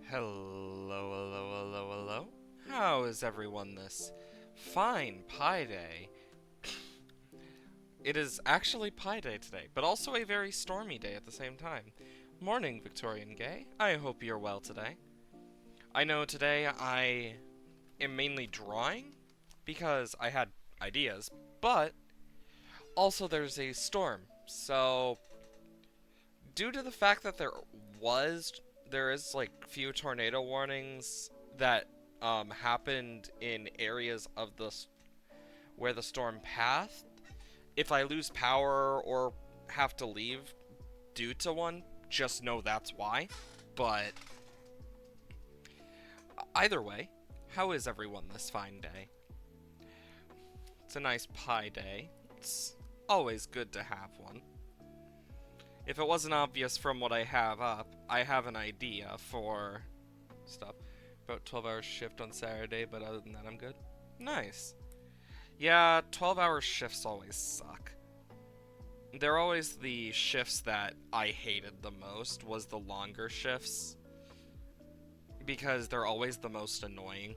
Hello, hello, hello, hello. How is everyone this fine Pi Day? It is actually Pi Day today, but also a very stormy day at the same time. Morning, Victorian Gay. I hope you're well today. I know today I am mainly drawing because I had ideas, but also there's a storm. So, due to the fact that there is like few tornado warnings that happened in areas of where the storm passed. If I lose power or have to leave due to one, just know that's why. But either way, how is everyone this fine day? It's a nice pie day. It's always good to have one. If it wasn't obvious from what I have up, I have an idea for stuff. About 12-hour shift on Saturday, but other than that, I'm good. Nice. Yeah, 12-hour shifts always suck. They're always the shifts that I hated the most, was the longer shifts. Because they're always the most annoying.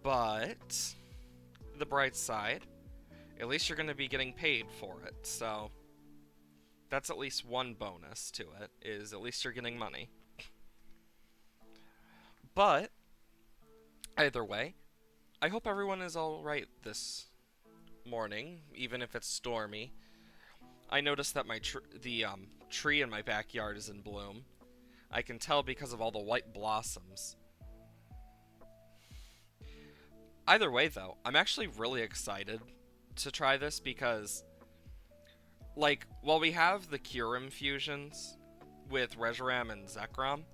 But, the bright side, at least you're going to be getting paid for it, so that's at least one bonus to it, is at least you're getting money. But, either way, I hope everyone is alright this morning, even if it's stormy. I noticed that the tree in my backyard is in bloom. I can tell because of all the white blossoms. Either way, though, I'm actually really excited to try this because, like, while we have the Kyurem fusions with Reshiram and Zekrom,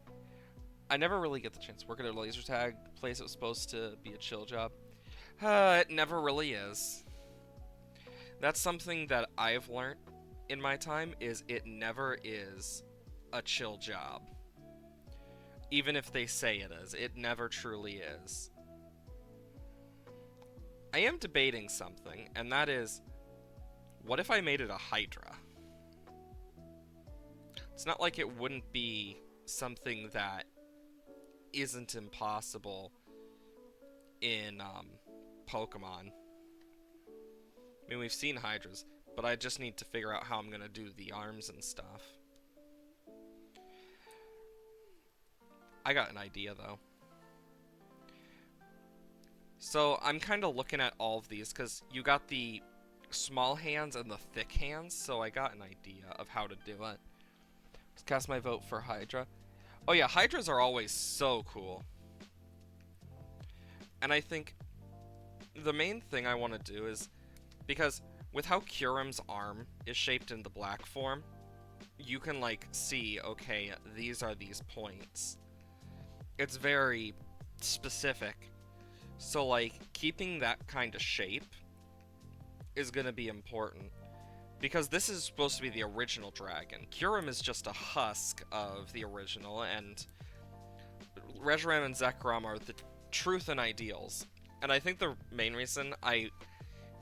I never really get the chance to work at a laser tag place that was supposed to be a chill job. It never really is. That's something that I've learned in my time, is it never is a chill job. Even if they say it never truly is. I am debating something, and that is, what if I made it a Hydra? It's not like it wouldn't be something that isn't impossible in Pokemon. I mean, we've seen Hydras, but I just need to figure out how I'm gonna do the arms and stuff. I got an idea, though. So, I'm kind of looking at all of these, because you got the small hands and the thick hands, so I got an idea of how to do it. Let's cast my vote for Hydra. Oh yeah, Hydras are always so cool. And I think the main thing I want to do is, because with how Kyurem's arm is shaped in the black form, you can like see, okay, these are these points. It's very specific. So like, keeping that kind of shape is going to be important. Because this is supposed to be the original dragon. Kyurem is just a husk of the original, and Reshiram and Zekrom are the truth and ideals. And I think the main reason I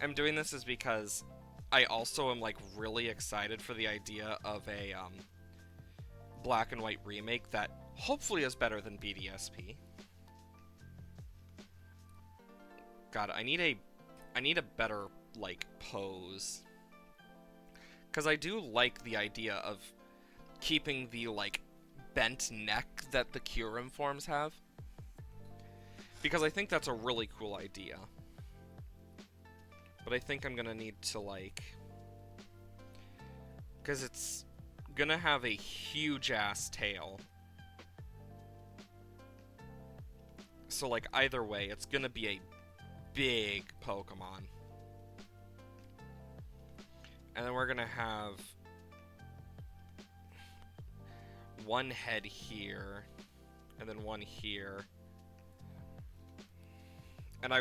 am doing this is because I also am like really excited for the idea of a black and white remake that hopefully is better than BDSP. God, I need a better like pose. Because I do like the idea of keeping the, like, bent neck that the Kyurem forms have. Because I think that's a really cool idea. But I think I'm gonna need to, like... Because it's gonna have a huge-ass tail. So, like, either way, it's gonna be a big Pokemon. And then we're gonna have one head here, and then one here. And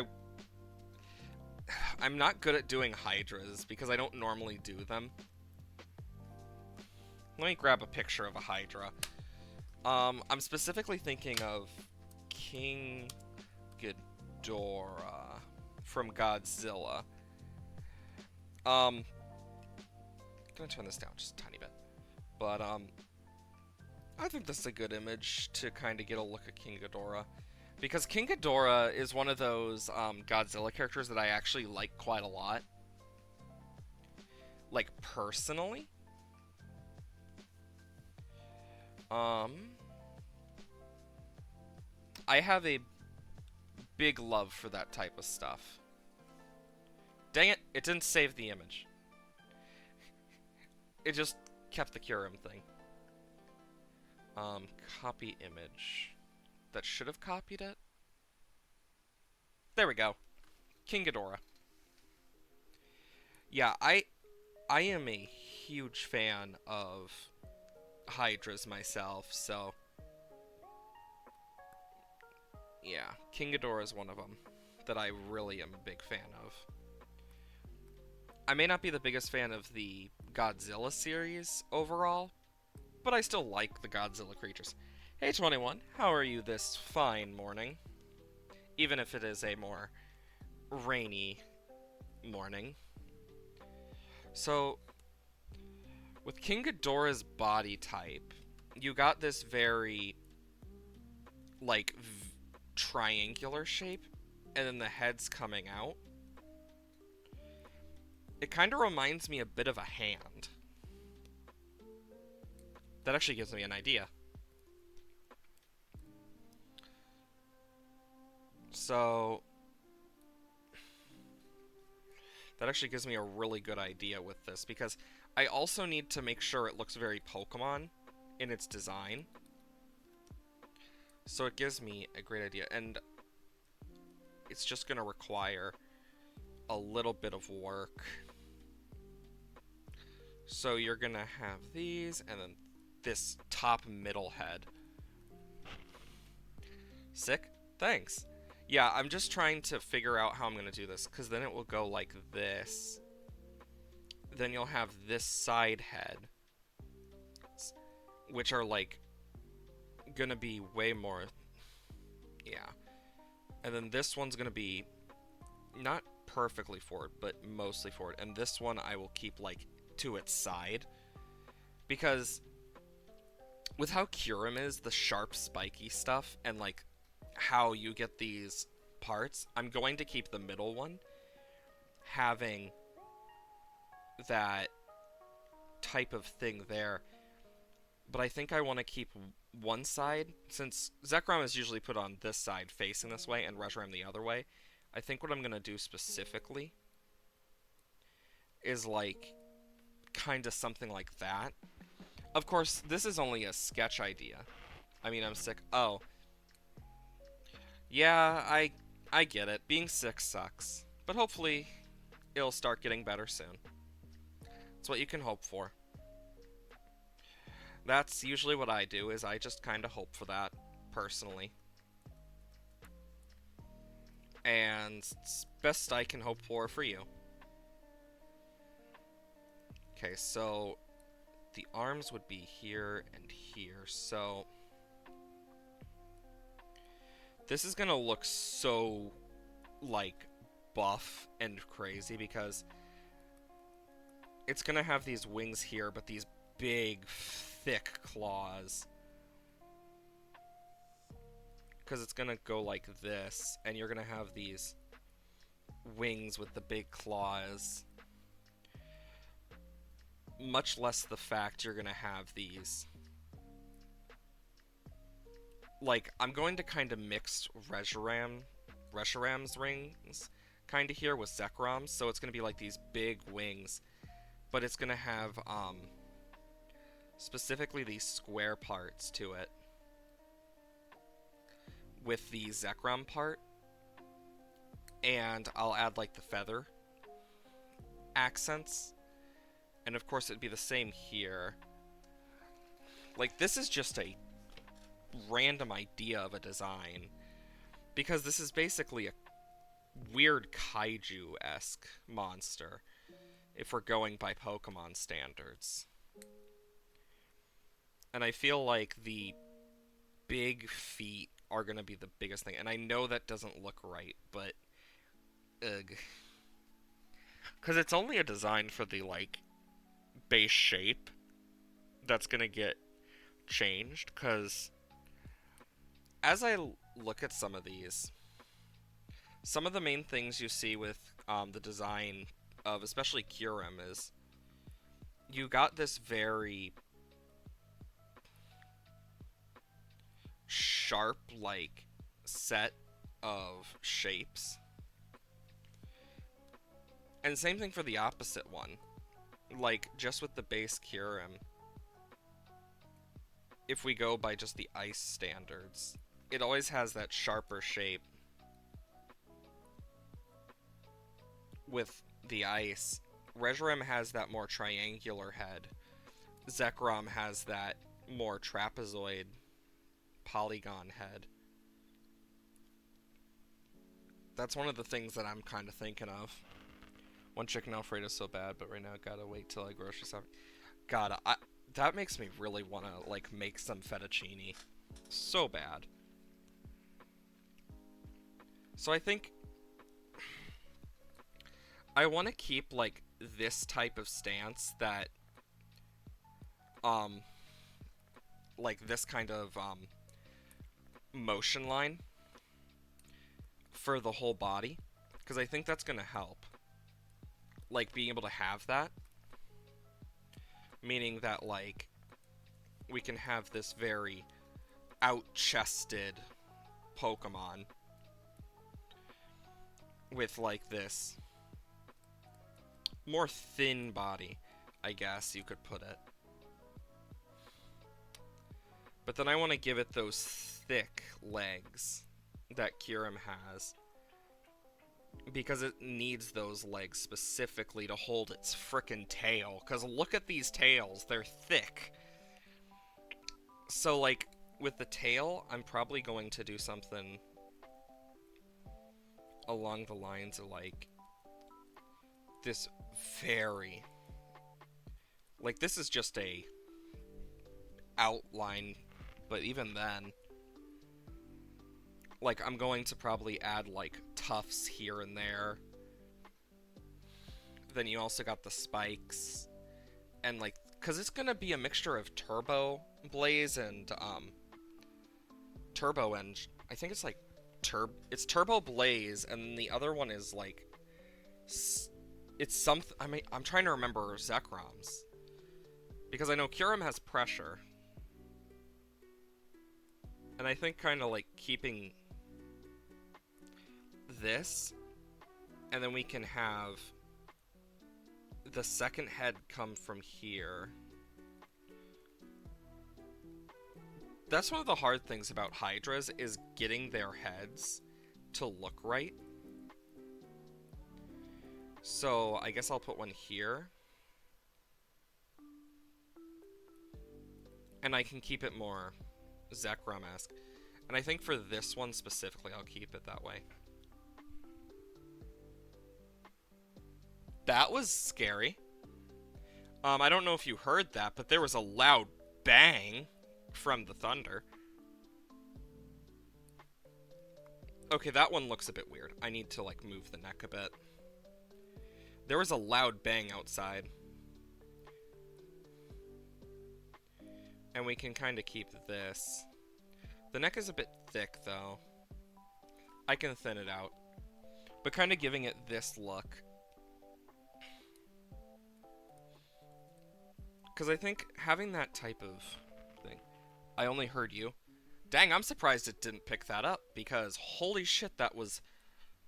I'm not good at doing Hydras, because I don't normally do them. Let me grab a picture of a Hydra. I'm specifically thinking of King Ghidorah from Godzilla. I'm gonna turn this down just a tiny bit. But, I think this is a good image to kind of get a look at King Ghidorah. Because King Ghidorah is one of those Godzilla characters that I actually like quite a lot. Like, personally. Um, I have a big love for that type of stuff. Dang it, it didn't save the image. It just kept the Kyurem thing. Copy image. That should have copied it. There we go. King Ghidorah. Yeah, I am a huge fan of Hydras myself, so yeah, King Ghidorah is one of them that I really am a big fan of. I may not be the biggest fan of the Godzilla series overall, but I still like the Godzilla creatures. Hey 21, how are you this fine morning? Even if it is a more rainy morning. So, with King Ghidorah's body type, you got this very, like, triangular shape, and then the head's coming out. It kind of reminds me a bit of a hand. That actually gives me an idea. So, that actually gives me a really good idea with this, because I also need to make sure it looks very Pokemon in its design. So it gives me a great idea, and it's just going to require a little bit of work. So you're going to have these, and then this top middle head. Sick? Thanks. Yeah, I'm just trying to figure out how I'm going to do this, because then it will go like this. Then you'll have this side head, which are like going to be way more... Yeah. And then this one's going to be not perfectly forward, but mostly forward. And this one I will keep like to its side, because with how Kyurem is, the sharp spiky stuff, and like how you get these parts, I'm going to keep the middle one having that type of thing there. But I think I want to keep one side, since Zekrom is usually put on this side facing this way and Reshiram the other way. I think what I'm going to do specifically is like kind of something like that. Of course, this is only a sketch idea. I mean, I'm sick. Oh. Yeah, I get it. Being sick sucks. But hopefully, it'll start getting better soon. That's what you can hope for. That's usually what I do, is I just kind of hope for that, personally. And it's best I can hope for you. Okay, so the arms would be here and here, so this is gonna look so, like, buff and crazy, because it's gonna have these wings here, but these big, thick claws. Because it's gonna go like this, and you're gonna have these wings with the big claws. Much less the fact you're gonna have these. Like, I'm going to kind of mix Reshiram's rings kind of here with Zekrom's, so it's gonna be like these big wings, but it's gonna have specifically these square parts to it with the Zekrom part, and I'll add like the feather accents, and of course it'd be the same here. Like, this is just a random idea of a design, because this is basically a weird kaiju-esque monster, if we're going by Pokemon standards. And I feel like the big feet are gonna be the biggest thing, and I know that doesn't look right, but ugh. Because it's only a design for the, like, base shape that's gonna get changed, because as I look at some of these, some of the main things you see with the design of especially Kyurem is you got this very sharp, like, set of shapes. And same thing for the opposite one. Like, just with the base Kyurem, if we go by just the ice standards, it always has that sharper shape. With the ice, Reshiram has that more triangular head. Zekrom has that more trapezoid polygon head. That's one of the things that I'm kind of thinking of. One chicken Alfredo's so bad, but right now I gotta wait till I grocery shop. God, that makes me really want to, like, make some fettuccine. So bad. So I think I want to keep, like, this type of stance that, like, this kind of, motion line for the whole body, because I think that's going to help. Like, being able to have that. Meaning that, like, we can have this very out-chested Pokemon with, like, this more thin body, I guess you could put it. But then I want to give it those thick legs that Kyurem has, because it needs those legs specifically to hold its frickin' tail. Because look at these tails, they're thick. So, like, with the tail, I'm probably going to do something along the lines of, like, this very... Like, this is just a outline, but even then... Like, I'm going to probably add, like, tufts here and there. Then you also got the spikes. And, like, because it's going to be a mixture of Turbo Blaze and, Turbo and... I think it's, like, it's Turbo Blaze, and the other one is, like... It's something... I mean, I'm trying to remember Zekrom's. Because I know Kyurem has Pressure. And I think kind of, like, keeping... this, and then we can have the second head come from here. That's one of the hard things about Hydras, is getting their heads to look right. So I guess I'll put one here. And I can keep it more Zekrom-esque. And I think for this one specifically, I'll keep it that way. That was scary. I don't know if you heard that, but there was a loud bang from the thunder. Okay, that one looks a bit weird. I need to, like, move the neck a bit. There was a loud bang outside. And we can kind of keep this. The neck is a bit thick, though. I can thin it out. But kind of giving it this look. Because I think having that type of thing... I only heard you. Dang, I'm surprised it didn't pick that up, because holy shit, that was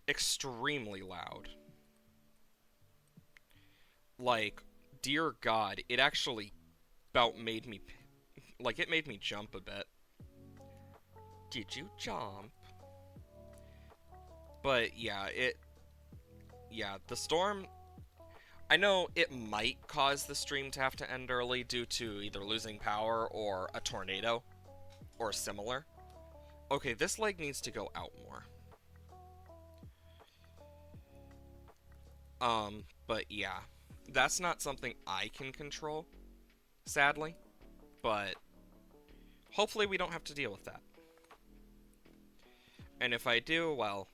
extremely loud. Like, dear God, it actually about made me... Like, it made me jump a bit. Did you jump? But, yeah, yeah, the storm... I know it might cause the stream to have to end early due to either losing power or a tornado. Or similar. Okay, this leg needs to go out more. But yeah. That's not something I can control, sadly. But hopefully we don't have to deal with that. And if I do, well,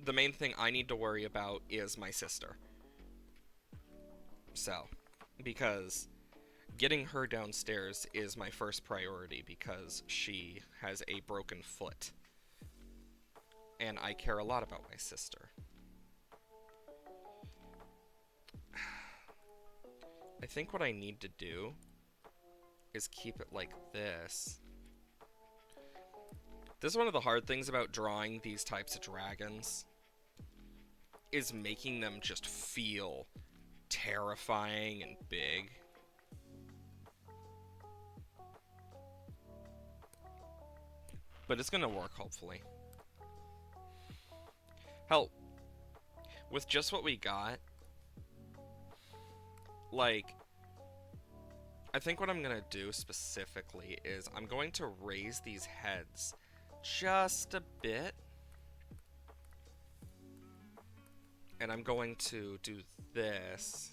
the main thing I need to worry about is my sister. So, because Getting her downstairs is my first priority because she has a broken foot. And I care a lot about my sister. I think what I need to do is keep it like this. This is one of the hard things about drawing these types of dragons, is making them just feel terrifying and big. But it's gonna work, hopefully. Hell, with just what we got, like, I think what I'm gonna do specifically is I'm going to raise these heads just a bit. And I'm going to do this.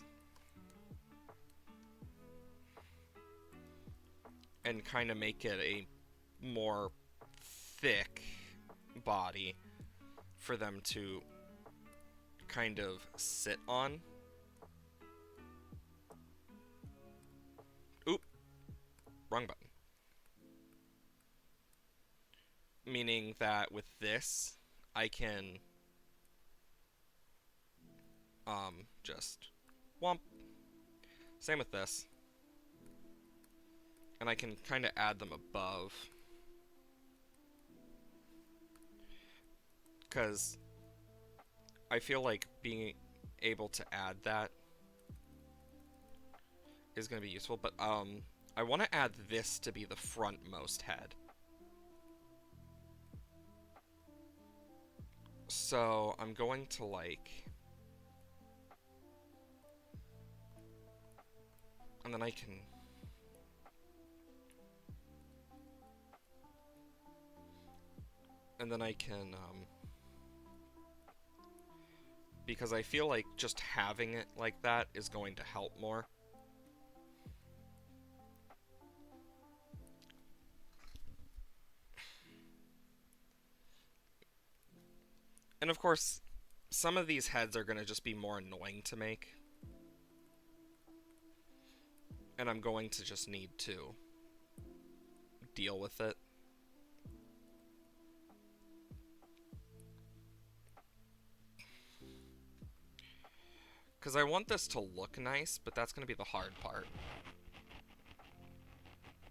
And kind of make it a more thick body for them to kind of sit on. Oop. Wrong button. Meaning that with this, I can just whomp. Same with this. And I can kind of add them above. Because I feel like being able to add that is going to be useful. But I want to add this to be the frontmost head. So I'm going to like... And then I can... And then I can, because I feel like just having it like that is going to help more. And of course, some of these heads are going to just be more annoying to make. And I'm going to just need to deal with it. Because I want this to look nice, but that's going to be the hard part.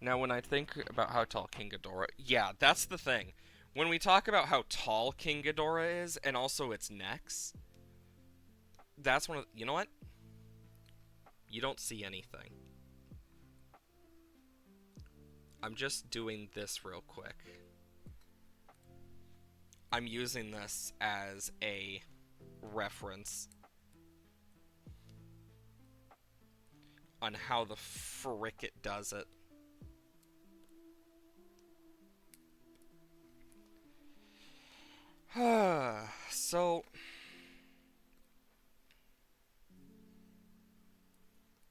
Now, when I think about how tall King Ghidorah... Yeah, that's the thing. When we talk about how tall King Ghidorah is, and also its necks... That's one of... You know what? You don't see anything. I'm just doing this real quick. I'm using this as a reference on how the frick it does it. So...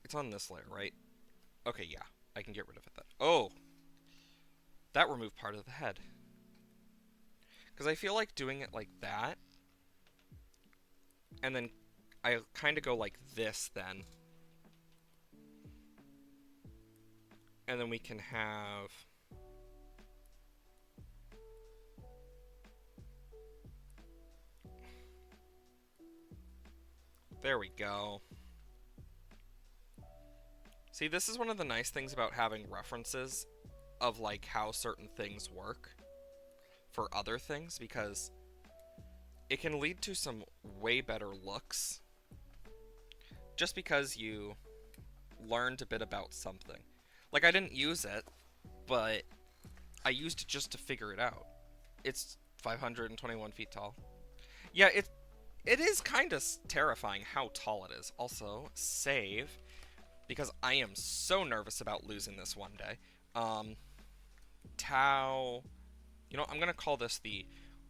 It's on this layer, right? Okay, yeah. I can get rid of it then. Oh! That removed part of the head. Because I feel like doing it like that, and then I kind of go like this then. And then we can have... There we go. See, this is one of the nice things about having references of, like, how certain things work for other things, because it can lead to some way better looks just because you learned a bit about something. Like, I didn't use it, but I used it just to figure it out. It's 521 feet tall. Yeah, it is kind of terrifying how tall it is. Also, save, because I am so nervous about losing this one day. Tao... You know, I'm going to call this the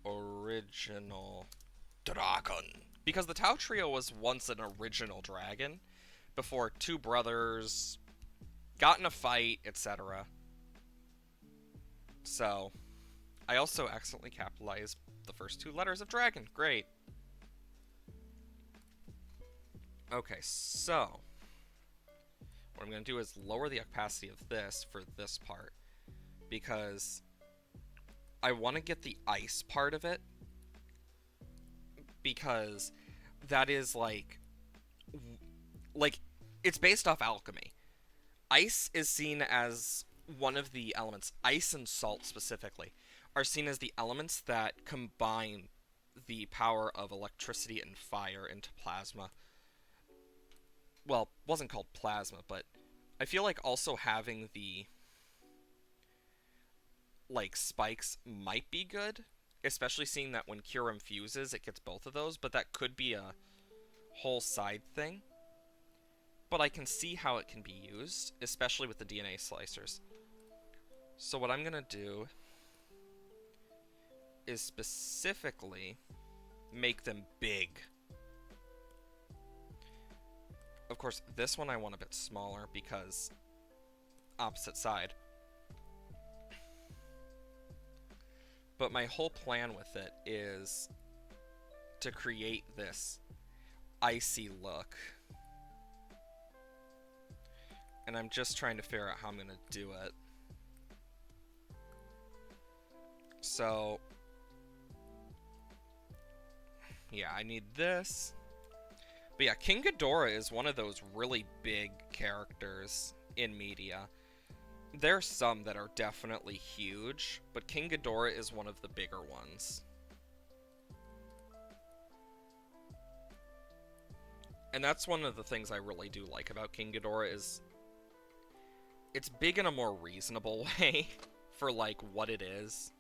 original dragon. Because the Tao Trio was once an original dragon before two brothers got in a fight, etc. So, I also accidentally capitalized the first two letters of dragon. Great. Okay, so... what I'm going to do is lower the opacity of this for this part, because I want to get the ice part of it, because that is like it's based off alchemy. Ice is seen as one of the elements, ice and salt specifically, are seen as the elements that combine the power of electricity and fire into plasma. Well, wasn't called plasma, but I feel like also having the like spikes might be good, especially seeing that when Kyurem fuses, it gets both of those, but that could be a whole side thing. But I can see how it can be used, especially with the DNA slicers. So what I'm gonna do is specifically make them big. Of course, this one I want a bit smaller because opposite side. But my whole plan with it is to create this icy look. And I'm just trying to figure out how I'm going to do it. So, yeah, I need this. But yeah, King Ghidorah is one of those really big characters in media. There's some that are definitely huge, but King Ghidorah is one of the bigger ones. And that's one of the things I really do like about King Ghidorah is it's big in a more reasonable way for like what it is.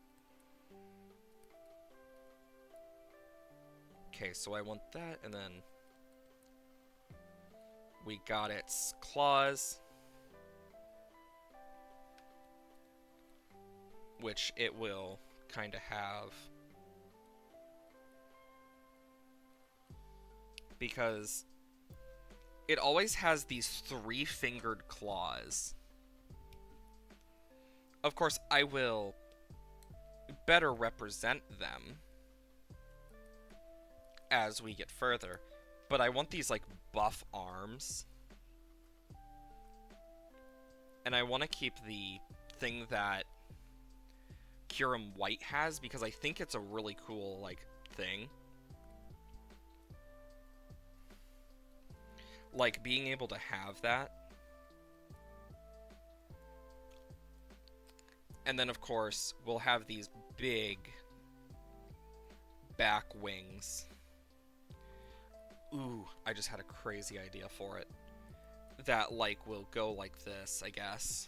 Okay, so I want that, and then we got its claws, which it will kind of have, because it always has these three-fingered claws. Of course, I will better represent them as we get further, but I want these like buff arms, and I want to keep the thing that Kyurem White has, because I think it's a really cool like thing, like being able to have that. And then of course we'll have these big back wings. Ooh, I just had a crazy idea for it. That, like, will go like this, I guess.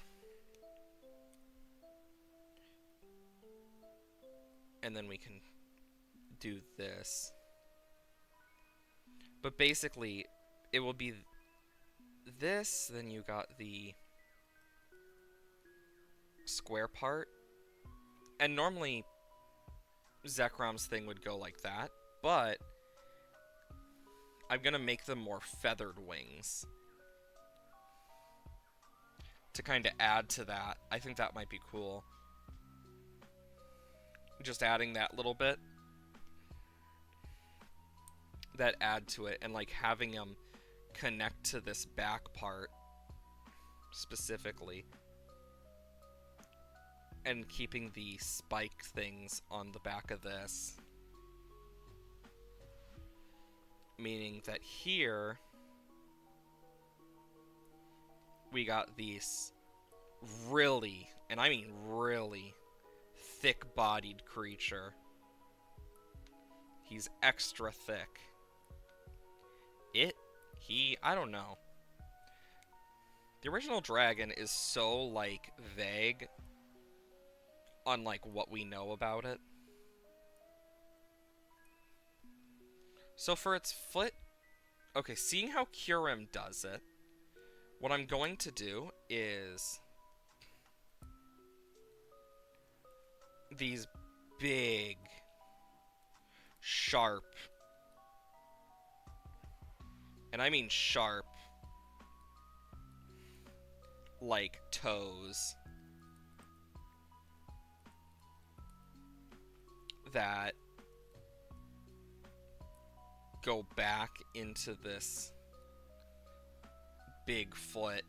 And then we can do this. But basically, it will be this, then you got the square part. And normally, Zekrom's thing would go like that, but I'm gonna make them more feathered wings to kind of add to that. I think that might be cool. Just adding that little bit. That add to it, and like having them connect to this back part specifically. And keeping the spike things on the back of this. Meaning that here we got these really, and I mean really, thick-bodied creature. He's extra thick. I don't know. The original dragon is so, like, vague on, like, what we know about it. So for its foot, okay, seeing how Kyurem does it, what I'm going to do is these big, sharp, and I mean sharp, like toes that go back into this big foot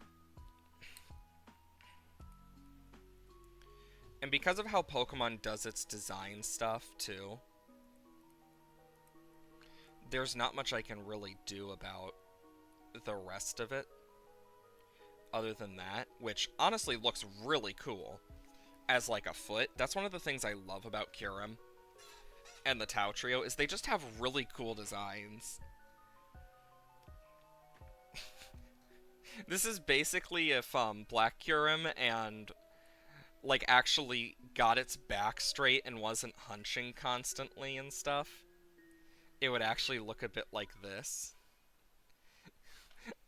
And because of how Pokemon does its design stuff, too, there's not much I can really do about the rest of it, other than that, which honestly looks really cool as, like, a foot. That's one of the things I love about Kyurem and the Tao Trio, is they just have really cool designs. This is basically if, Black Kyurem and, like, actually got its back straight and wasn't hunching constantly and stuff. It would actually look a bit like this.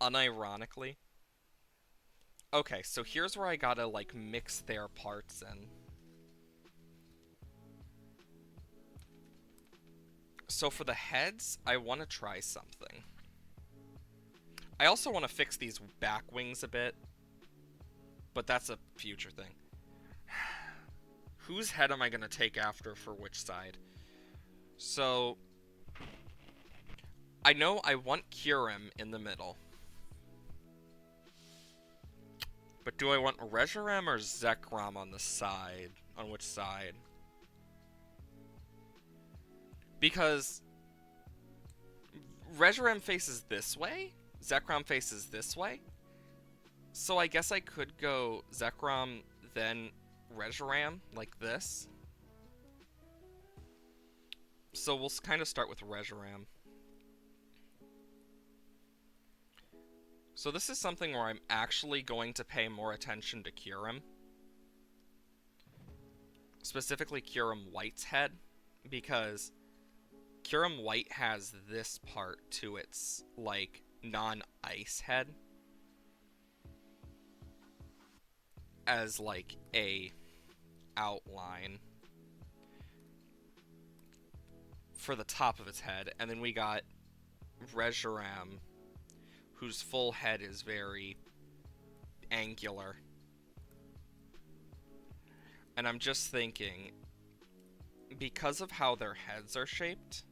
Unironically. Okay, so here's where I gotta, like, mix their parts in. So for the heads, I want to try something. I also want to fix these back wings a bit, but that's a future thing. Whose head am I going to take after for which side? So, I know I want Kyurem in the middle. But do I want Reshiram or Zekrom on the side? On which side? Because Reshiram faces this way, Zekrom faces this way. So I guess I could go Zekrom, then Reshiram, like this. So we'll kind of start with Reshiram. So this is something where I'm actually going to pay more attention to Kyurem. Specifically Kyurem White's head, because Kyurem White has this part to its, like, non-ice head as, like, a outline for the top of its head. And then we got Reshiram, whose full head is very angular. And I'm just thinking, because of how their heads are shaped,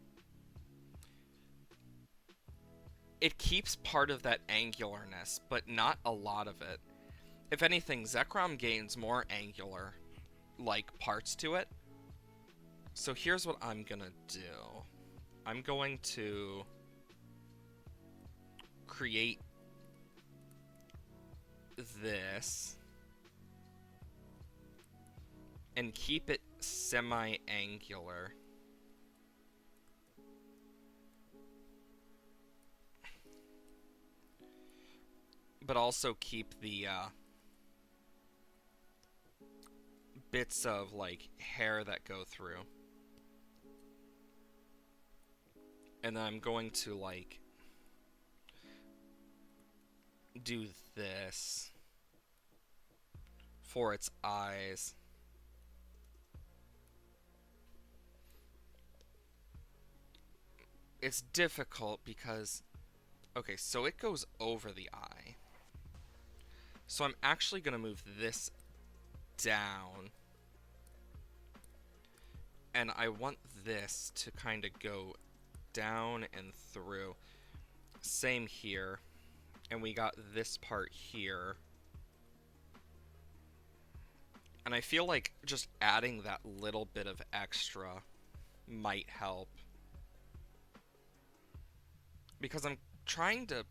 it keeps part of that angularness, but not a lot of it. If anything, Zekrom gains more angular, like, parts to it. So here's what I'm gonna do. I'm going to create this and keep it semi-angular. But also keep the bits of, like, hair that go through. And then I'm going to, like, do this for its eyes. It's difficult because, okay, so it goes over the eye. So I'm actually going to move this down. And I want this to kind of go down and through. Same here. And we got this part here. And I feel like just adding that little bit of extra might help. Because I'm trying to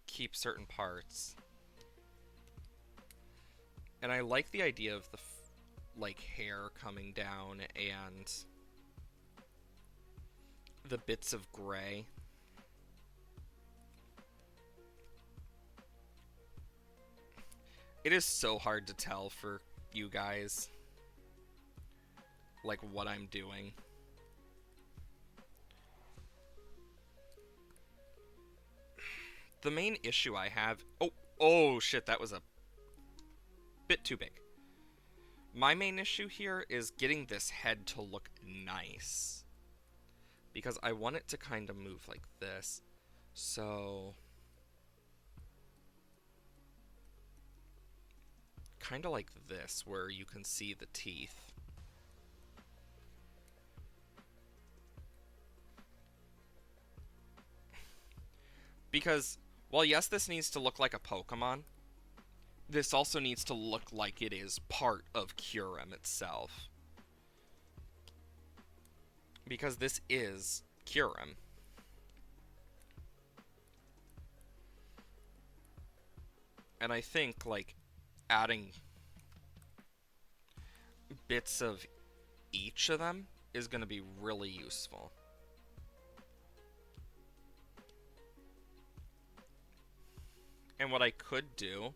keep certain parts. And I like the idea of the, like, hair coming down and the bits of gray. It is so hard to tell for you guys, like, what I'm doing. The main issue I have... Oh shit, that was a bit too big. My main issue here is getting this head to look nice. Because I want it to kind of move like this. So... kind of like this, where you can see the teeth. Because, well, yes, this needs to look like a Pokemon, this also needs to look like it is part of Kyurem itself. Because this is Kyurem. And I think, like, adding bits of each of them is going to be really useful. And what I could do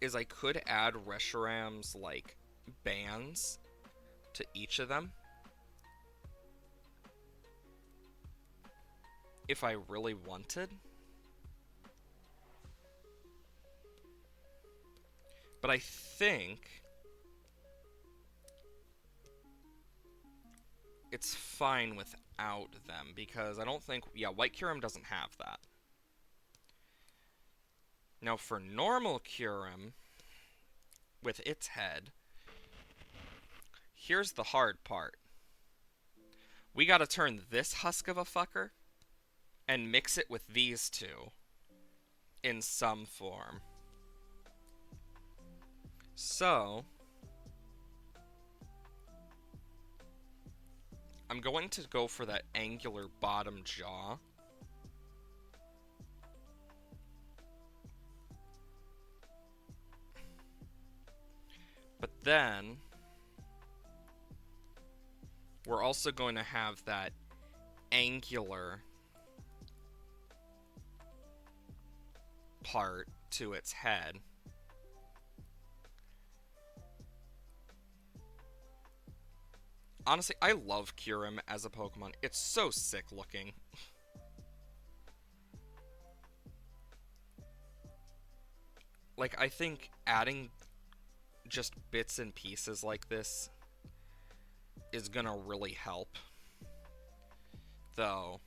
is I could add Reshiram's, like, bands to each of them. If I really wanted. But I think it's fine without them, because I don't think... Yeah, White Kyurem doesn't have that. Now, for normal Kyurem, with its head, here's the hard part. We gotta turn this husk of a fucker and mix it with these two in some form. So, I'm going to go for that angular bottom jaw. But then, we're also going to have that angular part to its head. Honestly, I love Kyurem as a Pokemon. It's so sick looking. Like, I think adding just bits and pieces like this is gonna really help. Though,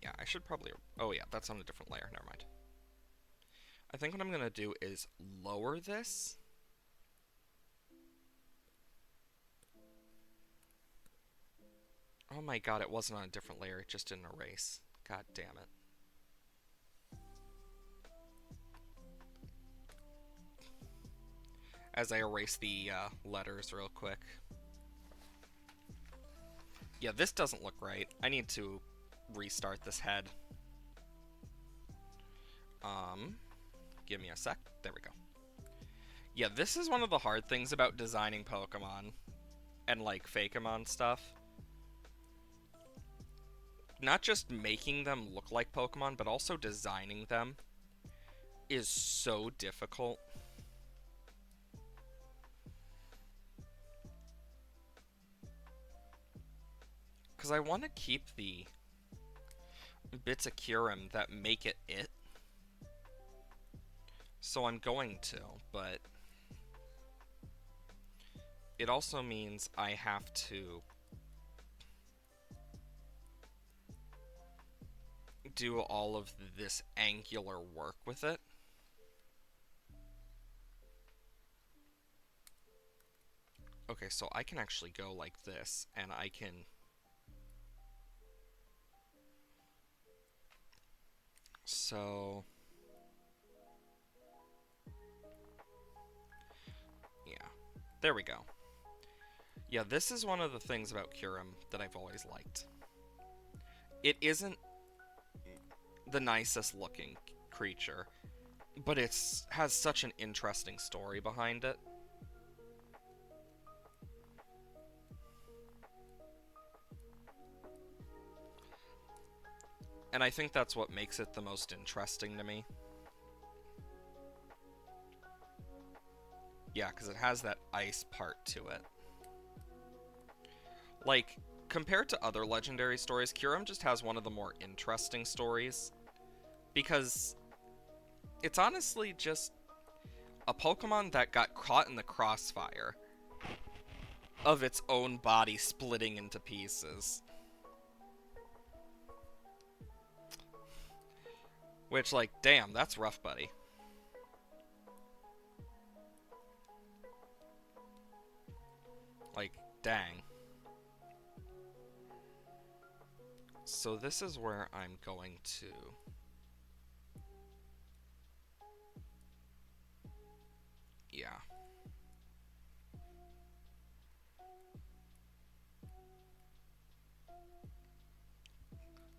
yeah, I should probably... Oh yeah, that's on a different layer. Never mind. I think what I'm gonna do is lower this. Oh my god, it wasn't on a different layer. It just didn't erase. God damn it. As I erase the letters real quick. Yeah, this doesn't look right. I need to restart this head. Give me a sec. There we go. Yeah, this is one of the hard things about designing Pokemon and, like, Fakemon stuff. Not just making them look like Pokemon, but also designing them is so difficult. Because I want to keep the bits of Kyurem that make it it. So I'm going to, but it also means I have to do all of this angular work with it. Okay, so I can actually go like this, and I can... So... yeah. There we go. Yeah, this is one of the things about Kyurem that I've always liked. It isn't the nicest looking creature, but it has such an interesting story behind it. And I think that's what makes it the most interesting to me. Yeah, because it has that ice part to it. Like, compared to other legendary stories, Kyurem just has one of the more interesting stories. Because it's honestly just a Pokemon that got caught in the crossfire of its own body splitting into pieces. Which, like, damn, that's rough, buddy. Like, dang. So this is where I'm going to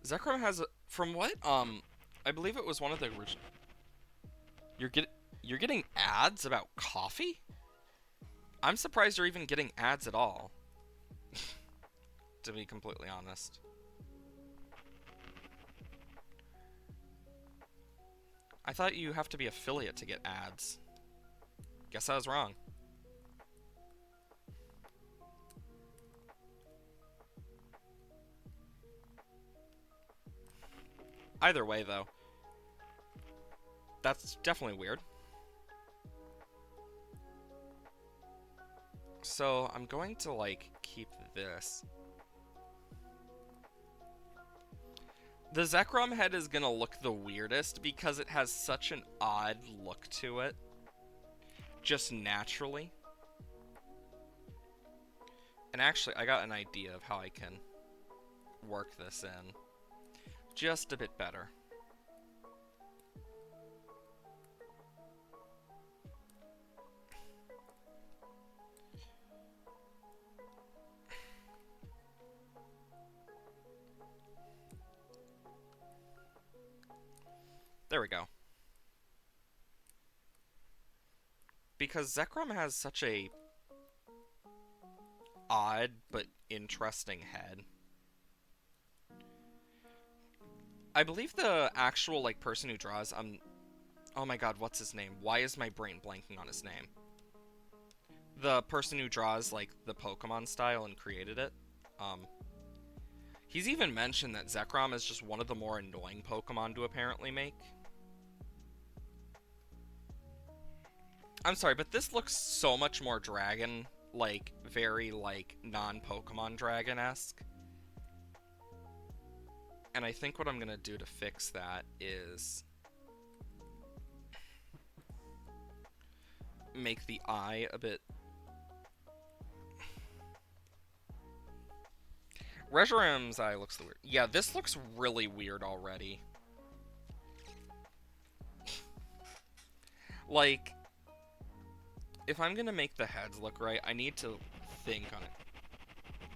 Zekrom has from what I believe it was one of the original. You're get you're getting ads about coffee? I'm surprised you're even getting ads at all, to be completely honest. I thought you have to be affiliate to get ads. Guess I was wrong. Either way, though, that's definitely weird. So I'm going to, like, keep this. The Zekrom head is gonna look the weirdest because it has such an odd look to it. Just naturally. And actually, I got an idea of how I can work this in just a bit better. There we go. Because Zekrom has such a odd but interesting head. I believe the actual, like, person who draws, oh my god, what's his name? Why is my brain blanking on his name? The person who draws, like, the Pokemon style and created it. He's even mentioned that Zekrom is just one of the more annoying Pokemon to apparently make. I'm sorry, but this looks so much more dragon, like, very, like, non-Pokemon dragon-esque. And I think what I'm gonna do to fix that is make the eye a bit... Regiram's eye looks weird. Yeah, this looks really weird already. Like, if I'm gonna make the heads look right, I need to think on it.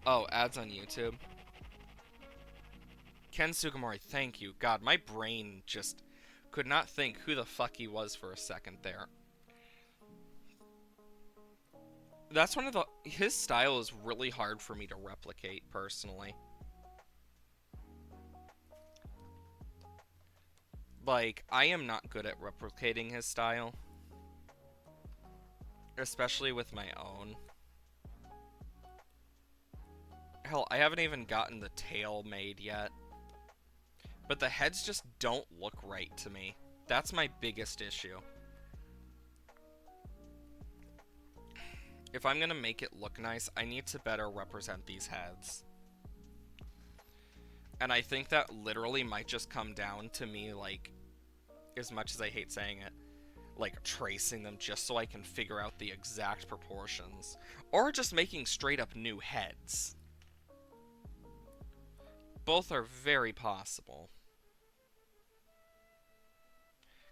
Oh, ads on YouTube. Ken Sugimori, thank you. God, my brain just could not think who the fuck he was for a second there. That's one of the... His style is really hard for me to replicate, personally. Like, I am not good at replicating his style. Especially with my own. Hell, I haven't even gotten the tail made yet. But the heads just don't look right to me. That's my biggest issue. If I'm gonna make it look nice, I need to better represent these heads. And I think that literally might just come down to me, like, as much as I hate saying it, like, tracing them just so I can figure out the exact proportions. Or just making straight up new heads. Both are very possible.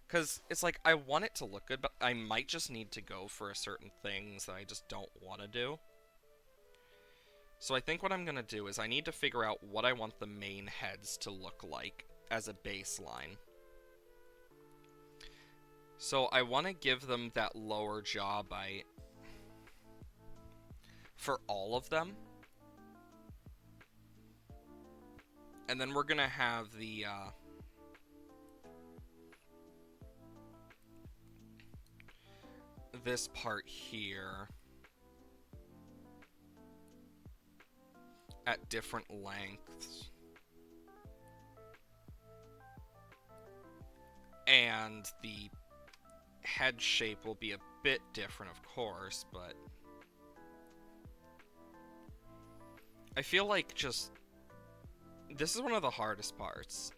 Because it's like, I want it to look good, but I might just need to go for certain things that I just don't want to do. So I think what I'm going to do is I need to figure out what I want the main heads to look like as a baseline. So I want to give them that lower jaw bite for all of them. And then we're going to have the... this part here at different lengths. And the head shape will be a bit different, of course, but I feel like just... This is one of the hardest parts.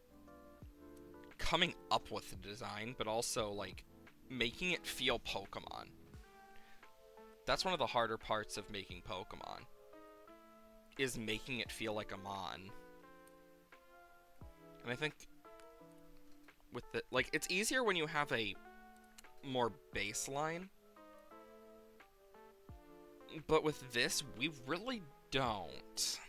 Coming up with the design, but also, like, making it feel Pokemon. That's one of the harder parts of making Pokemon. Is making it feel like a Mon. And I think with the... Like, it's easier when you have a more baseline. But with this, we really don't.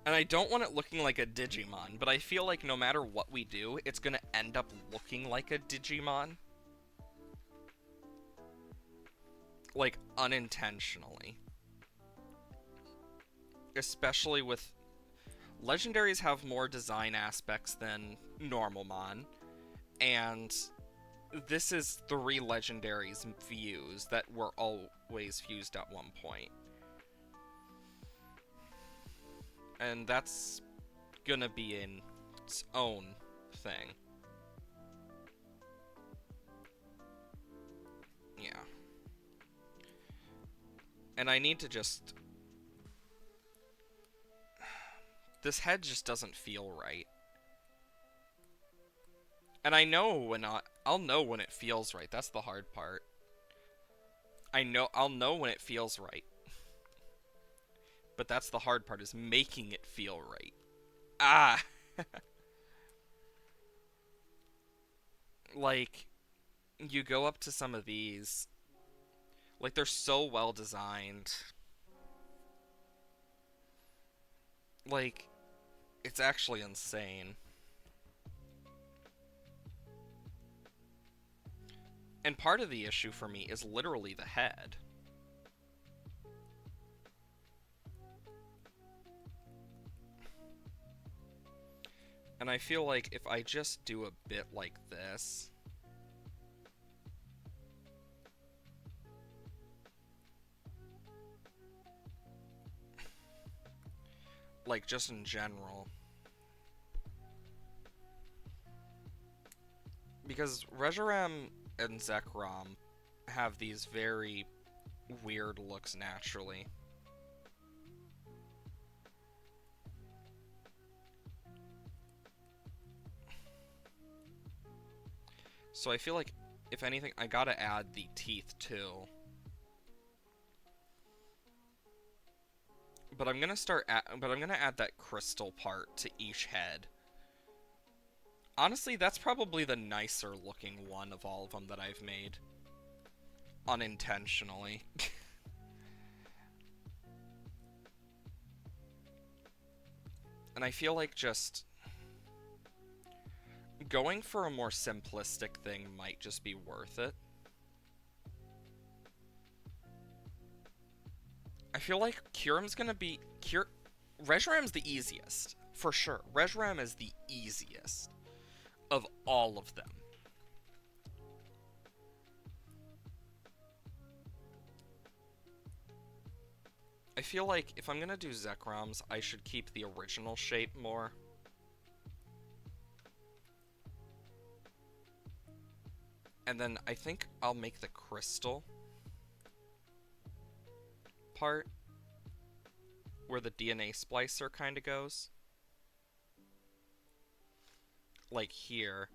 And I don't want it looking like a Digimon, but I feel like no matter what we do, it's gonna end up looking like a Digimon. Like, unintentionally. Especially with... Legendaries have more design aspects than normal Mon, and this is 3 legendaries fused that were always fused at one point. And that's gonna be in its own thing. Yeah. And I need to just... This head just doesn't feel right. And I know when I'll know when it feels right. That's the hard part. I'll know when it feels right. But that's the hard part, is making it feel right. Ah! Like, you go up to some of these, like, they're so well designed. Like, it's actually insane. And part of the issue for me is literally the head. And I feel like if I just do a bit like this... Like, just in general. Because Reshiram and Zekrom have these very weird looks naturally. So I feel like, if anything, I gotta add the teeth too. But I'm gonna add that crystal part to each head. Honestly, that's probably the nicer looking one of all of them that I've made. Unintentionally. And I feel like just going for a more simplistic thing might just be worth it. I feel like Kyurem's gonna be... Reshiram's the easiest, for sure. Reshiram is the easiest of all of them. I feel like if I'm gonna do Zekrom's, I should keep the original shape more. And then I think I'll make the crystal part where the DNA splicer kind of goes. Like here.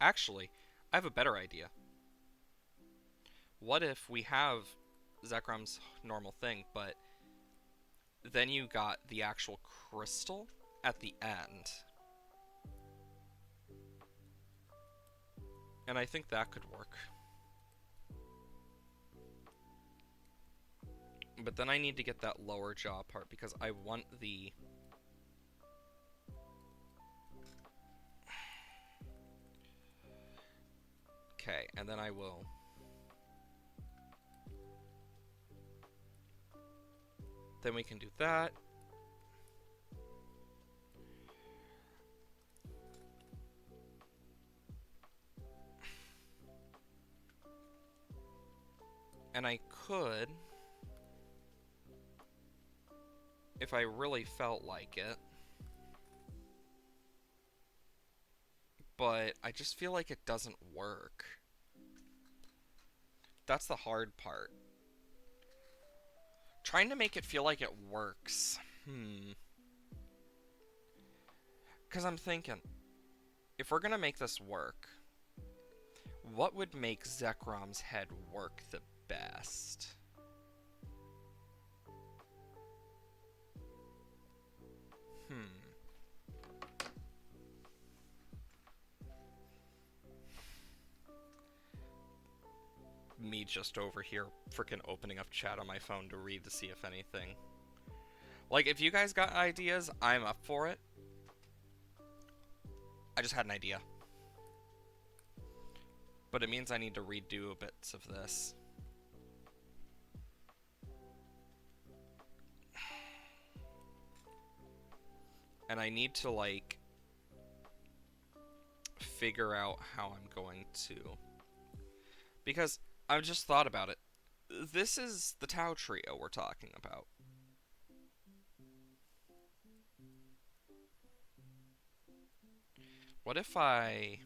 Actually, I have a better idea. What if we have Zekrom's normal thing, but then you got the actual crystal at the end? And I think that could work. But then I need to get that lower jaw part because I want the... Okay, and then I will... Then we can do that. And I could, if I really felt like it, but I just feel like it doesn't work. That's the hard part. Trying to make it feel like it works. Because I'm thinking, if we're gonna make this work, what would make Zekrom's head work the best? Me me just over here freaking opening up chat on my phone to read to see if anything. Like, if you guys got ideas, I'm up for it. I just had an idea. But it means I need to redo bits of this. And I need to, like, figure out how I'm going to. Because I've just thought about it. This is the Tao Trio we're talking about. What if I...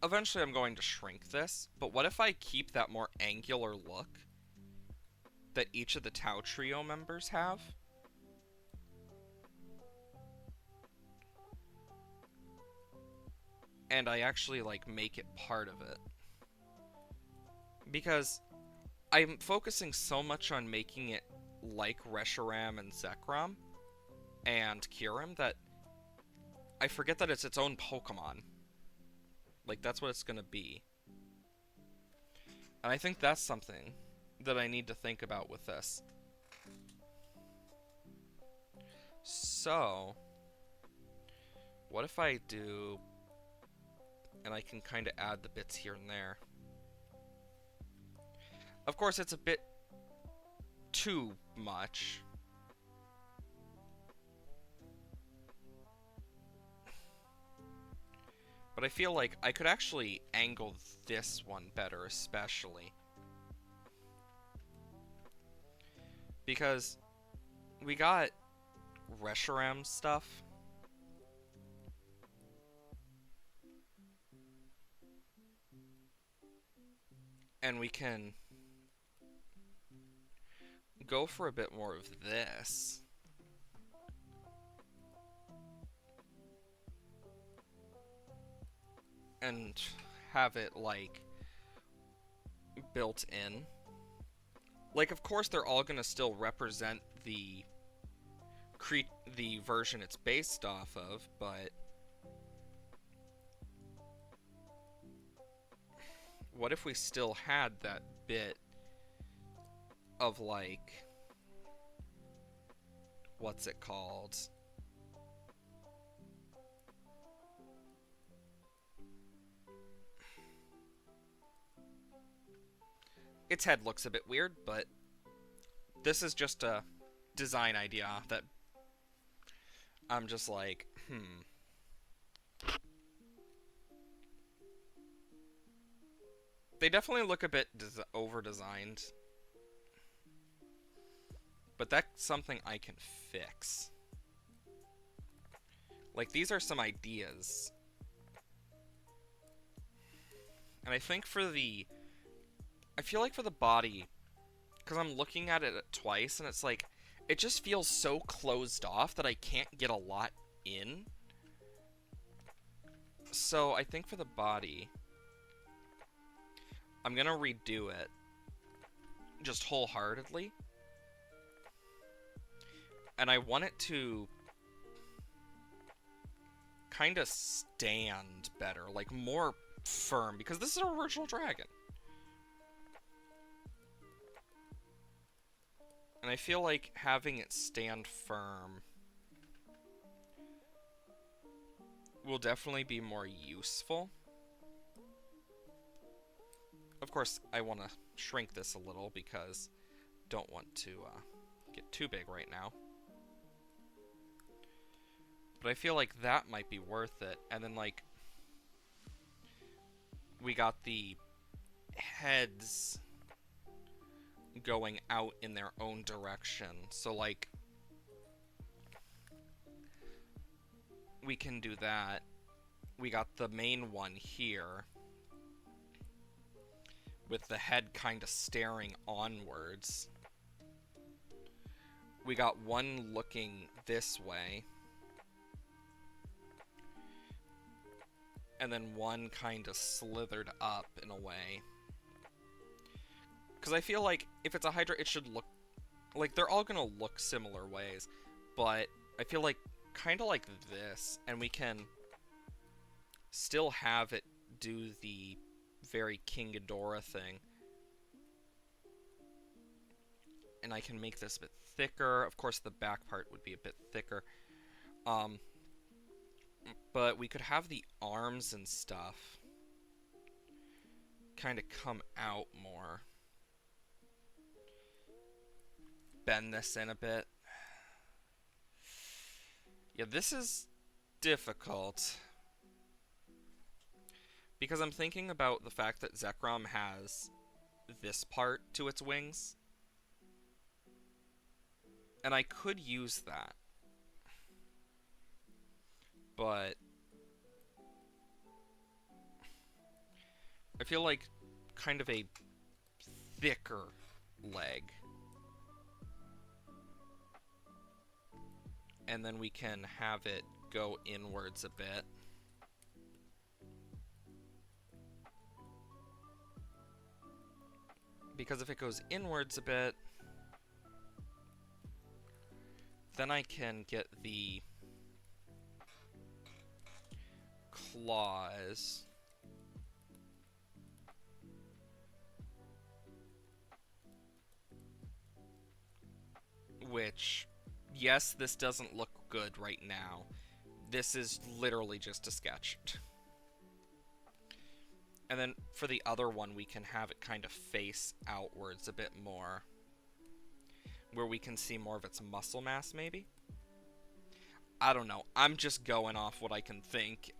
Eventually I'm going to shrink this, but what if I keep that more angular look that each of the Tao Trio members have? And I actually, like, make it part of it. Because I'm focusing so much on making it like Reshiram and Zekrom and Kyurem that I forget that it's its own Pokemon. Like, that's what it's gonna be. And I think that's something that I need to think about with this. So, what if I do... And I can kind of add the bits here and there. Of course, it's a bit too much. But I feel like I could actually angle this one better, especially. Because we got Reshiram stuff. And we can go for a bit more of this. And have it, like, built in. Like, of course, they're all gonna still represent the version it's based off of, but what if we still had that bit of, like, what's it called? Its head looks a bit weird, but this is just a design idea that I'm just like, They definitely look a bit over-designed. But that's something I can fix. Like, these are some ideas. And I think for the... I feel like for the body, because I'm looking at it twice, and it's like, it just feels so closed off that I can't get a lot in. So I think for the body, I'm gonna redo it just wholeheartedly. And I want it to kind of stand better, like more firm, because this is an original dragon. And I feel like having it stand firm will definitely be more useful. Of course, I want to shrink this a little because don't want to get too big right now. But I feel like that might be worth it. And then, like, we got the heads going out in their own direction. So, like, we can do that. We got the main one here with the head kind of staring onwards. We got one looking this way. And then one kind of slithered up in a way. Because I feel like if it's a Hydra, it should look... Like, they're all gonna look similar ways. But I feel like kind of like this, and we can still have it do the very King Ghidorah thing. And I can make this a bit thicker. Of course, the back part would be a bit thicker. But we could have the arms and stuff kind of come out more. Bend this in a bit. Yeah, this is difficult. Because I'm thinking about the fact that Zekrom has this part to its wings. And I could use that. But I feel like kind of a thicker leg. And then we can have it go inwards a bit. Because if it goes inwards a bit, then I can get the claws. Which, yes, this doesn't look good right now. This is literally just a sketch. And then for the other one, we can have it kind of face outwards a bit more. Where we can see more of its muscle mass, maybe? I don't know. I'm just going off what I can think.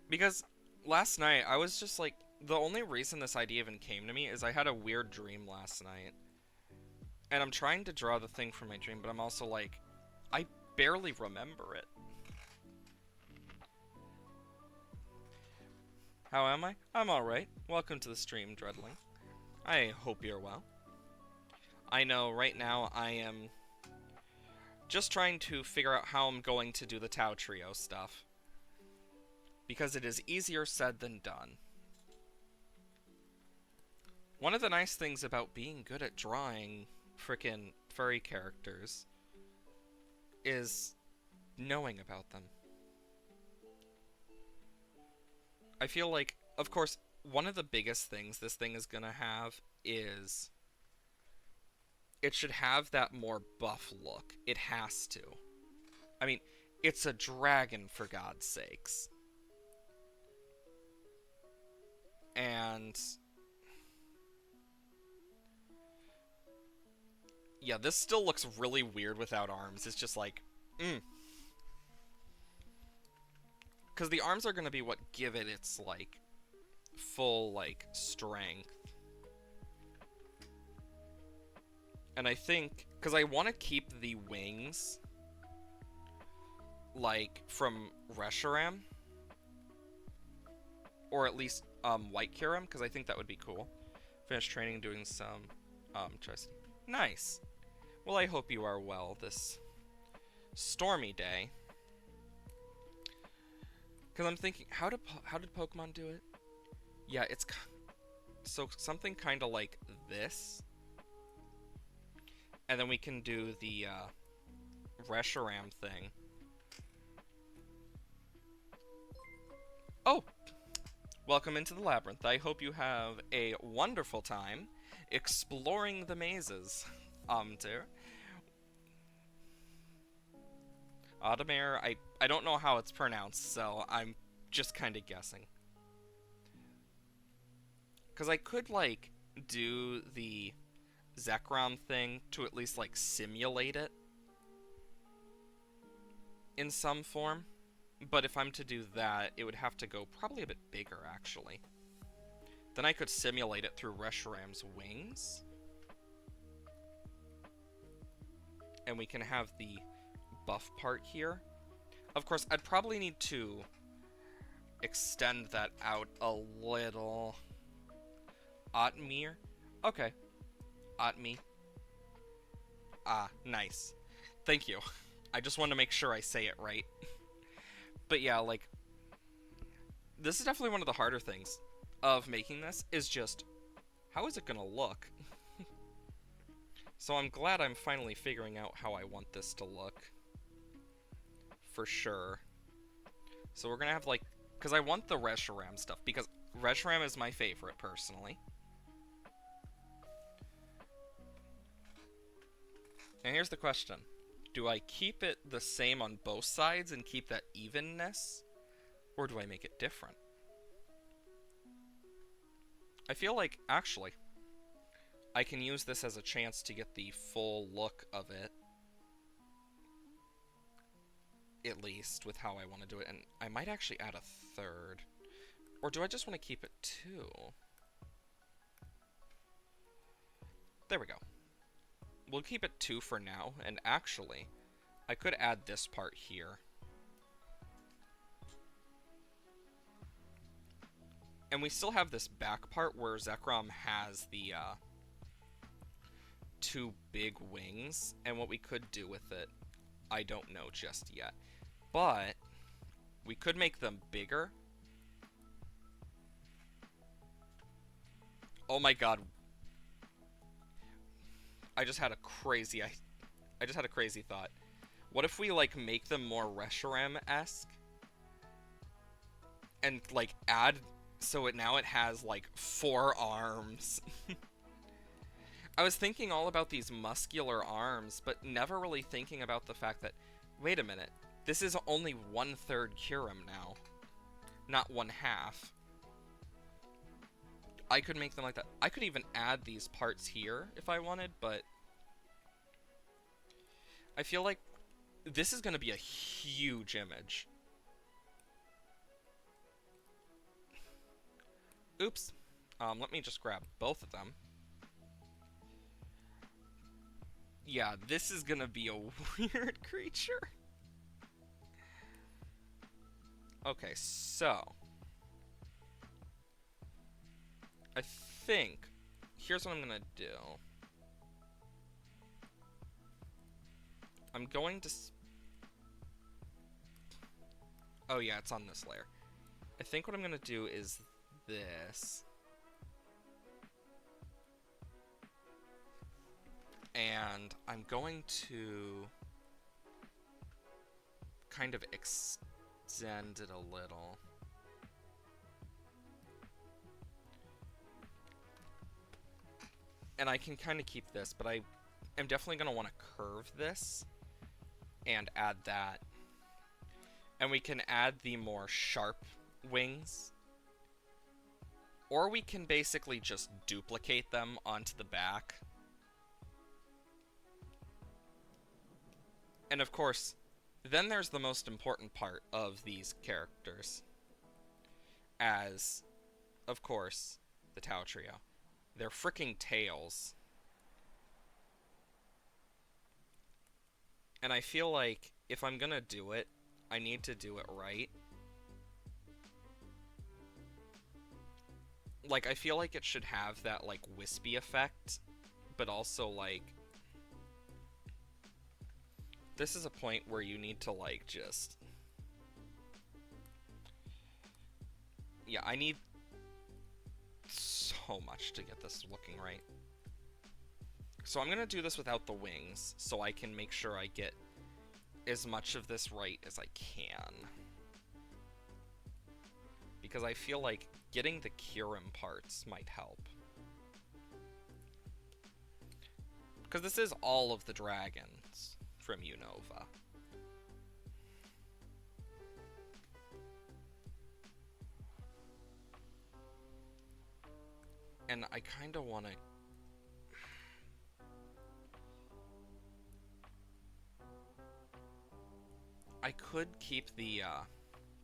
Because last night, I was just like... The only reason this idea even came to me is I had a weird dream last night. And I'm trying to draw the thing from my dream, but I'm also like... I barely remember it. How am I? I'm alright. Welcome to the stream, Dreadling. I hope you're well. I know, right now, I am just trying to figure out how I'm going to do the Tao Trio stuff. Because it is easier said than done. One of the nice things about being good at drawing frickin' furry characters is knowing about them. I feel like, of course, one of the biggest things this thing is gonna have is it should have that more buff look. It has to. I mean, it's a dragon, for God's sakes. And yeah, this still looks really weird without arms. It's just like, because the arms are going to be what give it its, like, full, like, strength. And I think, because I want to keep the wings, like, from Reshiram. Or at least, White Kyurem, because I think that would be cool. Finish training, doing some, trust. Nice! Well, I hope you are well this stormy day. Because I'm thinking, how did Pokemon do it? Yeah, it's... So, something kind of like this. And then we can do the, Reshiram thing. Oh! Welcome into the labyrinth. I hope you have a wonderful time exploring the mazes. Dear. Audemir, I don't know how it's pronounced, so I'm just kind of guessing. Because I could, like, do the Zekrom thing to at least, like, simulate it in some form. But if I'm to do that, it would have to go probably a bit bigger, actually. Then I could simulate it through Reshiram's wings. And we can have the buff part here. Of course, I'd probably need to extend that out a little. Otmir? Okay. Otmi. Ah, nice. Thank you. I just want to make sure I say it right. But yeah, like, this is definitely one of the harder things of making this, is just, how is it gonna look? So I'm glad I'm finally figuring out how I want this to look. for sure. So we're gonna have, like... Because I want the Reshiram stuff, because Reshiram is my favorite, personally. And here's the question. Do I keep it the same on both sides and keep that evenness? Or do I make it different? I feel like, actually, I can use this as a chance to get the full look of it. At least, with how I want to do it. And I might actually add a third. Or do I just want to keep it 2? There we go. We'll keep it 2 for now. And actually, I could add this part here. And we still have this back part where Zekrom has the 2 big wings. And what we could do with it, I don't know just yet. But we could make them bigger. Oh my god. I just had a crazy thought. What if we, like, make them more Reshiram-esque? And, like, add... So now it has, like, 4 arms. I was thinking all about these muscular arms, but never really thinking about the fact that, wait a minute, this is only 1/3 Kyurem now, not 1/2. I could make them like that. I could even add these parts here if I wanted, but I feel like this is going to be a huge image. Oops. Let me just grab both of them. Yeah, this is gonna be a weird creature. Okay, so... I think... Here's what I'm gonna do. I'm going to... Oh yeah, it's on this layer. I think what I'm gonna do is this. And I'm going to kind of extend it a little. And I can kind of keep this, but I am definitely going to want to curve this and add that. And we can add the more sharp wings. Or we can basically just duplicate them onto the back. And of course, then there's the most important part of these characters. As, of course, the Tao Trio. Their freaking tails. And I feel like if I'm gonna do it, I need to do it right. Like, I feel like it should have that, like, wispy effect, but also, like... This is a point where you need to, like, just... Yeah, I need so much to get this looking right. So I'm gonna do this without the wings, so I can make sure I get as much of this right as I can. Because I feel like getting the Kyurem parts might help. Because this is all of the dragons from Unova. And I kind of want to... I could keep the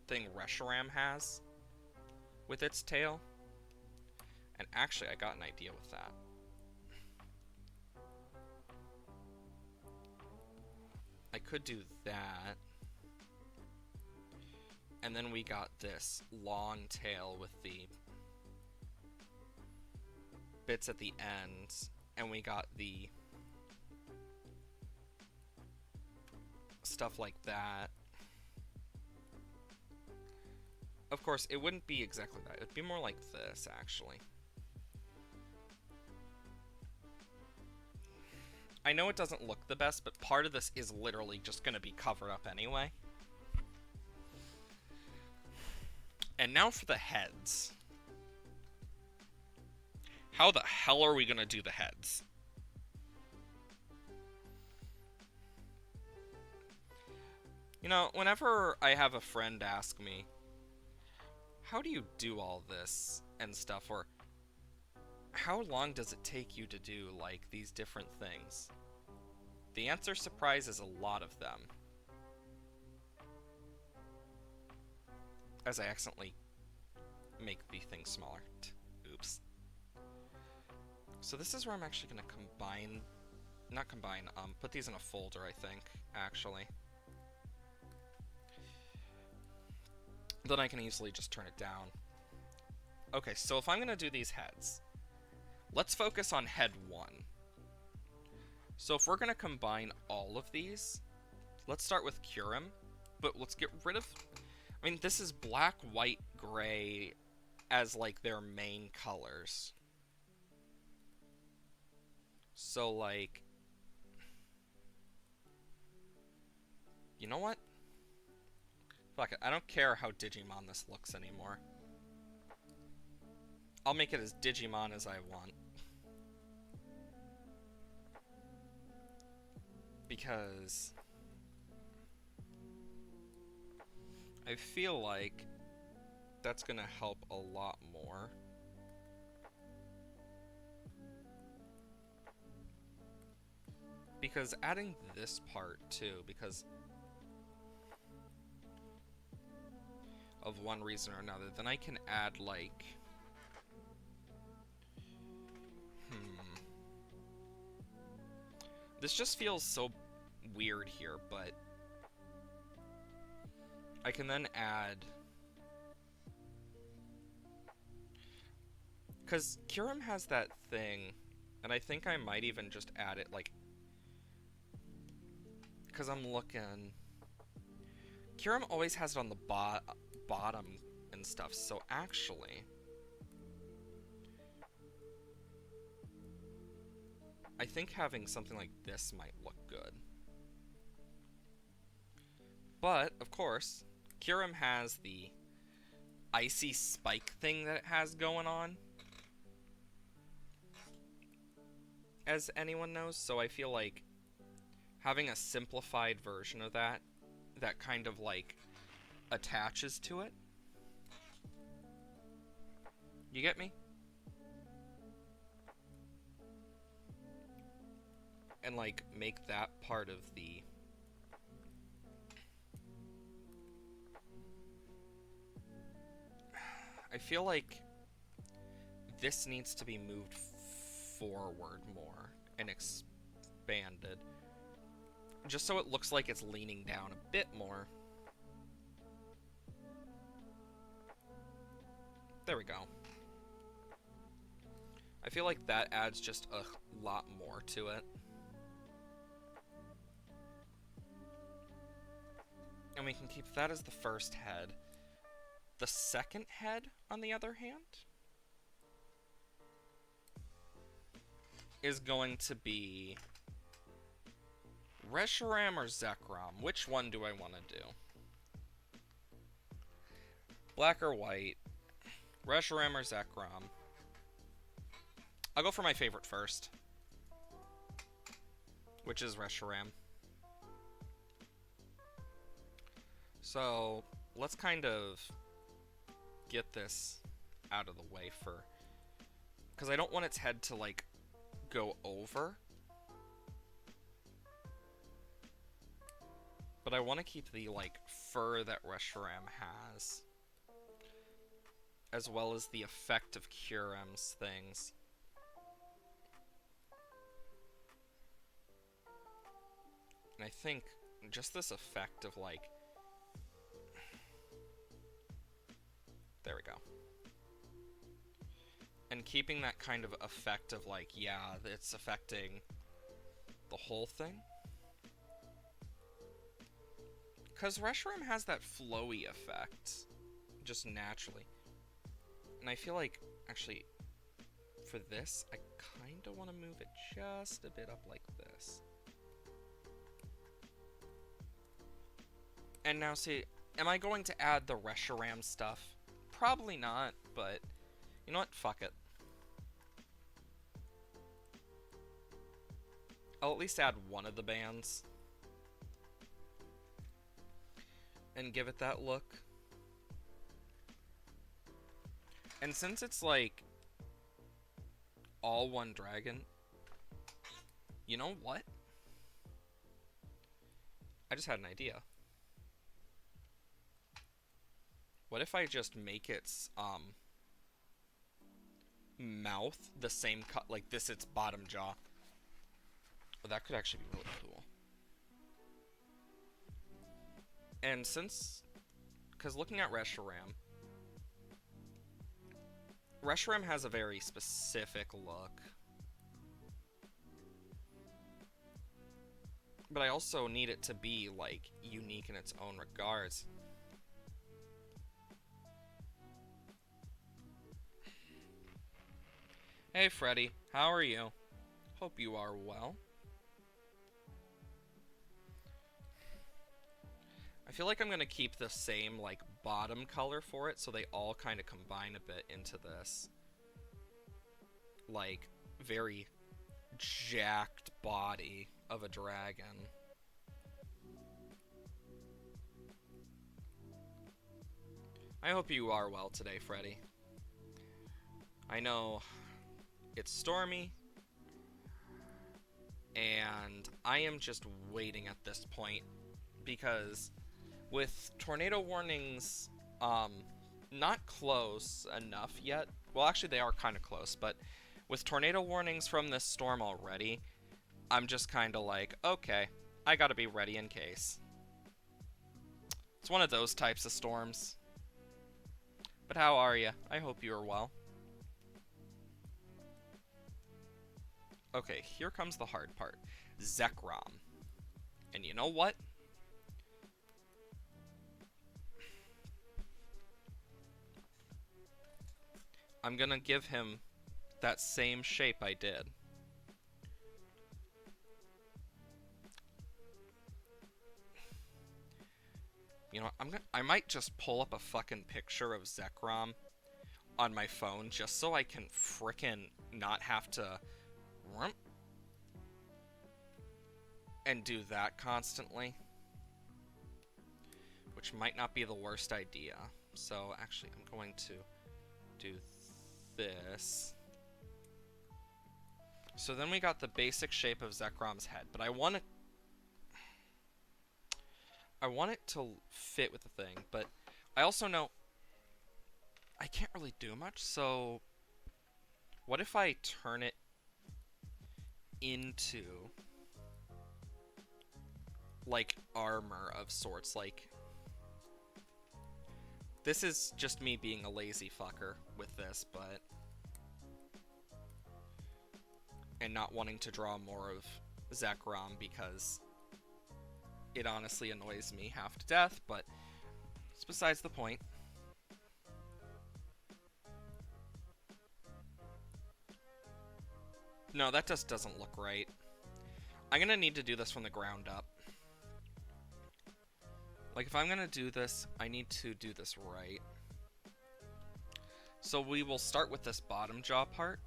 thing Reshiram has with its tail. And actually, I got an idea with that. I could do that. And then we got this long tail with the bits at the end. And we got the stuff like that. Of course, it wouldn't be exactly that. It'd be more like this, actually. I know it doesn't look the best, but part of this is literally just going to be covered up anyway. And now for the heads. How the hell are we gonna do the heads? You know, whenever I have a friend ask me, how do you do all this and stuff, or how long does it take you to do, like, these different things? The answer surprises a lot of them. As I accidentally make the thing smaller. Oops. So this is where I'm actually going to combine... Not combine, put these in a folder, I think, actually. Then I can easily just turn it down. Okay, so if I'm going to do these heads, let's focus on head 1. So if we're going to combine all of these, let's start with Curum, but let's get rid of... I mean, this is black, white, gray as, like, their main colors. So, like... You know what? Fuck it, I don't care how Digimon this looks anymore. I'll make it as Digimon as I want. Because... I feel like that's gonna help a lot more. Because adding this part too, because of one reason or another, then I can add like... This just feels so weird here, but I can then add... Because Curum has that thing, and I think I might even just add it, like... Because I'm looking... Curum always has it on the bottom and stuff, so actually... I think having something like this might look good. But, of course, Curum has the icy spike thing that it has going on, as anyone knows, so I feel like having a simplified version of that kind of, like, attaches to it. You get me? And, like, make that part of the... I feel like this needs to be moved forward more and expanded. Just so it looks like it's leaning down a bit more. There we go. I feel like that adds just a lot more to it. And we can keep that as the first head. The second head, on the other hand, is going to be Reshiram or Zekrom. Which one do I want to do? Black or white? Reshiram or Zekrom? I'll go for my favorite first, which is Reshiram. So, let's kind of get this out of the way for... Because I don't want its head to, like, go over. But I want to keep the, like, fur that Reshiram has, as well as the effect of Curum's things. And I think just this effect of, like... There we go. And keeping that kind of effect of, like, yeah, it's affecting the whole thing. Because Reshiram has that flowy effect, just naturally. And I feel like, actually, for this, I kind of want to move it just a bit up like this. And now, see, am I going to add the Reshiram stuff? Probably not, but you know what? Fuck it. I'll at least add one of the bands and give it that look. And since it's like all one dragon, you know what? I just had an idea. What if I just make its mouth the same cut, like this its bottom jaw? Oh, that could actually be really cool. And since, because looking at Reshiram has a very specific look. But I also need it to be, like, unique in its own regards. Hey, Freddy. How are you? Hope you are well. I feel like I'm gonna keep the same, like, bottom color for it, so they all kind of combine a bit into this, like, very jacked body of a dragon. I hope you are well today, Freddy. I know it's stormy, and I am just waiting at this point, because with tornado warnings, not close enough yet. Well, actually, they are kind of close, but with tornado warnings from this storm already, I'm just kind of like, okay, I gotta be ready in case. It's one of those types of storms. But how are you? I hope you are well. Okay, here comes the hard part. Zekrom. And you know what? I'm gonna give him that same shape I did. You know, I might just pull up a fucking picture of Zekrom on my phone just so I can frickin' not have to and do that constantly, which might not be the worst idea. So actually, I'm going to do this. So then we got the basic shape of Zekrom's head, but I want it to fit with the thing, but I also know I can't really do much, so what if I turn it into, like, armor of sorts? Like, this is just me being a lazy fucker with this, but, and not wanting to draw more of Zekrom because it honestly annoys me half to death, but it's besides the point. No, that just doesn't look right. I'm gonna need to do this from the ground up. Like, if I'm gonna do this, I need to do this right. So we will start with this bottom jaw part.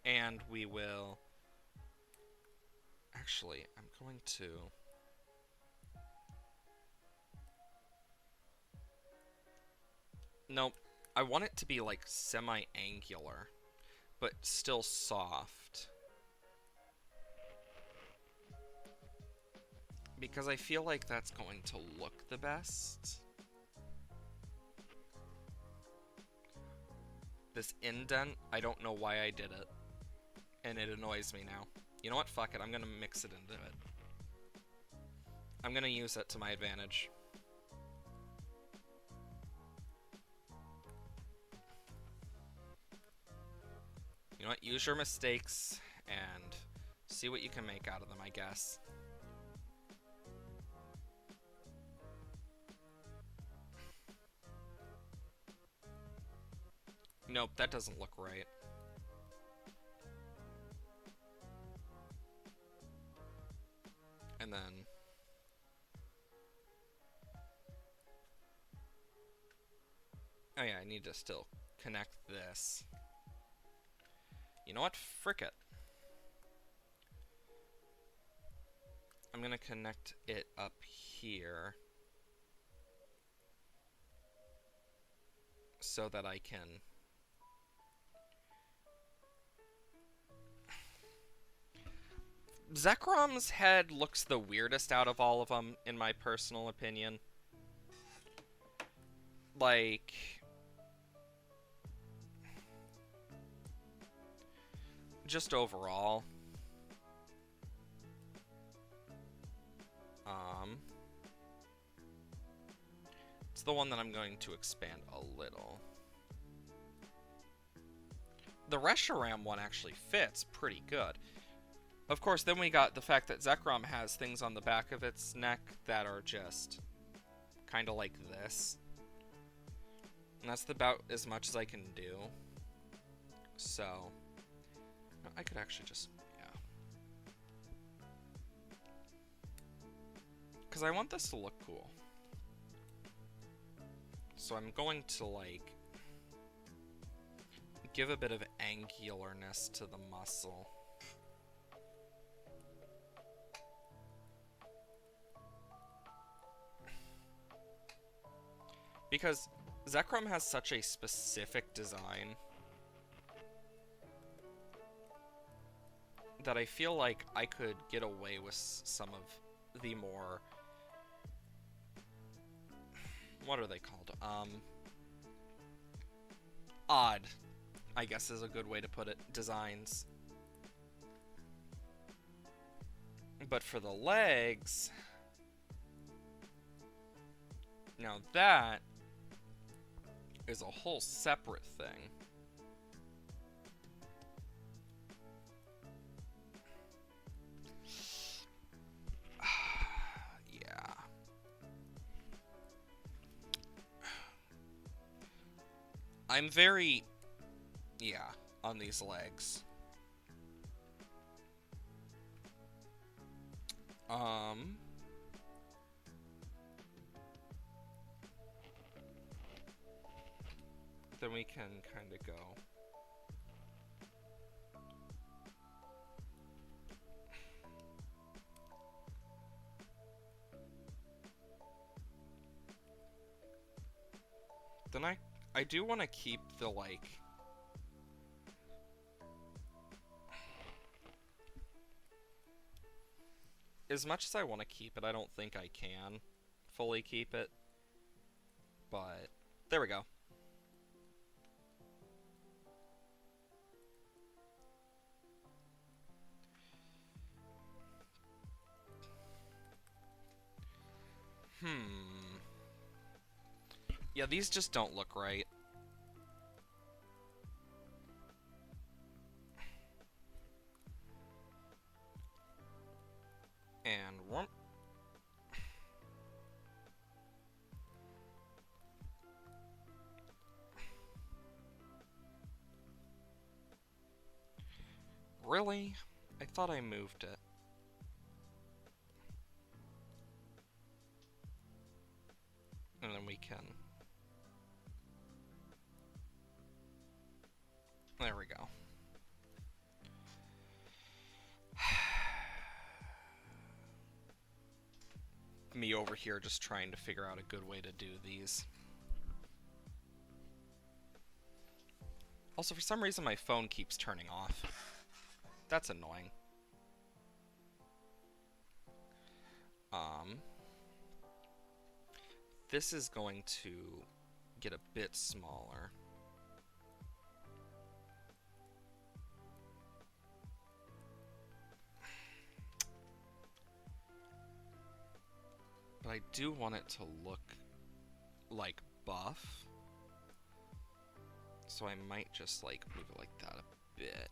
And we will... Actually, I'm going to... Nope. I want it to be, like, semi-angular, but still soft. Because I feel like that's going to look the best. This indent, I don't know why I did it. And it annoys me now. You know what? Fuck it. I'm gonna mix it into it. I'm gonna use it to my advantage. You know what? Use your mistakes and see what you can make out of them, I guess. Nope, that doesn't look right. And then... Oh yeah, I need to still connect this. You know what? Frick it. I'm gonna connect it up here so that I can... Zekrom's head looks the weirdest out of all of them, in my personal opinion. Like... just overall. It's the one that I'm going to expand a little. The Reshiram one actually fits pretty good. Of course, then we got the fact that Zekrom has things on the back of its neck that are just kind of like this. And that's about as much as I can do. So, I could actually just, yeah. Because I want this to look cool. So I'm going to, like, give a bit of angularness to the muscle. Because Zekrom has such a specific design that I feel like I could get away with some of the more... what are they called? Odd, I guess is a good way to put it, designs. But for the legs... now that is a whole separate thing. Yeah. I'm very... yeah, on these legs. Then we can kind of go. Then I do want to keep the, like... as much as I want to keep it, I don't think I can fully keep it. But, there we go. Yeah, these just don't look right. And whoop. Really? I thought I moved it. And then we can... there we go. Me over here just trying to figure out a good way to do these. Also, for some reason, my phone keeps turning off. That's annoying. This is going to get a bit smaller. But I do want it to look like buff. So I might just like move it like that a bit.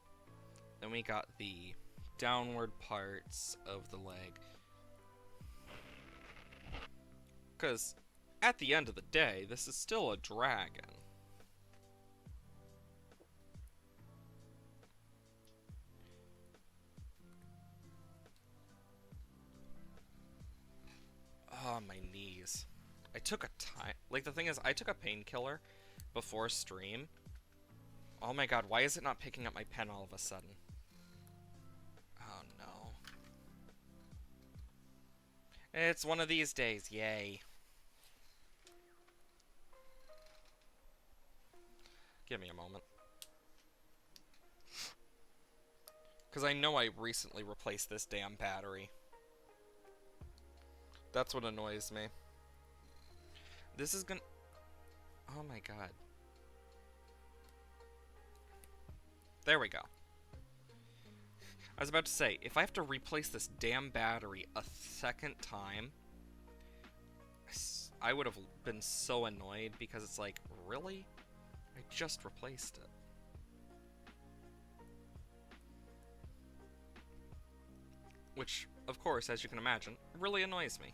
Then we got the downward parts of the leg. Because at the end of the day, this is still a dragon. Oh, my knees. I took a time... like, the thing is, I took a painkiller before stream. Oh my god, why is it not picking up my pen all of a sudden? Oh no. It's one of these days, yay. Give me a moment. Because I know I recently replaced this damn battery. That's what annoys me. This is gonna... Oh my god. There we go. I was about to say, if I have to replace this damn battery a second time, I would have been so annoyed because it's like, really? I just replaced it. Which, of course, as you can imagine, really annoys me.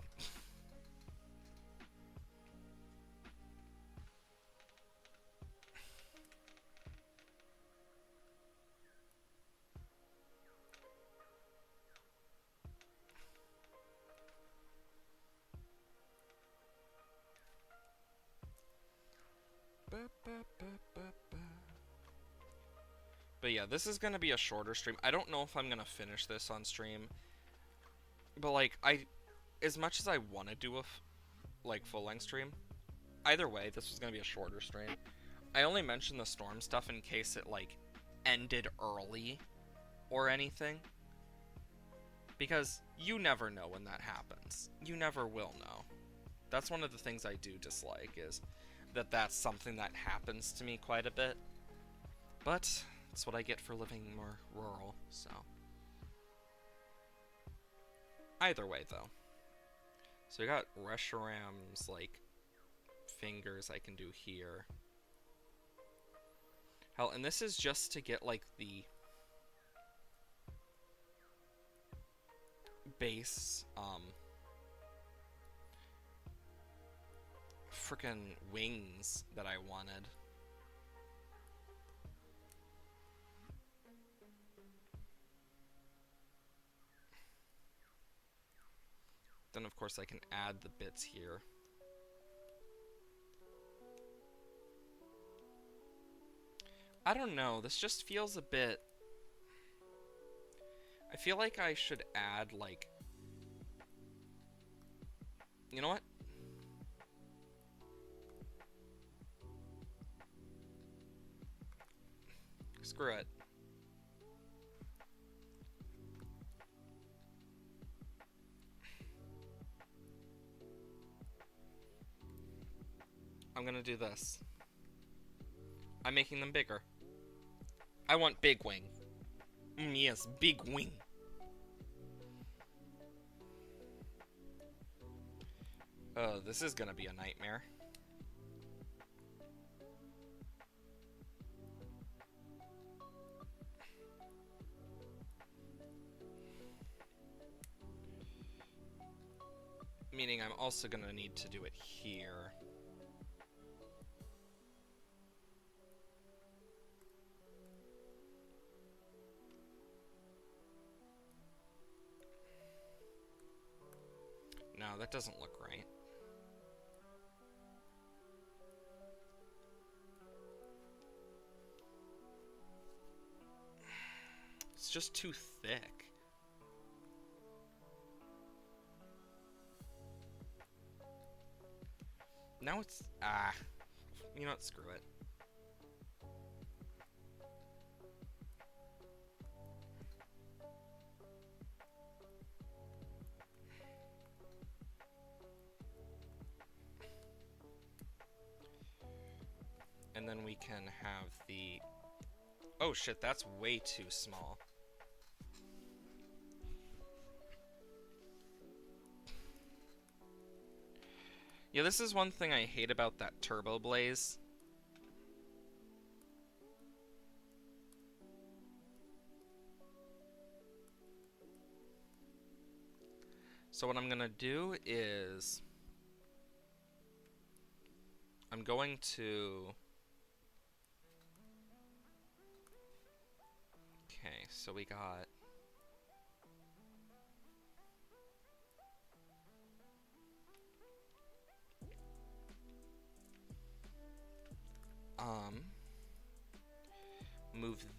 But yeah, this is gonna be a shorter stream. I don't know if I'm gonna finish this on stream. But like, as much as I want to do a full-length stream, either way, this was gonna be a shorter stream. I only mentioned the storm stuff in case it like ended early or anything. Because you never know when that happens. You never will know. That's one of the things I do dislike, is that that's something that happens to me quite a bit. But it's what I get for living more rural, so. Either way, though. So we got Reshiram's, like, fingers I can do here. Hell, and this is just to get, like, the base, frickin' wings that I wanted. Then, of course, I can add the bits here. I don't know, this just feels a bit... I feel like I should add, like... You know what? Screw it. I'm gonna do this. I'm making them bigger. I want big wing. Yes, big wing. Oh, this is gonna be a nightmare. Meaning I'm also gonna need to do it here. No, that doesn't look right. It's just too thick. Now it's... You know what? Screw it. And then we can have the... Oh shit, that's way too small. Yeah, this is one thing I hate about that Turbo Blaze. So what I'm gonna do is... I'm going to... Okay, so we got...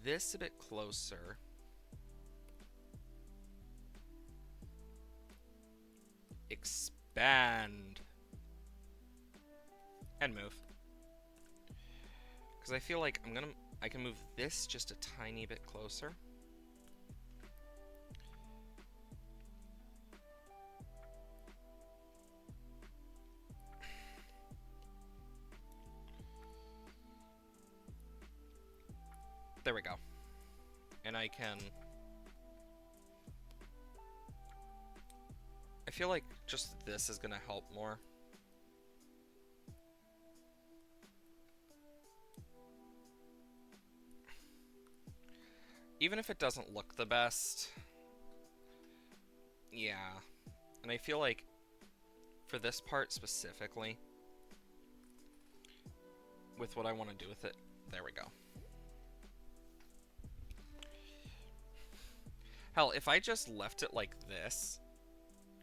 this a bit closer. Expand. And move. Because I feel like I can move this just a tiny bit closer. There we go. And I feel like just this is gonna help more. Even if it doesn't look the best. Yeah. And I feel like for this part specifically, with what I want to do with it, there we go. Hell, if I just left it like this,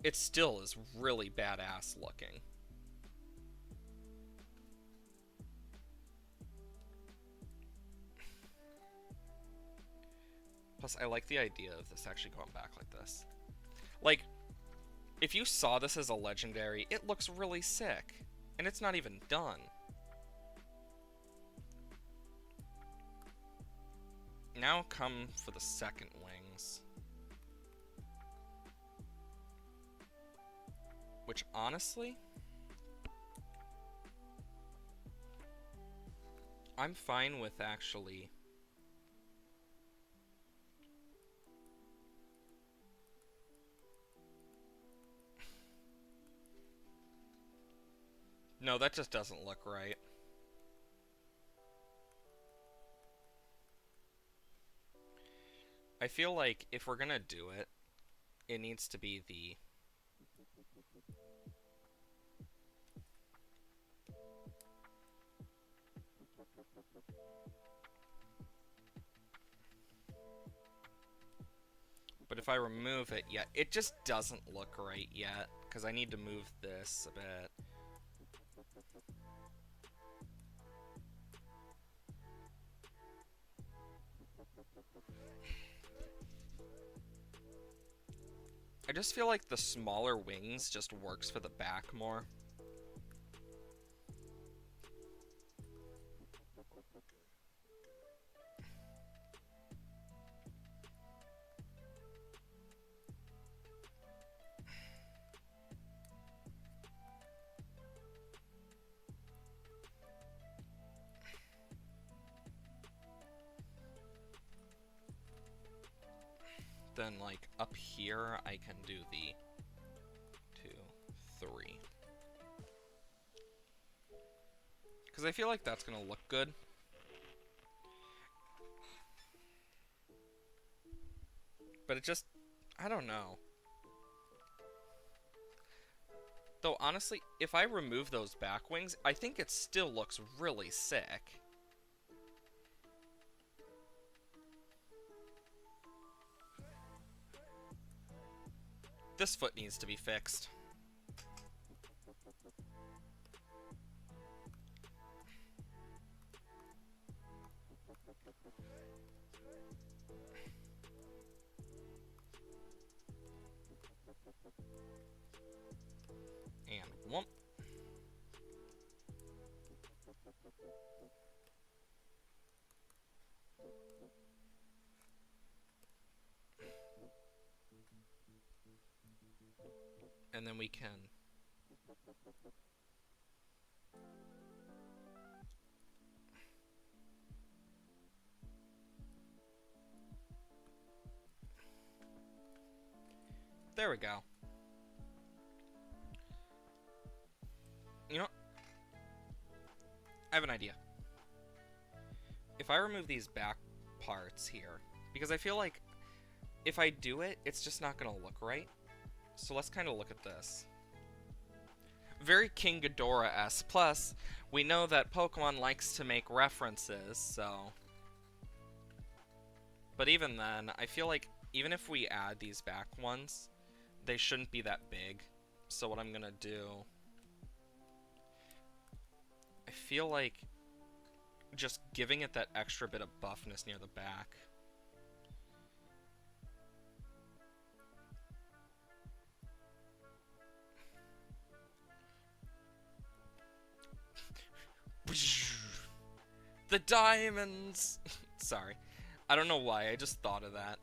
it still is really badass looking. Plus, I like the idea of this actually going back like this. Like, if you saw this as a legendary, it looks really sick. And it's not even done. Now come for the second wings. Which, honestly, I'm fine with actually... No, that just doesn't look right. I feel like if we're gonna do it, it needs to be the... But if I remove it, yeah, it just doesn't look right yet, because I need to move this a bit. I just feel like the smaller wings just works for the back more. Then, like, up here, I can do the 2, 3. Because I feel like that's going to look good. But it just... I don't know. Though, honestly, if I remove those back wings, I think it still looks really sick. This foot needs to be fixed. And whoomp. And then we can... There we go. You know, I have an idea. If I remove these back parts here, because I feel like if I do it, it's just not going to look right. So let's kind of look at this. Very King Ghidorah-esque. Plus, we know that Pokemon likes to make references, so... But even then, I feel like even if we add these back ones, they shouldn't be that big. So what I'm going to do... I feel like just giving it that extra bit of buffness near the back. The diamonds! Sorry. I don't know why, I just thought of that.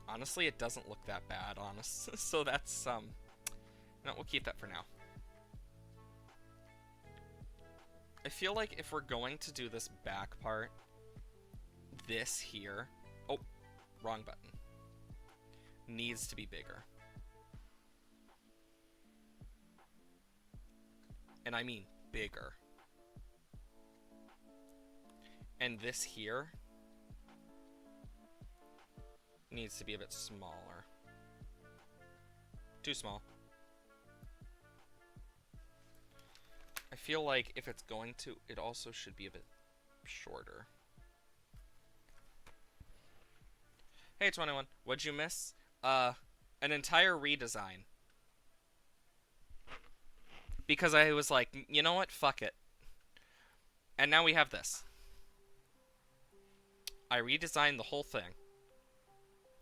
Honestly, it doesn't look that bad, honest. So that's, no, we'll keep that for now. I feel like if we're going to do this back part, this here... Oh, wrong button. Needs to be bigger. And I mean bigger. And this here needs to be a bit smaller. Too small. I feel like if it's going to, it also should be a bit shorter. Hey, 21. What'd you miss? An entire redesign. Because I was like, you know what? Fuck it. And now we have this. I redesigned the whole thing.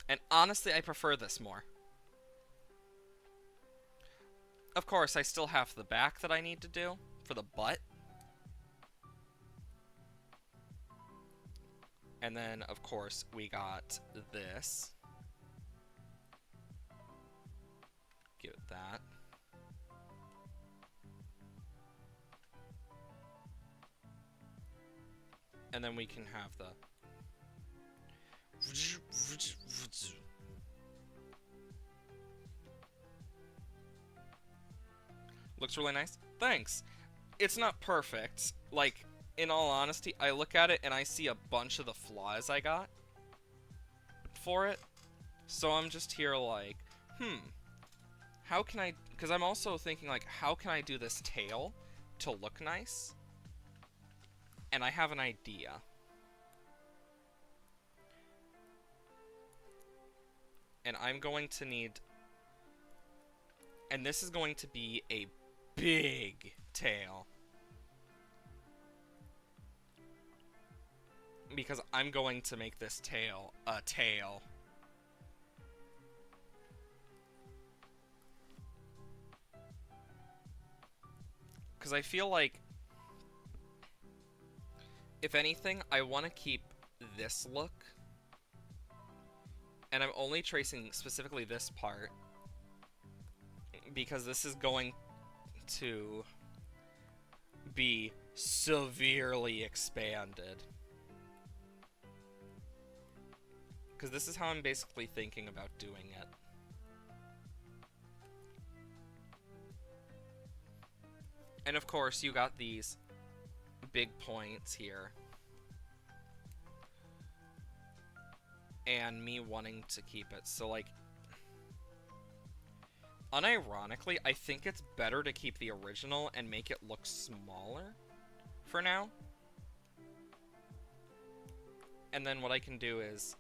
And honestly, I prefer this more. Of course, I still have the back that I need to do for the butt. And then, of course, we got this. Give it that. And then we can have the... Looks really nice. Thanks. It's not perfect. Like, in all honesty, I look at it and I see a bunch of the flaws I got for it. So I'm just here like, how can I... Because I'm also thinking, like, how can I do this tail to look nice? And I have an idea. And I'm going to need... And this is going to be a big tail. Because I'm going to make this tail a tail. Because I feel like, if anything, I want to keep this look. And I'm only tracing specifically this part. Because this is going to be severely expanded. Because this is how I'm basically thinking about doing it. And of course, you got these big points here. And me wanting to keep it. So, like, unironically, I think it's better to keep the original and make it look smaller for now. And then what I can do is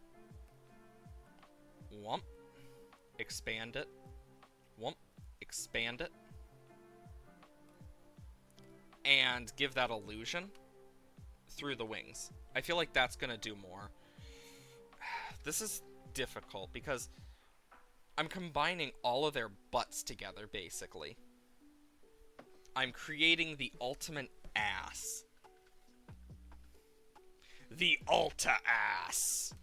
whomp, expand it, whomp, expand it, and give that illusion through the wings. I feel like that's gonna do more. This is difficult because I'm combining all of their butts together, basically. I'm creating the ultimate ass. The Ulta ass.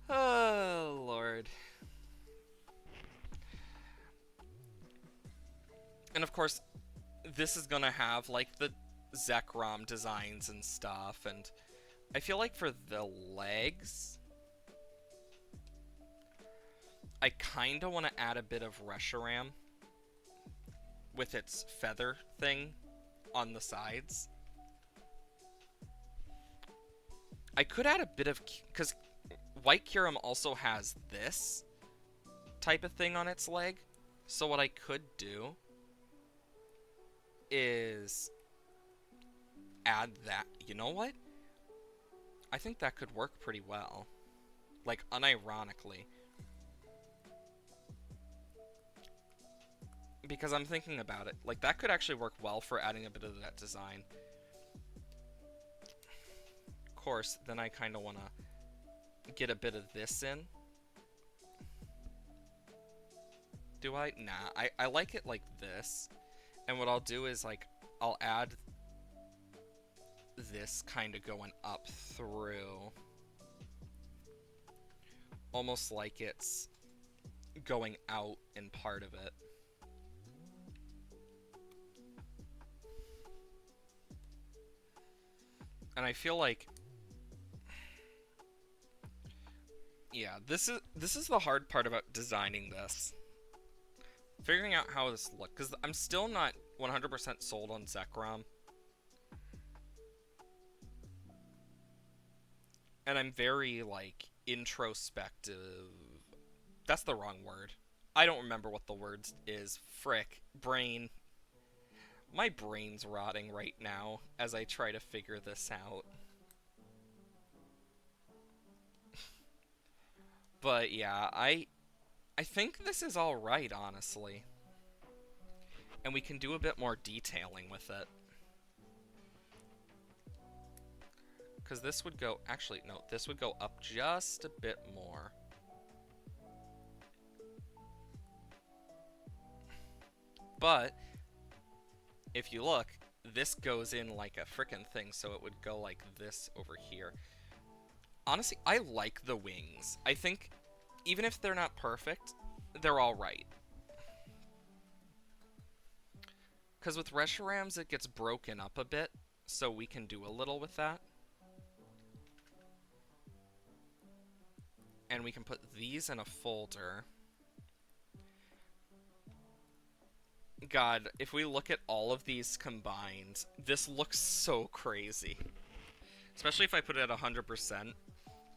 Oh, Lord. And of course, this is gonna have, like, the Zekrom designs and stuff, and I feel like for the legs, I kinda want to add a bit of Reshiram with its feather thing on the sides. I could add a bit of... Because White Kyurem also has this type of thing on its leg. So what I could do is add that. You know what? I think that could work pretty well. Like, unironically. Because I'm thinking about it. Like, that could actually work well for adding a bit of that design. Of course, then I kind of want to get a bit of this in. Do I? Nah, I like it like this. And what I'll do is, like, I'll add this kind of going up through. Almost like it's going out in part of it. And I feel like, yeah, this is the hard part about designing this. Figuring out how this looks, because I'm still not 100% sold on Zekrom. And I'm very, like, introspective. That's the wrong word. I don't remember what the word is. Frick. Brain. My brain's rotting right now as I try to figure this out. But yeah, I think this is alright, honestly. And we can do a bit more detailing with it. Because this would go... Actually, no. This would go up just a bit more. But, if you look, this goes in like a frickin' thing, so it would go like this over here. Honestly, I like the wings. I think, even if they're not perfect, they're alright. Because with Reshiram's, it gets broken up a bit, so we can do a little with that. And we can put these in a folder. God, if we look at all of these combined, this looks so crazy. Especially if I put it at 100%.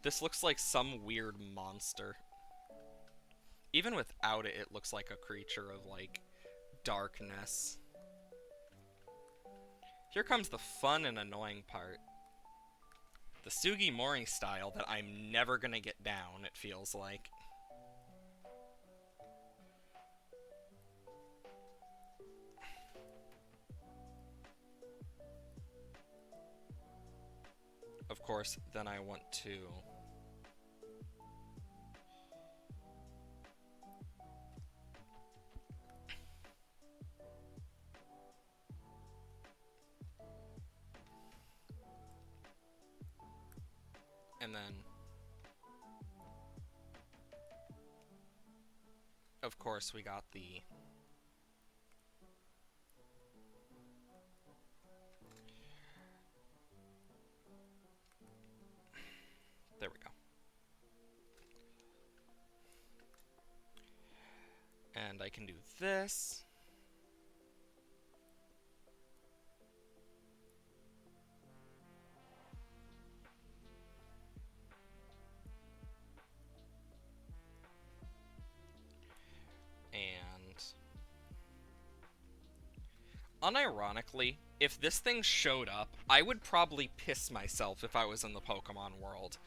This looks like some weird monster. Even without it, it looks like a creature of, like, darkness. Here comes the fun and annoying part. The Sugimori style that I'm never gonna get down, it feels like. Of course, then I want to... And then... Of course, we got the... There we go. And I can do this. And... Unironically, if this thing showed up, I would probably piss myself if I was in the Pokemon world.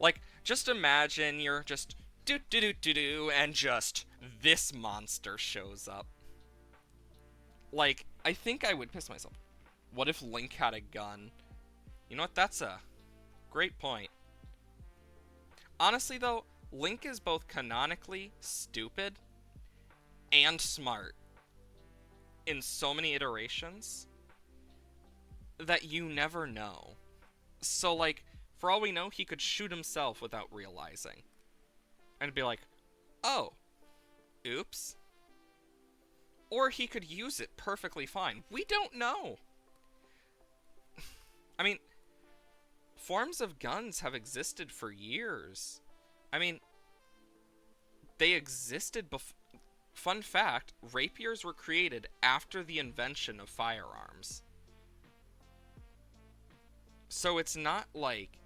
Like, just imagine you're just do-do-do-do-do, and just this monster shows up. Like, I think I would piss myself. What if Link had a gun? You know what? That's a great point. Honestly, though, Link is both canonically stupid and smart in so many iterations that you never know. So, like, for all we know, he could shoot himself without realizing. And be like, oh, oops. Or he could use it perfectly fine. We don't know. I mean, forms of guns have existed for years. I mean, they existed before. Fun fact, rapiers were created after the invention of firearms. So it's not like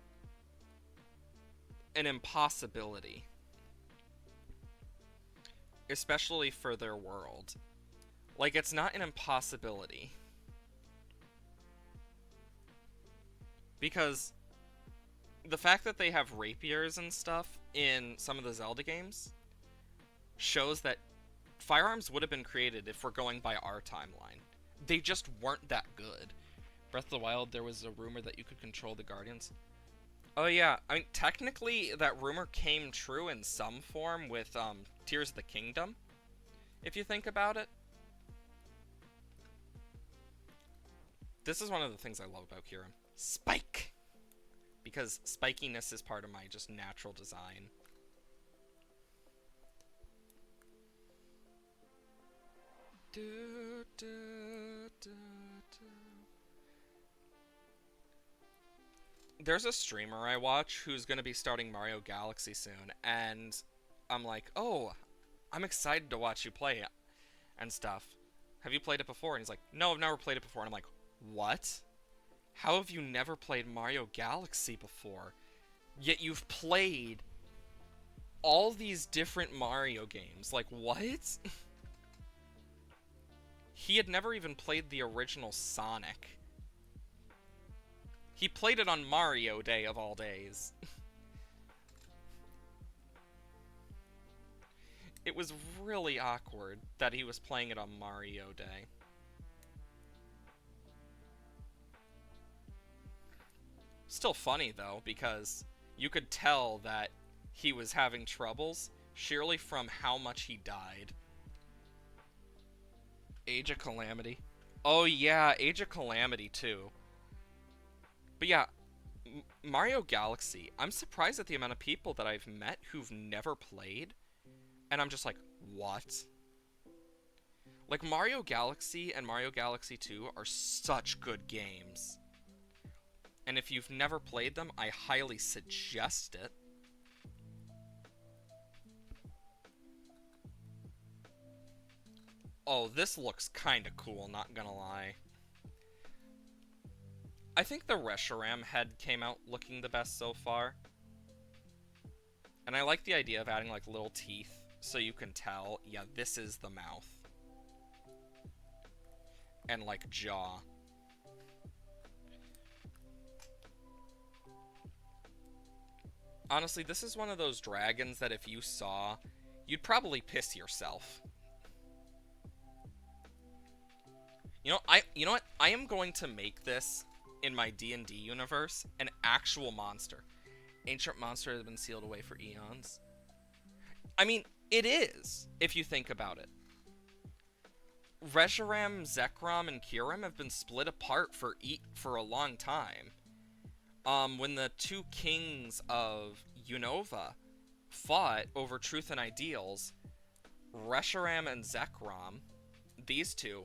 an impossibility. Especially for their world. Like, it's not an impossibility. Because the fact that they have rapiers and stuff in some of the Zelda games shows that firearms would have been created if we're going by our timeline. They just weren't that good. Breath of the Wild, there was a rumor that you could control the Guardians. Oh yeah, I mean, technically that rumor came true in some form with Tears of the Kingdom, if you think about it. This is one of the things I love about Kirim. Spike! Because spikiness is part of my just natural design. Do, do, do, do. There's a streamer I watch who's going to be starting Mario Galaxy soon, and I'm like, oh, I'm excited to watch you play it and stuff. Have you played it before? And he's like, no, I've never played it before. And I'm like, what? How have you never played Mario Galaxy before? Yet you've played all these different Mario games. Like, what? He had never even played the original Sonic. He played it on Mario Day of all days. It was really awkward that he was playing it on Mario Day. Still funny, though, because you could tell that he was having troubles, surely from how much he died. Age of Calamity. Oh yeah, Age of Calamity, too. But yeah, Mario Galaxy, I'm surprised at the amount of people that I've met who've never played, and I'm just like, what? Like, Mario Galaxy and Mario Galaxy 2 are such good games. And if you've never played them, I highly suggest it. Oh, this looks kinda cool, not gonna lie. I think the Reshiram head came out looking the best so far. And I like the idea of adding, like, little teeth so you can tell, yeah, this is the mouth. And, like, jaw. Honestly, this is one of those dragons that if you saw, you'd probably piss yourself. You know what? I am going to make this, in my D&D universe, an actual monster. Ancient monster has been sealed away for eons. I mean, it is, if you think about it. Reshiram, Zekrom, and Kirim have been split apart for a long time. When the two kings of Unova fought over truth and ideals, Reshiram and Zekrom, these two,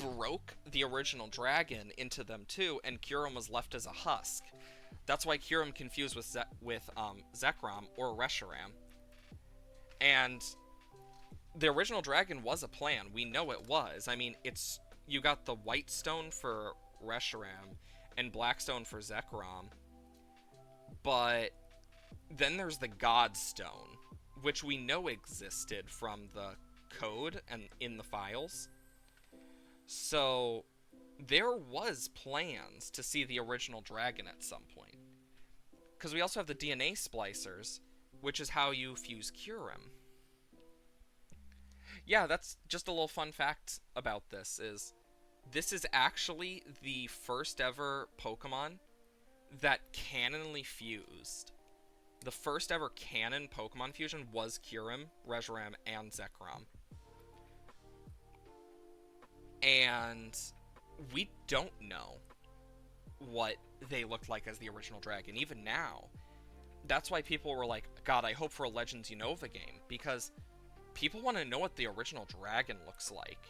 broke the original dragon into them too, and Kirim was left as a husk. That's why Kirim confused with Zekrom or Reshiram. And the original dragon was a plan. We know it was. I mean, you got the white stone for Reshiram and black stone for Zekrom. But then there's the God Stone, which we know existed from the code and in the files. So there was plans to see the original dragon at some point. Because we also have the DNA splicers, which is how you fuse Kirim. Yeah, that's just a little fun fact about this is actually the first ever Pokemon that canonly fused. The first ever canon Pokemon fusion was Kirim, Reshiram, and Zekrom. And we don't know what they looked like as the original dragon, even now. That's why people were like, God, I hope for a Legends Unova game, because people want to know what the original dragon looks like.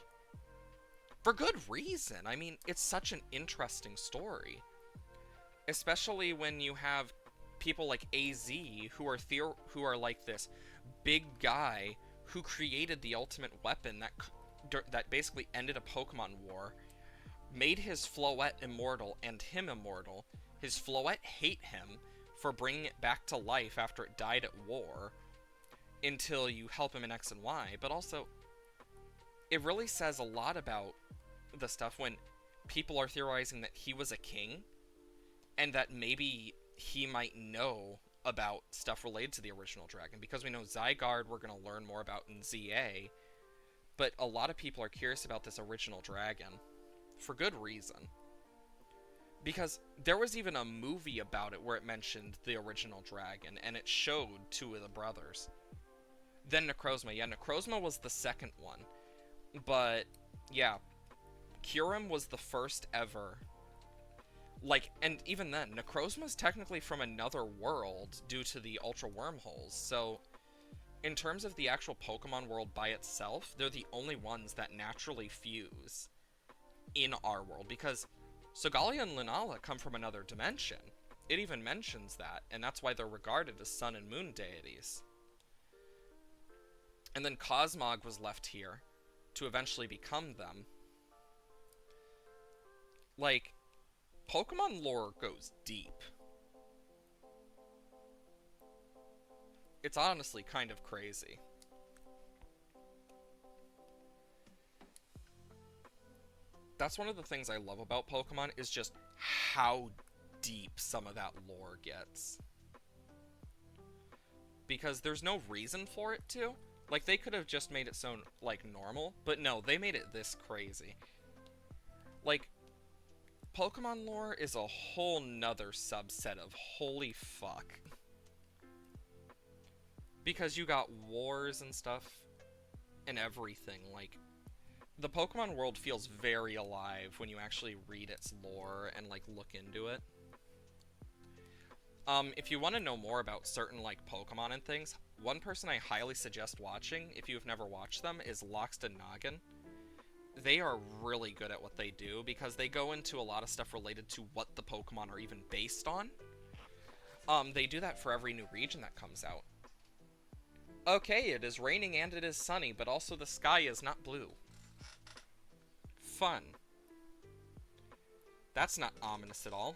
For good reason. I mean, it's such an interesting story. Especially when you have people like AZ, who are like this big guy who created the ultimate weapon that basically ended a Pokemon war, made his Floette immortal and him immortal. His Floette hate him for bringing it back to life after it died at war, until you help him in X and Y. But also, it really says a lot about the stuff when people are theorizing that he was a king, and that maybe he might know about stuff related to the original dragon, because we know Zygarde we're going to learn more about in ZA, But a lot of people are curious about this original dragon. For good reason. Because there was even a movie about it where it mentioned the original dragon, and it showed two of the brothers. Then Necrozma. Yeah, Necrozma was the second one. But, yeah. Kyurem was the first ever. Like, and even then, Necrozma's technically from another world due to the Ultra Wormholes, so in terms of the actual Pokemon world by itself, they're the only ones that naturally fuse in our world, because Sogalia and Lunala come from another dimension. It even mentions that, and that's why they're regarded as sun and moon deities. And then Cosmog was left here to eventually become them. Like, Pokemon lore goes deep. It's honestly kind of crazy. That's one of the things I love about Pokemon, is just how deep some of that lore gets. Because there's no reason for it to. Like, they could have just made it so, like, normal, but no, they made it this crazy. Like, Pokemon lore is a whole nother subset of holy fuck. Because you got wars and stuff and everything. Like, the Pokemon world feels very alive when you actually read its lore and, like, look into it. If you want to know more about certain, like, Pokemon and things, one person I highly suggest watching, if you've never watched them, is Loxton Noggin. They are really good at what they do, because they go into a lot of stuff related to what the Pokemon are even based on. They do that for every new region that comes out. Okay, it is raining and it is sunny, but also the sky is not blue. Fun. That's not ominous at all.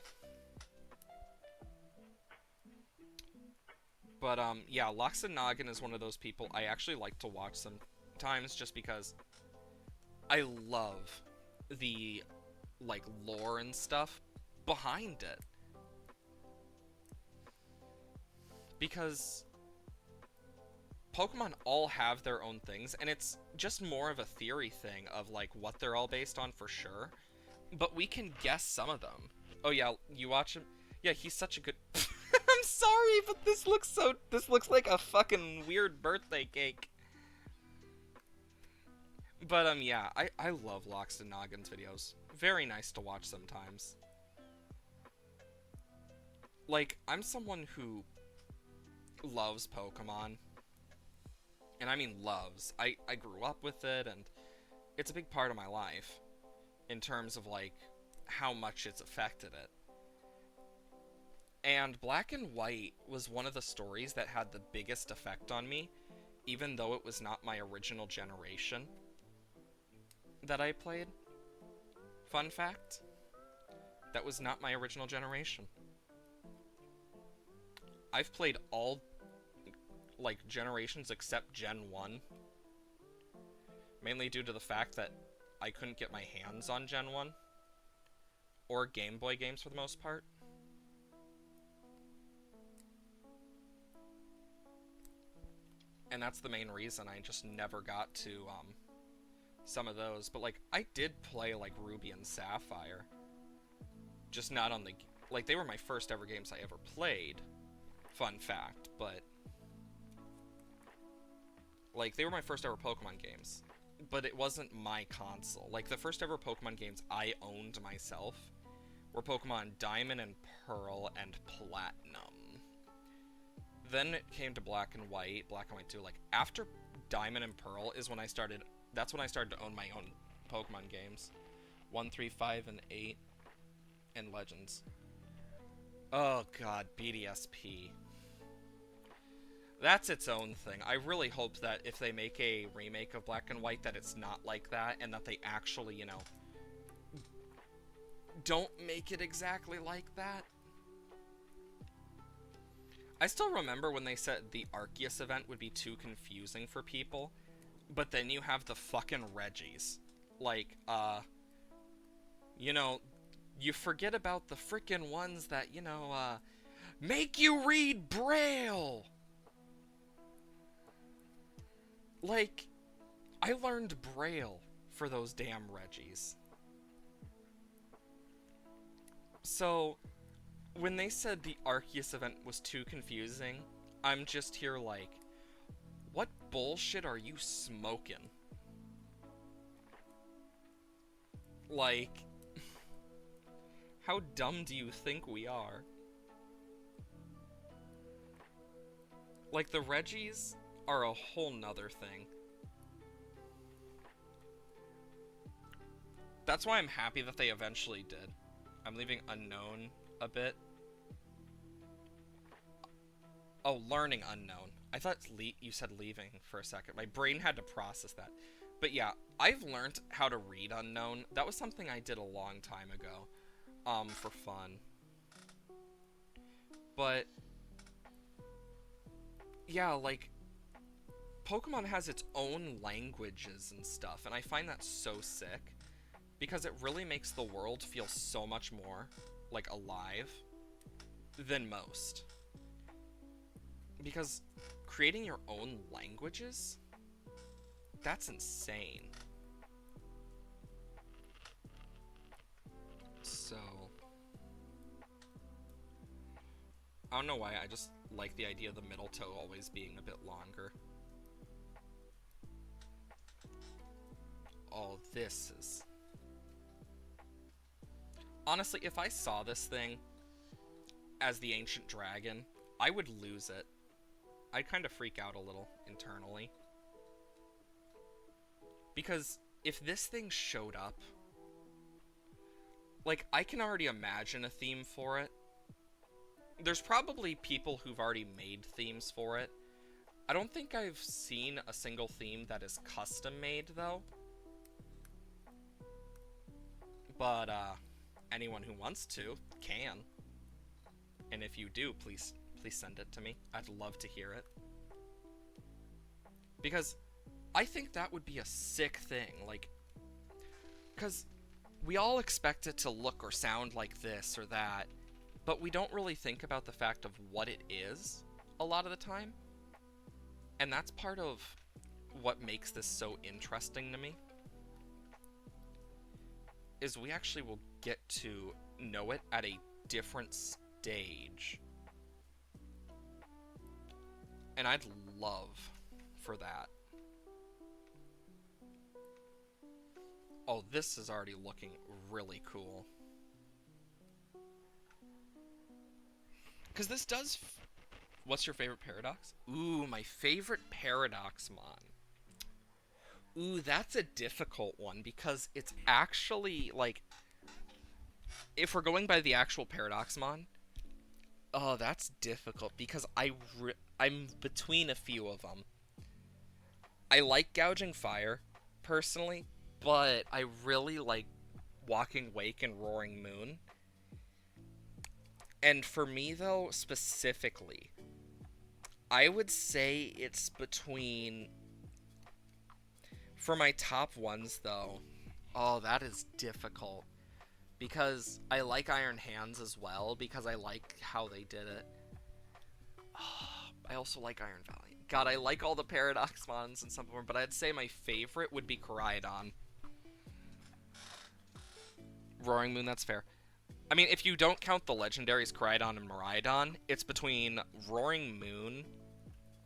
But, yeah, Loxton Noggin is one of those people I actually like to watch sometimes, just because I love the, like, lore and stuff behind it. Because Pokemon all have their own things, and it's just more of a theory thing of, like, what they're all based on for sure. But we can guess some of them. Oh yeah, you watch him? Yeah, he's such a good... I'm sorry, but this looks like a fucking weird birthday cake. But, yeah, I love Loxton Noggin's videos. Very nice to watch sometimes. Like, I'm someone who loves Pokemon. And I mean loves. I grew up with it, and it's a big part of my life. In terms of, like, how much it's affected it. And Black and White was one of the stories that had the biggest effect on me, even though it was not my original generation that I played. Fun fact, that was not my original generation. I've played all, like, generations except Gen 1. Mainly due to the fact that I couldn't get my hands on Gen 1. Or Game Boy games for the most part. And that's the main reason I just never got to, some of those. But, like, I did play, like, Ruby and Sapphire. Just not on the... Like, they were my first ever games I ever played. Fun fact, but... Like, they were my first ever Pokemon games. But it wasn't my console. Like, the first ever Pokemon games I owned myself were Pokemon Diamond and Pearl and Platinum. Then it came to Black and White 2. Like, after Diamond and Pearl is when I started... That's when I started to own my own Pokemon games. 1, 3, 5, and 8. And Legends. Oh god, BDSP. That's its own thing. I really hope that if they make a remake of Black and White, that it's not like that, and that they actually, you know, don't make it exactly like that. I still remember when they said the Arceus event would be too confusing for people, but then you have the fucking Reggies. Like, you know, you forget about the frickin' ones that, you know, make you read Braille! Like, I learned Braille for those damn Reggies. So, when they said the Arceus event was too confusing, I'm just here like, what bullshit are you smoking? Like, how dumb do you think we are? Like, the Reggies are a whole nother thing. That's why I'm happy that they eventually did. I'm leaving unknown a bit. Oh, learning unknown. I thought you said leaving for a second. My brain had to process that. But yeah, I've learned how to read unknown. That was something I did a long time ago, for fun. But yeah, like, Pokemon has its own languages and stuff, and I find that so sick. Because it really makes the world feel so much more, like, alive than most. Because creating your own languages, that's insane. So, I don't know why, I just like the idea of the middle toe always being a bit longer. Oh, this is... Honestly, if I saw this thing as the Ancient Dragon, I would lose it. I'd kind of freak out a little internally. Because if this thing showed up, like, I can already imagine a theme for it. There's probably people who've already made themes for it. I don't think I've seen a single theme that is custom made, though. But, anyone who wants to can. And if you do, please send it to me. I'd love to hear it. Because I think that would be a sick thing, like, because we all expect it to look or sound like this or that, but we don't really think about the fact of what it is a lot of the time. And that's part of what makes this so interesting to me. Is we actually will get to know it at a different stage. And I'd love for that. Oh, this is already looking really cool. Because this does... What's your favorite Paradox? Ooh, my favorite Paradoxmon. Ooh, that's a difficult one, because it's actually, like... If we're going by the actual Paradoxmon... Oh, that's difficult, because I'm between a few of them. I like Gouging Fire, personally, but I really like Walking Wake and Roaring Moon. And for me, though, specifically, I would say it's between... For my top ones, though, oh, that is difficult. Because I like Iron Hands as well, because I like how they did it. Oh, I also like Iron Valley. God, I like all the Paradoxmons and some of them, but I'd say my favorite would be Koraidon. Roaring Moon, that's fair. I mean, if you don't count the legendaries Koraidon and Miraidon, it's between Roaring Moon,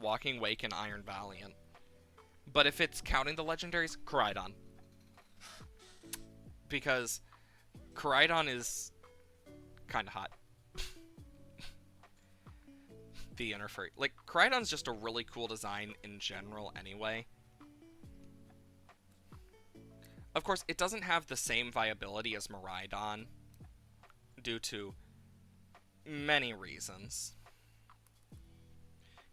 Walking Wake, and Iron Valiant. But if it's counting the legendaries, Koraidon. Because Koraidon is kind of hot. The inner furry. Like, Koraidon's just a really cool design in general anyway. Of course, it doesn't have the same viability as Miraidon, due to many reasons.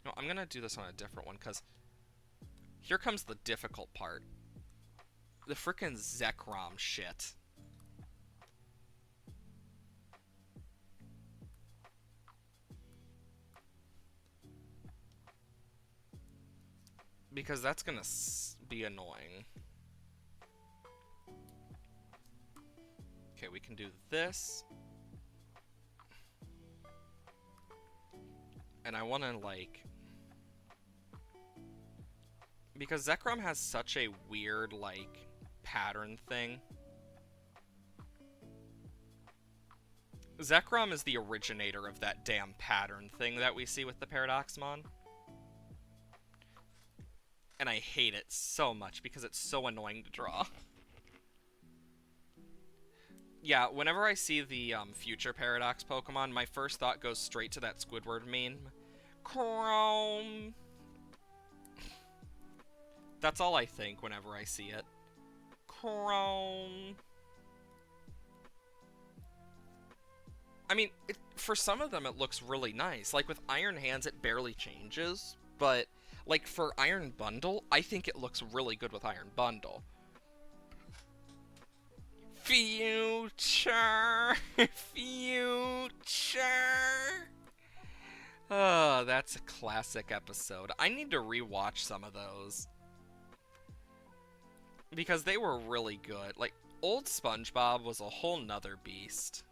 No, I'm gonna do this on a different one, because here comes the difficult part. The frickin' Zekrom shit. Because that's gonna be annoying. Okay, we can do this. And I wanna, like... Because Zekrom has such a weird, like, pattern thing. Zekrom is the originator of that damn pattern thing that we see with the Paradoxmon. And I hate it so much because it's so annoying to draw. Yeah, whenever I see the future Paradox Pokemon, my first thought goes straight to that Squidward meme. Chrome! That's all I think whenever I see it. Chrome! I mean, for some of them it looks really nice. Like with Iron Hands it barely changes, but like for Iron Bundle, I think it looks really good with Iron Bundle. Future! Future! Oh, that's a classic episode. I need to rewatch some of those. Because they were really good. Like, old SpongeBob was a whole nother beast.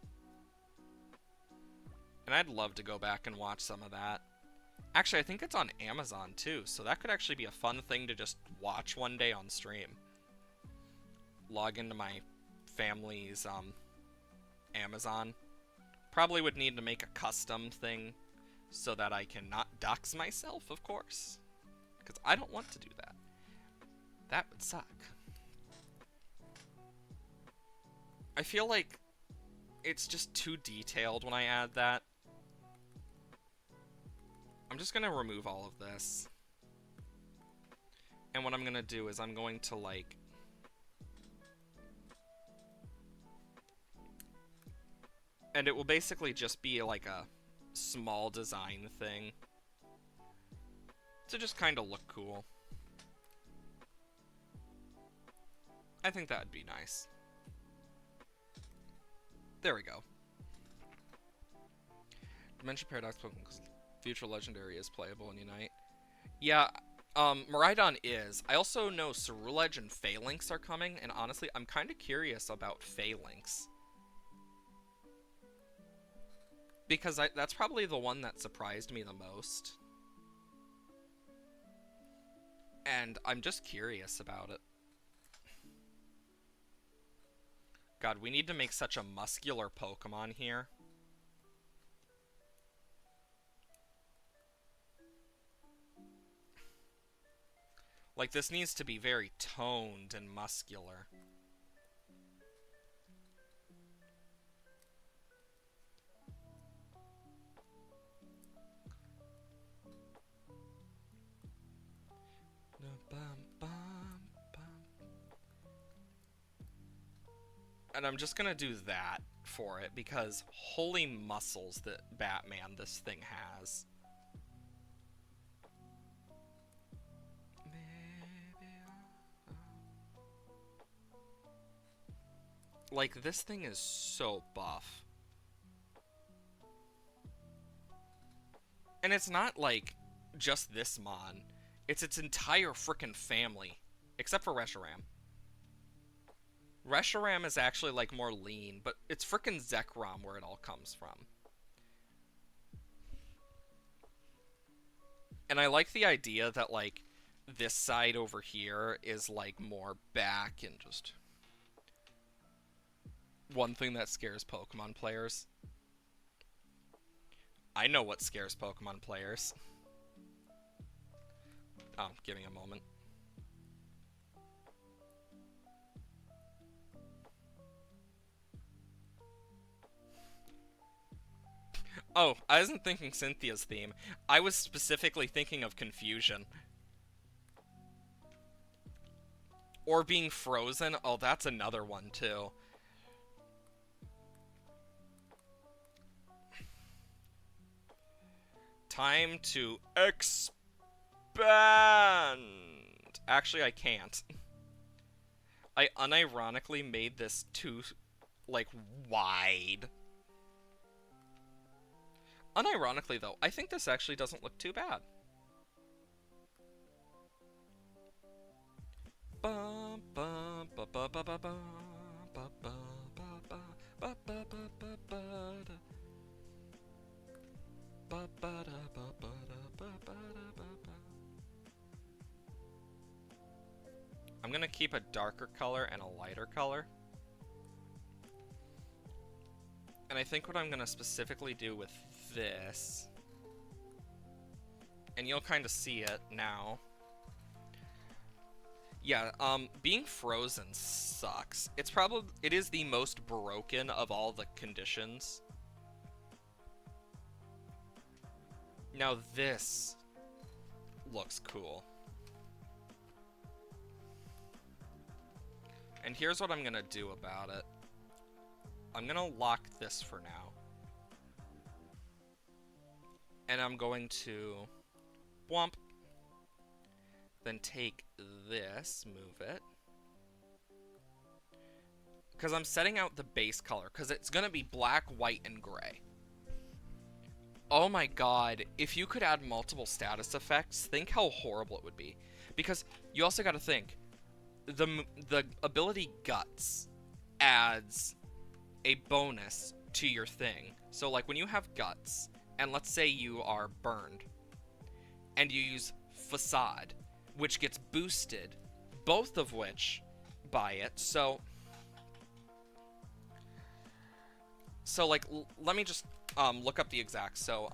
And I'd love to go back and watch some of that. Actually, I think it's on Amazon too, so that could actually be a fun thing to just watch one day on stream. Log into my family's Amazon. Probably would need to make a custom thing so that I can not dox myself, of course. Because I don't want to do that. That would suck. I feel like it's just too detailed when I add that. I'm just going to remove all of this. And what I'm going to do is I'm going to, like... And it will basically just be, like, a small design thing. To just kind of look cool. I think that would be nice. There we go. Dimension Paradox Pokemon. Future Legendary is playable in Unite. Yeah, Miraidon is. I also know Ceruledge and Phalanx are coming, and honestly, I'm kind of curious about Phalanx. Because that's probably the one that surprised me the most. And I'm just curious about it. God, we need to make such a muscular Pokemon here. Like, this needs to be very toned and muscular. And I'm just gonna do that for it, because holy muscles that Batman this thing has. Like, this thing is so buff. And it's not, like, just this Mon. It's its entire frickin' family. Except for Reshiram. Reshiram is actually, like, more lean, but it's frickin' Zekrom where it all comes from. And I like the idea that, like, this side over here is, like, more back and just... One thing that scares Pokemon players. I know what scares Pokemon players. Oh, give me a moment. Oh, I wasn't thinking Cynthia's theme. I was specifically thinking of Confusion. Or being frozen. Oh, that's another one, too. Time to expand! Actually, I can't. I unironically made this too, like, wide. Unironically, though, I think this actually doesn't look too bad. I'm gonna keep a darker color and a lighter color. And I think what I'm gonna specifically do with this, and you'll kind of see it now. Yeah, being frozen sucks. It is the most broken of all the conditions. Now this looks cool. And here's what I'm gonna do about it. I'm gonna lock this for now. And I'm going to whomp. Then take this, move it. Because I'm setting out the base color, because it's gonna be black, white, and gray. Oh my god, if you could add multiple status effects, think how horrible it would be. Because you also gotta think, the ability Guts adds a bonus to your thing. So like when you have Guts, and let's say you are burned, and you use Facade, which gets boosted, both of which by it, so like, let me just look up the exact, so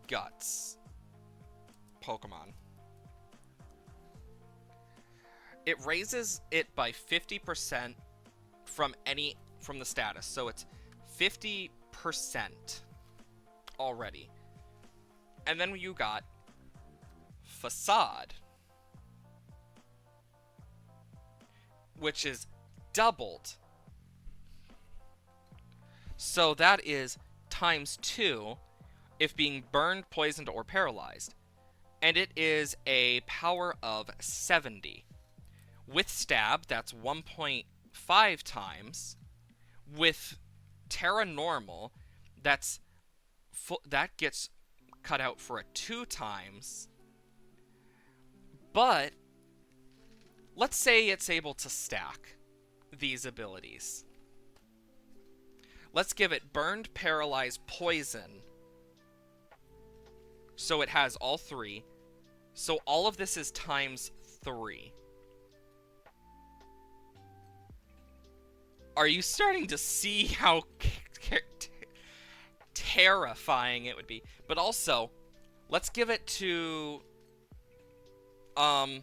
Guts Pokemon. It raises it by 50% from the status, so it's 50% already. And then you got Facade, which is doubled. So that is times 2 if being burned, poisoned, or paralyzed. And it is a power of 70. With Stab, that's 1.5 times. With Terra Normal, that gets cut out for a 2 times. But let's say it's able to stack these abilities. Let's give it Burned, Paralyzed, Poison. So it has all 3. So all of this is times 3. Are you starting to see how terrifying it would be? But also, let's give it to Ursaluna.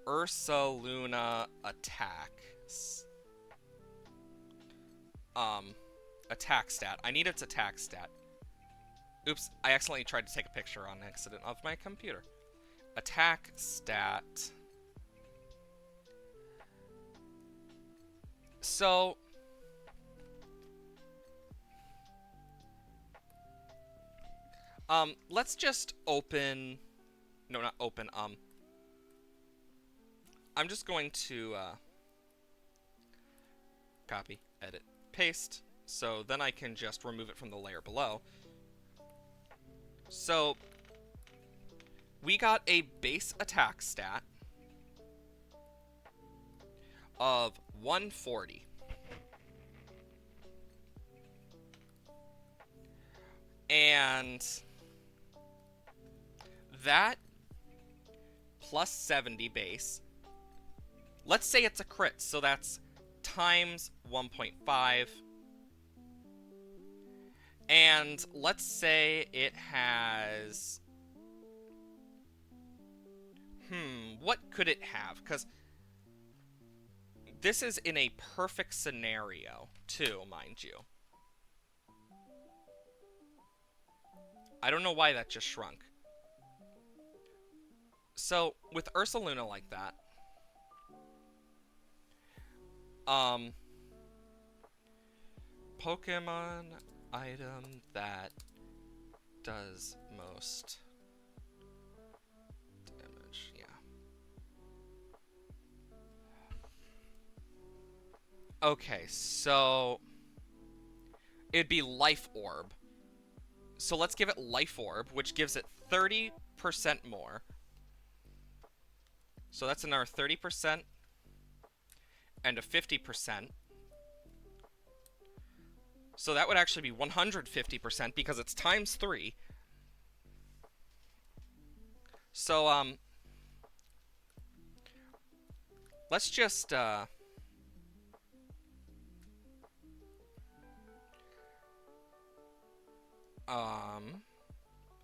Ursaluna attacks. Attack stat. I need its attack stat. Oops, I accidentally tried to take a picture on accident of my computer. Attack stat. So let's just open, no, not open, I'm just going to copy, edit, paste, so then I can just remove it from the layer below. So we got a base attack stat of 140. And that plus 70 base. Let's say it's a crit, so that's times 1.5. And let's say it has... what could it have? Because this is in a perfect scenario, too, mind you. I don't know why that just shrunk. So, with Ursaluna like that, Pokemon item that does most damage, yeah. Okay, so it'd be Life Orb. So let's give it Life Orb, which gives it 30% more. So that's another 30% and a 50%. So that would actually be 150% because it's times 3. So, let's just, and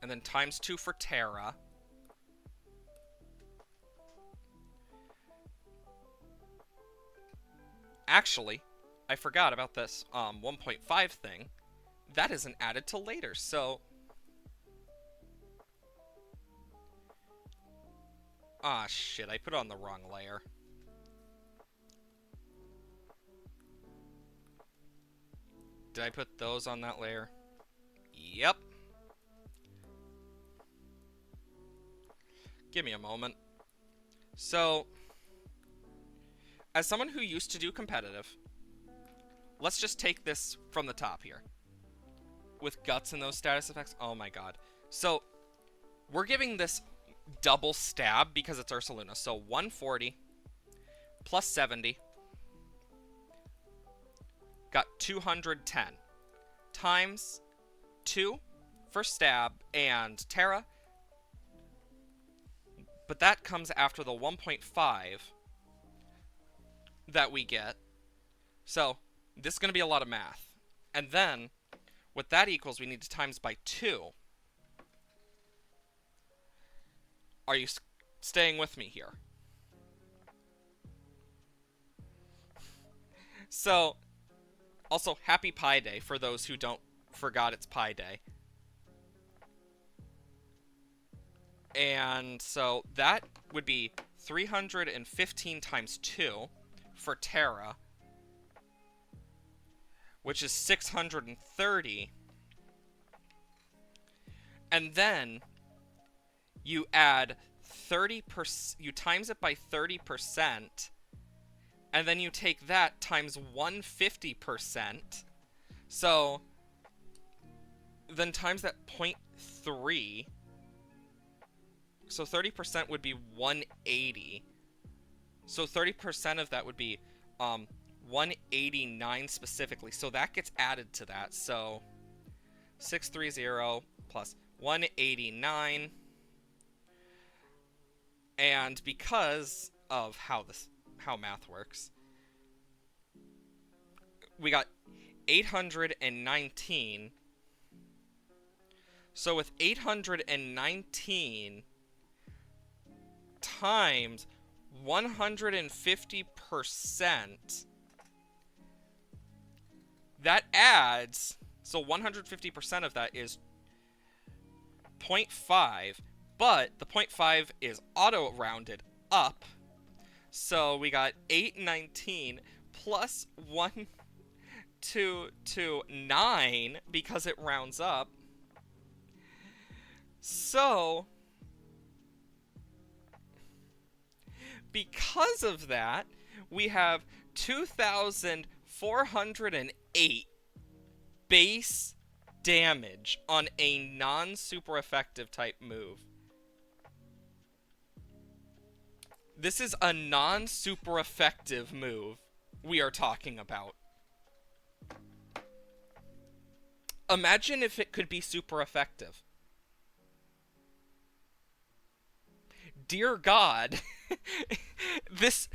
then times 2 for Terra. Actually, I forgot about this, 1.5 thing. That isn't added till later, so... Ah, shit, I put it on the wrong layer. Did I put those on that layer? Yep. Give me a moment. So, as someone who used to do competitive, let's just take this from the top here. With guts and those status effects, oh my god. So, we're giving this double stab because it's Ursaluna. So, 140 plus 70 got 210 times 2 for stab and Terra. But that comes after the 1.5 that we get. So, this is going to be a lot of math. And then, what that equals, we need to times by 2. Are you staying with me here? So, also, happy Pi Day for those who forgot it's Pi Day. And so, that would be 315 times 2 for Terra, which is 630. And then you add 30%, you times it by 30%, and then you take that times 150%. So then times that 0.3. So 30% would be 180. So 30% of that would be 189 specifically. So that gets added to that. So 630 plus 189. And because of how math works, we got 819. So with 819 times 150%, that adds, so 150% of that is 0.5, but the 0.5 is auto-rounded up, so we got 819 plus 129 because it rounds up. So, because of that, we have 2,408 base damage on a non-super effective type move. This is a non-super effective move we are talking about. Imagine if it could be super effective. Dear God, this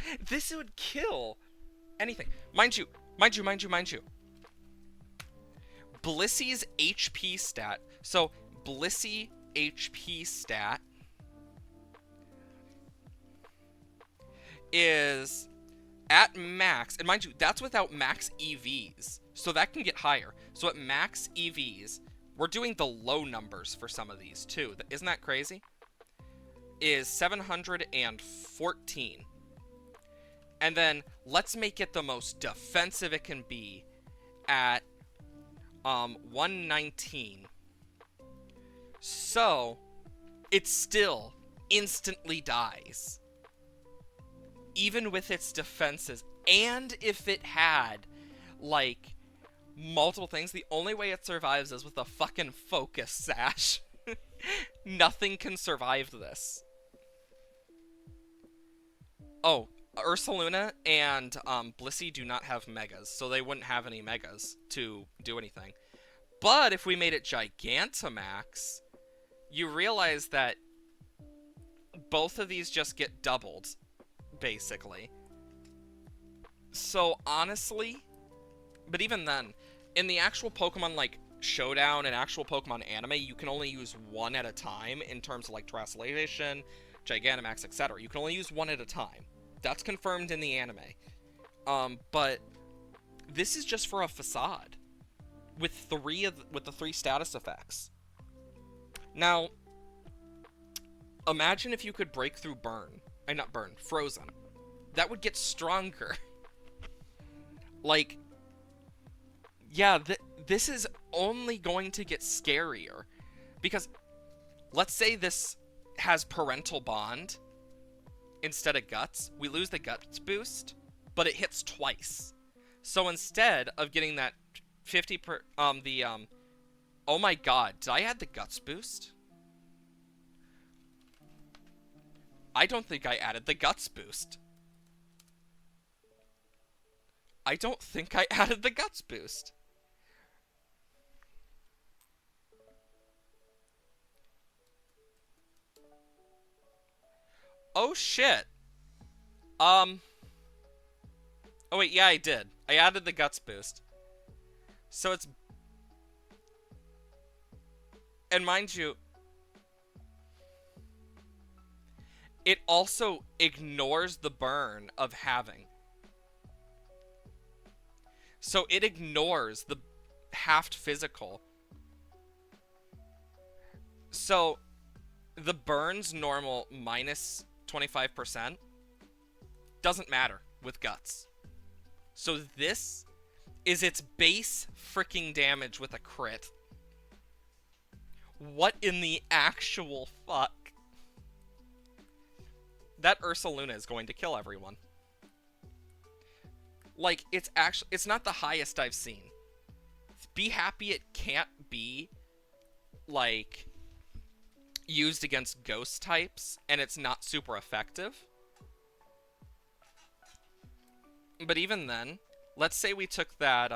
would kill anything. Mind you. Blissy's HP stat. So, Blissey HP stat is at max, and mind you, that's without max EVs, so that can get higher. So at max EVs, we're doing the low numbers for some of these too. Isn't that crazy? Is 714. And then let's make it the most defensive it can be at 119. So it still instantly dies, even with its defenses. And if it had like multiple things, the only way it survives is with a fucking focus sash. Nothing can survive this. Oh, Ursaluna and Blissey do not have megas, so they wouldn't have any megas to do anything. But if we made it Gigantamax, you realize that both of these just get doubled, basically. So honestly, but even then, in the actual Pokemon like Showdown and actual Pokemon anime, you can only use one at a time in terms of like Terrestrialization, Gigantamax, etc. You can only use one at a time. That's confirmed in the anime. But this is just for a facade with the three status effects. Now, imagine if you could break through Burn. Not Burn, Frozen. That would get stronger. Like, yeah, this is only going to get scarier. Because, let's say this has Parental Bond instead of Guts. We lose the Guts boost, but it hits twice. So instead of getting that 50 oh my god, did I add the Guts boost? I don't think I added the Guts boost. I don't think I added the Guts boost. Oh shit. Oh wait, yeah, I did. I added the Guts boost. So it's... And mind you, it also ignores the burn of having. So it ignores the halved physical. So the burn's normal minus 25% doesn't matter with Guts. So this is its base freaking damage with a crit. What in the actual fuck? That Ursaluna is going to kill everyone. Like, it's not the highest I've seen. Be happy it can't be, like, used against ghost types, and it's not super effective. But even then, let's say we took that,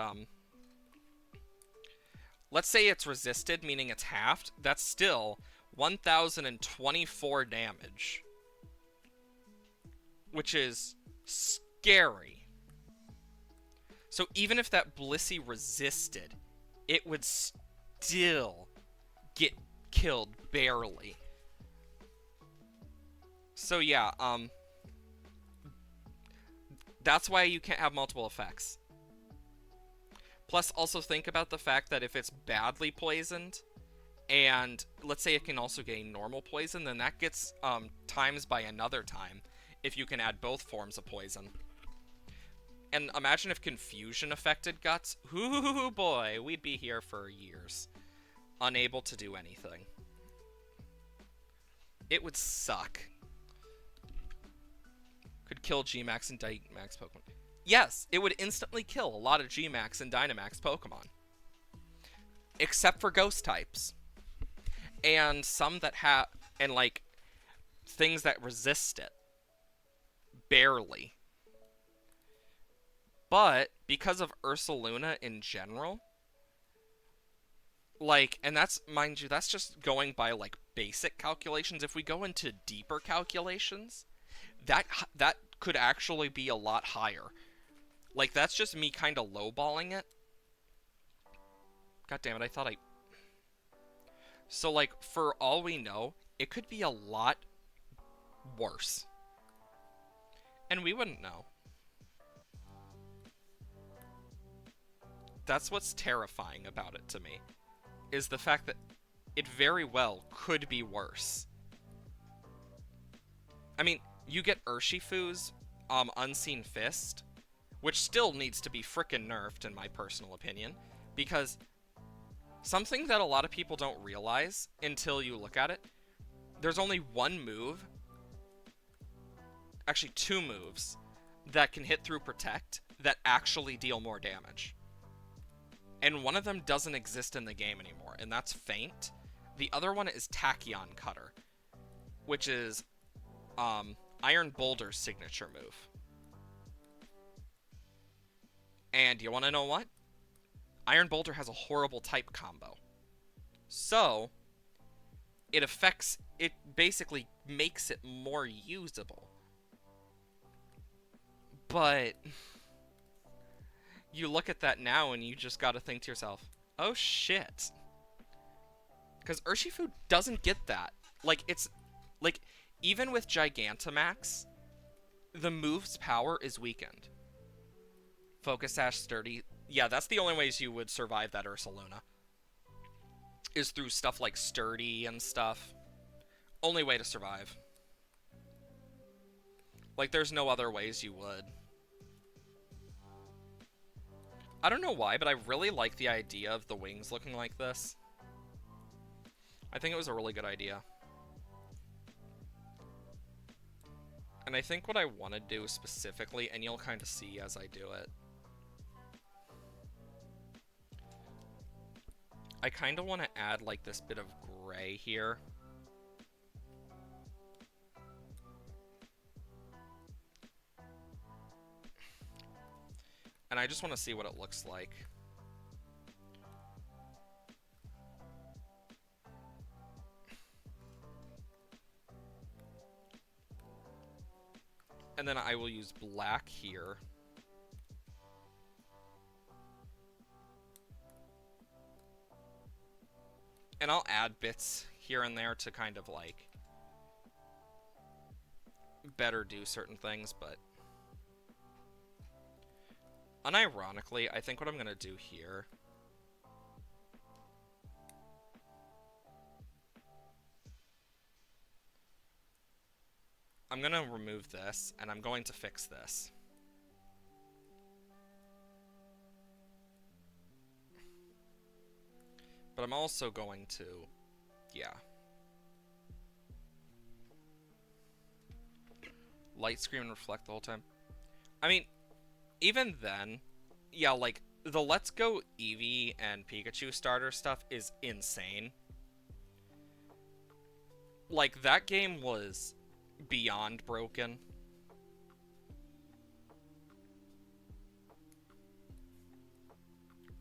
let's say it's resisted, meaning it's halved. That's still 1,024 damage. Which is scary. So even if that Blissey resisted, it would still get killed barely. So yeah, that's why you can't have multiple effects. Plus, also think about the fact that if it's badly poisoned, and let's say it can also gain normal poison, then that gets times by another time if you can add both forms of poison. And imagine if Confusion affected Guts. Ooh boy, we'd be here for years. Unable to do anything. It would suck. Could kill Gmax and Dynamax Pokemon. Yes, it would instantly kill a lot of Gmax and Dynamax Pokemon. Except for Ghost types. And some that have... And, like, things that resist it. Barely. But, because of Ursaluna in general, like, and that's, mind you, that's just going by, like, basic calculations. If we go into deeper calculations, that could actually be a lot higher. Like, that's just me kind of lowballing it. God damn it, I thought I... So, like, for all we know, it could be a lot worse. And we wouldn't know. That's what's terrifying about it to me, is the fact that it very well could be worse. I mean, you get Urshifu's Unseen Fist, which still needs to be frickin' nerfed in my personal opinion, because something that a lot of people don't realize until you look at it, there's only one move, actually two moves, that can hit through Protect that actually deal more damage. And one of them doesn't exist in the game anymore, and that's Feint. The other one is Tachyon Cutter, which is Iron Boulder's signature move. And you want to know what? Iron Boulder has a horrible type combo. So, it basically makes it more usable. But you look at that now and you just gotta think to yourself, oh shit. Because Urshifu doesn't get that. Like, it's, like, even with Gigantamax, the move's power is weakened. Focus Sash, Sturdy. Yeah, that's the only ways you would survive that Ursaluna. Is through stuff like Sturdy and stuff. Only way to survive. Like, there's no other ways you would. I don't know why, but I really like the idea of the wings looking like this. I think it was a really good idea. And I think what I want to do specifically, and you'll kind of see as I do it, I kind of want to add like this bit of gray here. And I just want to see what it looks like. And then I will use black here. And I'll add bits here and there to kind of like better do certain things, but unironically, I think what I'm going to do here I'm going to remove this, and I'm going to fix this. But I'm also going to, yeah. Light screen and reflect the whole time. I mean, even then, yeah, like, the Let's Go Eevee and Pikachu starter stuff is insane. Like, that game was beyond broken.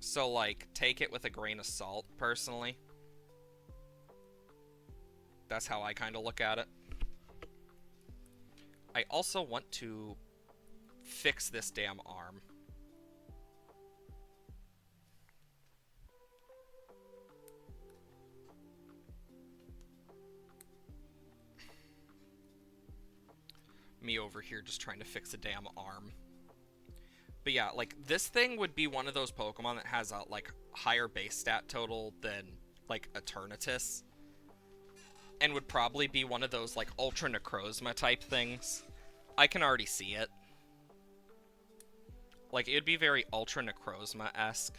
So, like, take it with a grain of salt, personally. That's how I kind of look at it. I also want to fix this damn arm. Me over here just trying to fix a damn arm. But yeah, like, this thing would be one of those Pokemon that has a, like, higher base stat total than, like, Eternatus. And would probably be one of those, like, Ultra Necrozma type things. I can already see it. Like, it would be very Ultra Necrozma-esque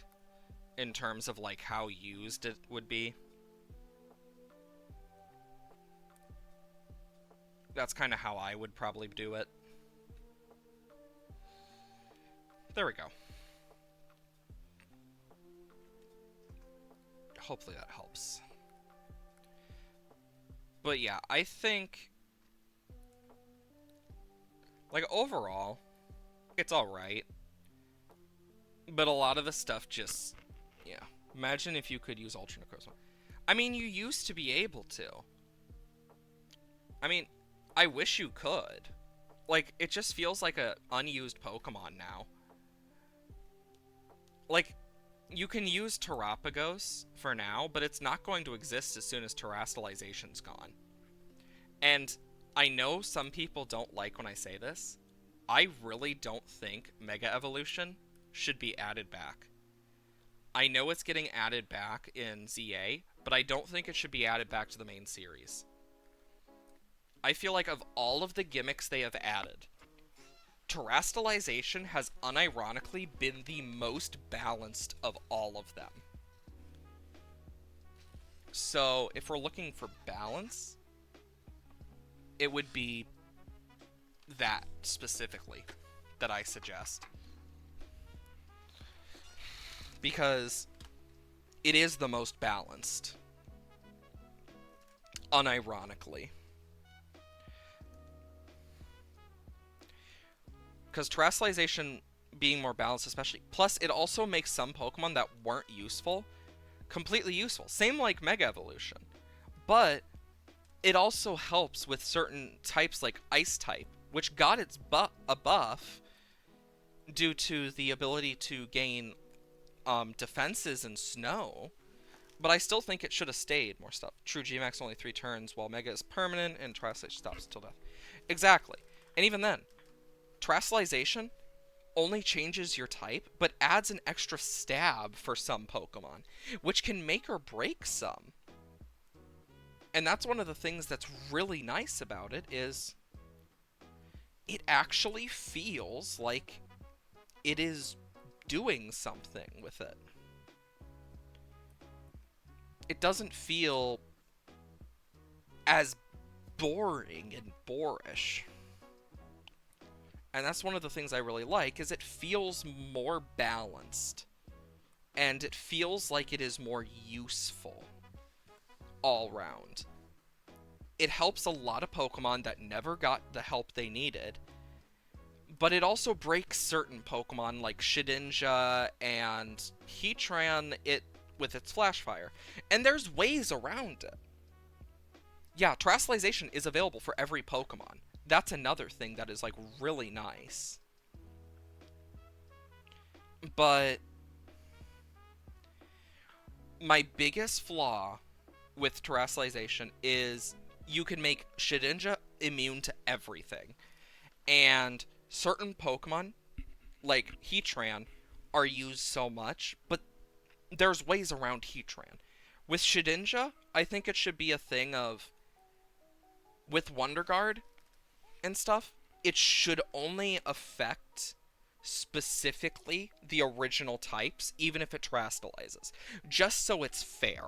in terms of, like, how used it would be. That's kind of how I would probably do it. There we go. Hopefully that helps. But yeah, I think, like, overall, it's alright. But a lot of the stuff just, yeah. Imagine if you could use Ultra Necrozma. I mean, you used to be able to. I mean, I wish you could. Like, it just feels like a unused Pokemon now. Like, you can use Terrapagos for now, but it's not going to exist as soon as Terrastalization's gone. And I know some people don't like when I say this. I really don't think Mega Evolution should be added back. I know it's getting added back in ZA, but I don't think it should be added back to the main series. I feel like of all of the gimmicks they have added, Terrastalization has unironically been the most balanced of all of them. So, if we're looking for balance, it would be that specifically that I suggest. Because it is the most balanced. Unironically. Because Terrastalization being more balanced, especially. Plus, it also makes some Pokemon that weren't useful completely useful. Same like Mega Evolution. But it also helps with certain types like Ice type, which got a buff due to the ability to gain defenses in snow. But I still think it should have stayed more stuff. True G-Max only 3 turns, while Mega is permanent and Terrestrialization stops until death. Exactly. And even then, Terrestrialization only changes your type, but adds an extra stab for some Pokemon, which can make or break some. And that's one of the things that's really nice about it, is it actually feels like it is doing something with it. It doesn't feel as boring and boorish. And that's one of the things I really like, is it feels more balanced. And it feels like it is more useful all round. It helps a lot of Pokemon that never got the help they needed. But it also breaks certain Pokemon like Shedinja and Heatran with its Flash Fire. And there's ways around it. Yeah, Terrestrialization is available for every Pokemon. That's another thing that is, like, really nice. But my biggest flaw with Terrestrialization is you can make Shedinja immune to everything. And certain Pokemon, like Heatran, are used so much, but there's ways around Heatran. With Shedinja, I think it should be a thing of, with Wonder Guard and stuff, it should only affect specifically the original types, even if it terrestrializes, just so it's fair.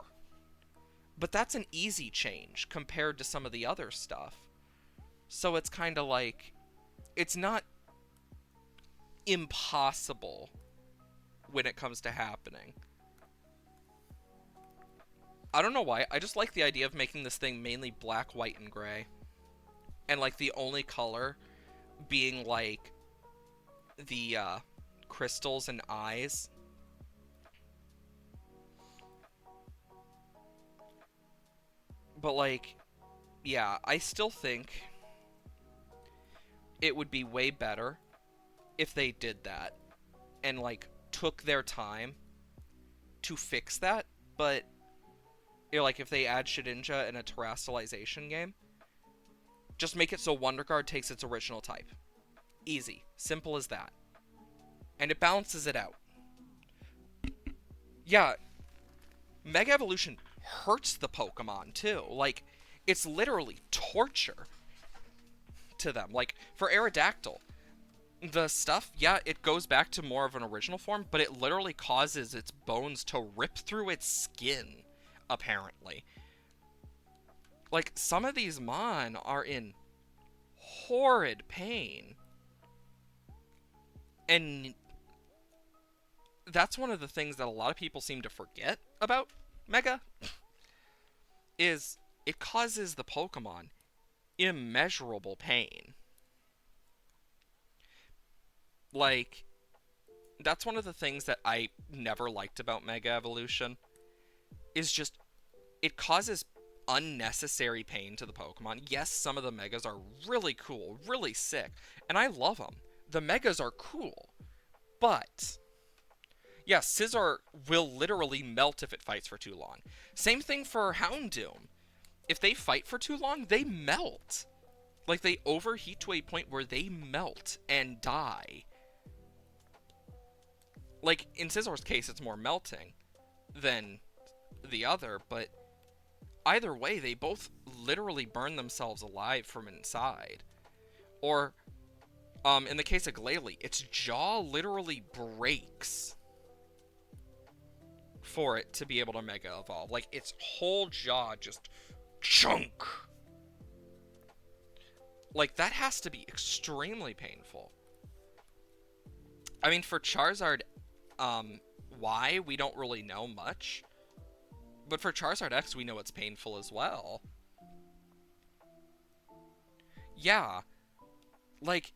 But that's an easy change compared to some of the other stuff. So it's kind of like, it's not impossible when it comes to happening. I don't know why, I just like the idea of making this thing mainly black, white, and gray. And, like, the only color being, like, the, crystals and eyes. But, like, yeah, I still think it would be way better if they did that. And, like, took their time to fix that. But, you know, like, if they add Shedinja in a terrestrialization game, just make it so Wonder Guard takes its original type. Easy. Simple as that. And it balances it out. Yeah, Mega Evolution hurts the Pokemon, too. Like, it's literally torture to them. Like, for Aerodactyl, the stuff, yeah, it goes back to more of an original form, but it literally causes its bones to rip through its skin, apparently. Like, some of these Mon are in horrid pain. And that's one of the things that a lot of people seem to forget about Mega, is it causes the Pokemon immeasurable pain. Like, that's one of the things that I never liked about Mega Evolution, is just, it causes unnecessary pain to the Pokemon. Yes, some of the Megas are really cool, really sick, and I love them. The Megas are cool, but yeah, Scizor will literally melt if it fights for too long. Same thing for Houndoom. If they fight for too long, they melt. Like, they overheat to a point where they melt and die. Like, in Scizor's case, it's more melting than the other, but either way, they both literally burn themselves alive from inside. Or, in the case of Glalie, its jaw literally breaks for it to be able to Mega Evolve. Like, its whole jaw just chunk. Like, that has to be extremely painful. I mean, for Charizard, Y, we don't really know much. But for Charizard X, we know it's painful as well. Yeah. Like,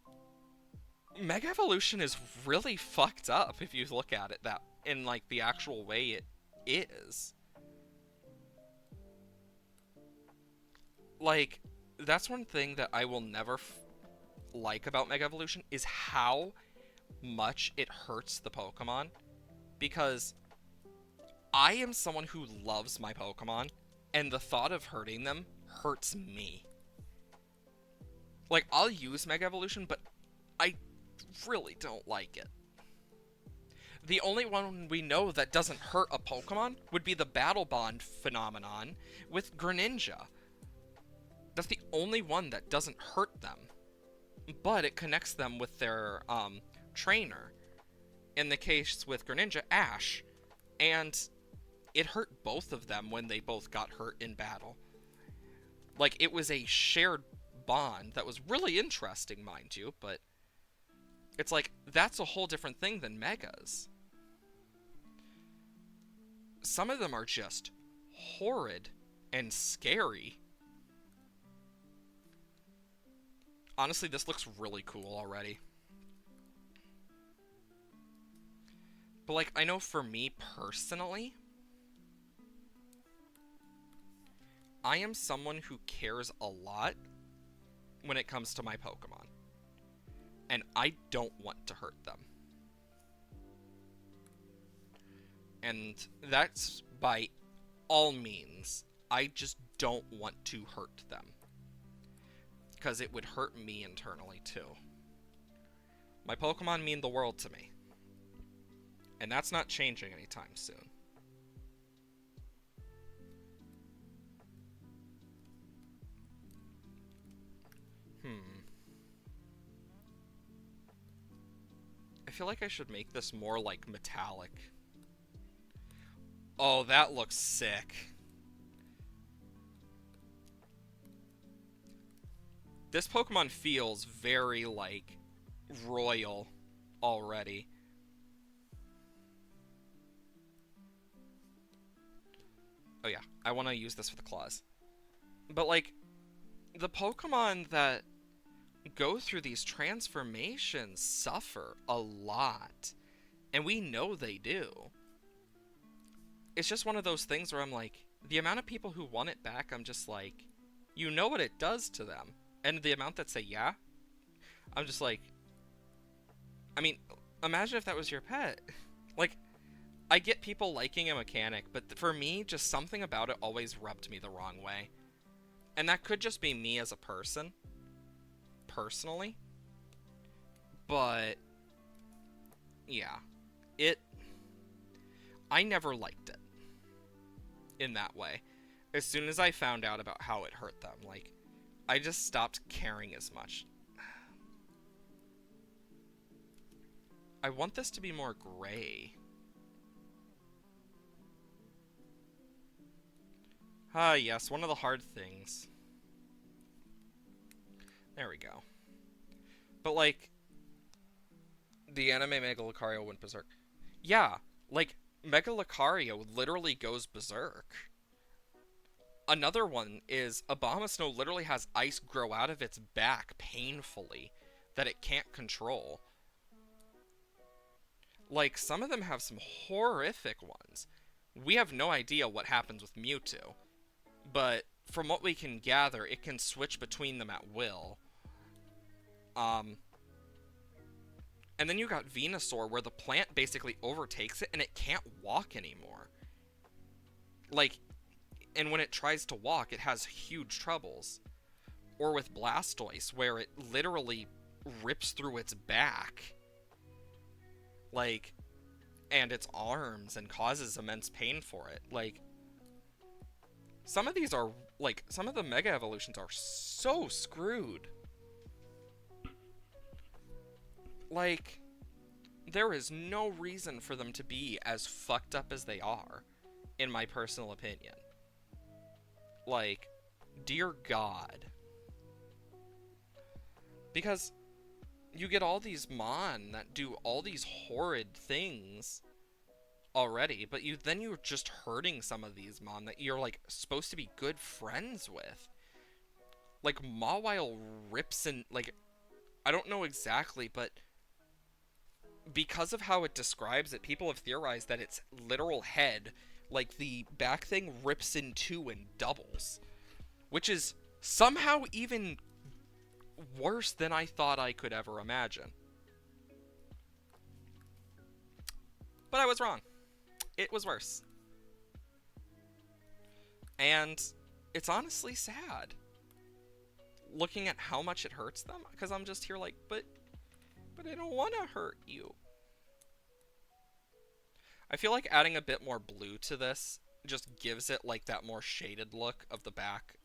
Mega Evolution is really fucked up if you look at it that in like the actual way it is. Like, that's one thing that I will never like about Mega Evolution is how much it hurts the Pokemon. Because I am someone who loves my Pokemon, and the thought of hurting them hurts me. Like, I'll use Mega Evolution, but I really don't like it. The only one we know that doesn't hurt a Pokemon would be the Battle Bond phenomenon with Greninja. That's the only one that doesn't hurt them. But it connects them with their trainer. In the case with Greninja, Ash. And it hurt both of them when they both got hurt in battle. Like, it was a shared bond that was really interesting, mind you, but it's like, that's a whole different thing than Megas. Some of them are just horrid and scary. Honestly, this looks really cool already. But, like, I know for me personally, I am someone who cares a lot when it comes to my Pokemon. And I don't want to hurt them. And that's by all means. I just don't want to hurt them. Because it would hurt me internally too. My Pokemon mean the world to me. And that's not changing anytime soon. I feel like I should make this more like metallic. Oh, that looks sick. This Pokemon feels very, like, royal already. Oh yeah, I want to use this for the claws. But, like, the Pokemon that go through these transformations suffer a lot. And we know they do. It's just one of those things where I'm like, the amount of people who want it back, I'm just like, you know what it does to them. And the amount that say yeah, I'm just like, I mean, imagine if that was your pet. Like, I get people liking a mechanic, but for me, just something about it always rubbed me the wrong way. And that could just be me as a person, personally. But, yeah, I never liked it in that way. As soon as I found out about how it hurt them, like, I just stopped caring as much. I want this to be more gray. Ah, yes, one of the hard things. There we go. But, like, the anime Mega Lucario went berserk. Yeah, like, Mega Lucario literally goes berserk. Another one is Abomasnow literally has ice grow out of its back painfully that it can't control. Like, some of them have some horrific ones. We have no idea what happens with Mewtwo, but from what we can gather, it can switch between them at will. And then you got Venusaur, where the plant basically overtakes it and it can't walk anymore. Like, and when it tries to walk, it has huge troubles. Or with Blastoise, where it literally rips through its back. Like, and its arms, and causes immense pain for it. Like, some of these are, like, some of the Mega Evolutions are so screwed. Like, there is no reason for them to be as fucked up as they are, in my personal opinion. Like, dear God. Because you get all these Mon that do all these horrid things already, but then you're just hurting some of these Mon that you're, like, supposed to be good friends with. Like, Mawile rips and, like, I don't know exactly, but because of how it describes it, people have theorized that its literal head, like the back thing, rips in two and doubles, which is somehow even worse than I thought I could ever imagine. But I was wrong. It was worse. And it's honestly sad looking at how much it hurts them, because I'm just here like, but I don't want to hurt you. I feel like adding a bit more blue to this just gives it like that more shaded look of the back.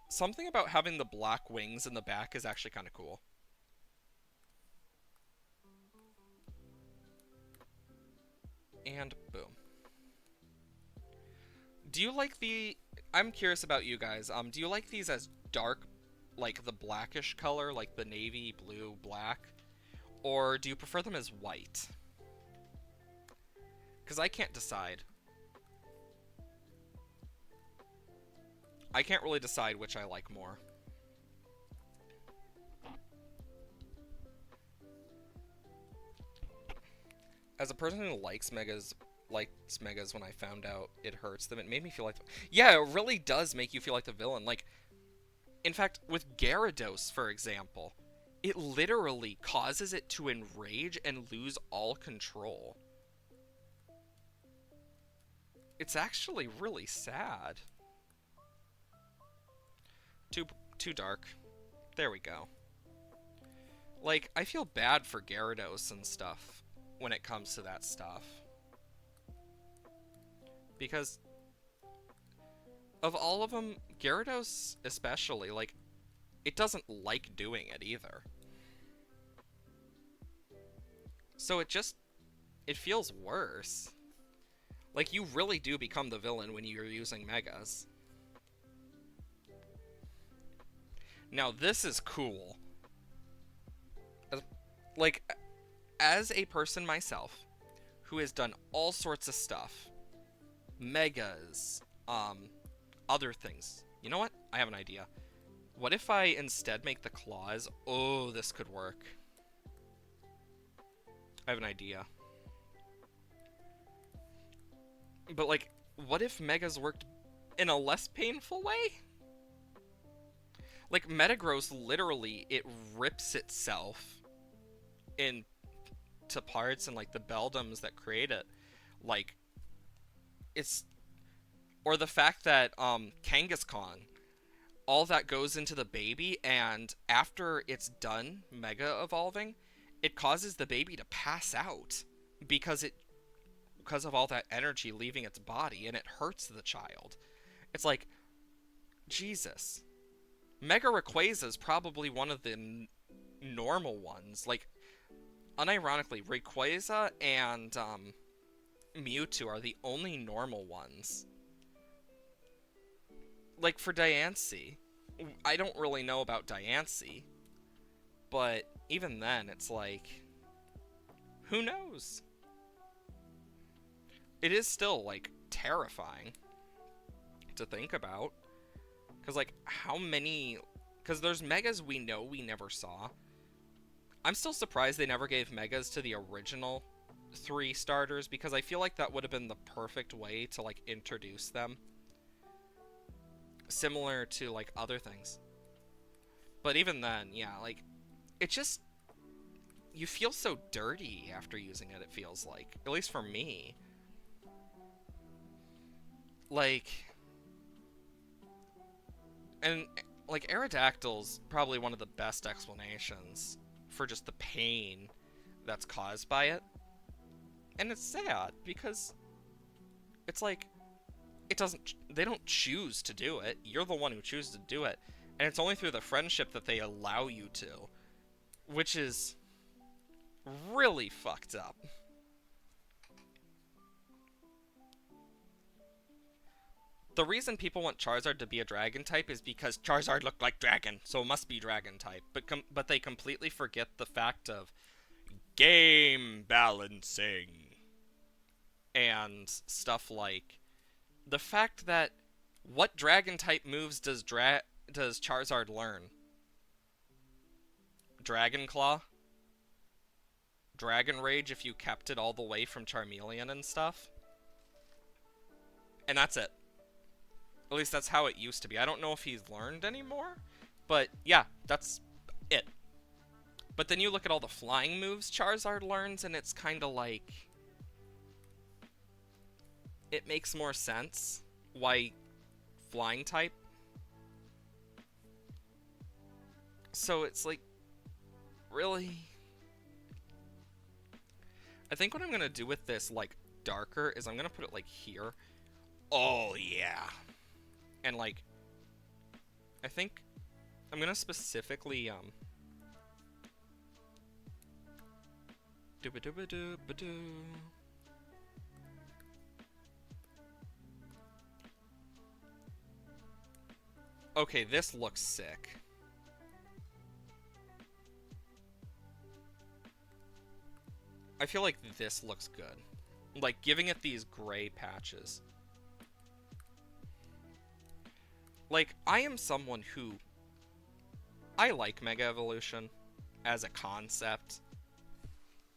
Something about having the black wings in the back is actually kind of cool. And boom. Do you like the... I'm curious about you guys. Do you like these as dark, like the blackish color, like the navy, blue, black? Or do you prefer them as white? Because I can't decide. I can't really decide which I like more. As a person who likes Megas when I found out it hurts them, it made me feel like... Yeah, it really does make you feel like the villain. Like, in fact, with Gyarados, for example, it literally causes it to enrage and lose all control. It's actually really sad. Too dark. There we go. Like, I feel bad for Gyarados and stuff when it comes to that stuff. Because of all of them, Gyarados especially, like, it doesn't like doing it either. So it feels worse. Like, you really do become the villain when you're using Megas. Now, this is cool. Like, as a person myself, who has done all sorts of stuff, Megas, other things. You know what? I have an idea. What if I instead make the claws? Oh, this could work. I have an idea. But, like, what if Megas worked in a less painful way? Like, Metagross, literally, it rips itself into parts, and, like, the Beldums that create it, like, it's... Or the fact that, Kangaskhan, all that goes into the baby, and after it's done Mega Evolving, it causes the baby to pass out, because of all that energy leaving its body, and it hurts the child. It's like, Jesus. Mega Rayquaza is probably one of the normal ones. Like, unironically, Rayquaza and Mewtwo are the only normal ones. Like, for Diancie, I don't really know about Diancie, but even then, it's like, who knows? It is still, like, terrifying to think about. Because, like, how many... Because there's Megas we know we never saw. I'm still surprised they never gave Megas to the original 3 starters, because I feel like that would have been the perfect way to, like, introduce them. Similar to, like, other things. But even then, yeah, like, it just... You feel so dirty after using it, it feels like. At least for me. Like... And, like, Aerodactyl's probably one of the best explanations for just the pain that's caused by it. And it's sad, because it's like, they don't choose to do it. You're the one who chooses to do it. And it's only through the friendship that they allow you to. Which is really fucked up. The reason people want Charizard to be a dragon type is because Charizard looked like dragon, so it must be dragon type. But they completely forget the fact of game balancing and stuff like the fact that what dragon type moves does Charizard learn? Dragon Claw, Dragon Rage if you kept it all the way from Charmeleon and stuff. And that's it. At least that's how it used to be. I don't know if he's learned anymore, but yeah, that's it. But then you look at all the flying moves Charizard learns, and it's kind of like... It makes more sense why flying type. So it's like, really? I think what I'm going to do with this, like, darker, is I'm going to put it, like, here. Oh, yeah. And, like, I think I'm going to specifically, dooba-dooba-dooba-doo. Okay, this looks sick. I feel like this looks good. Like, giving it these gray patches. Like, I am someone who... I like Mega Evolution as a concept.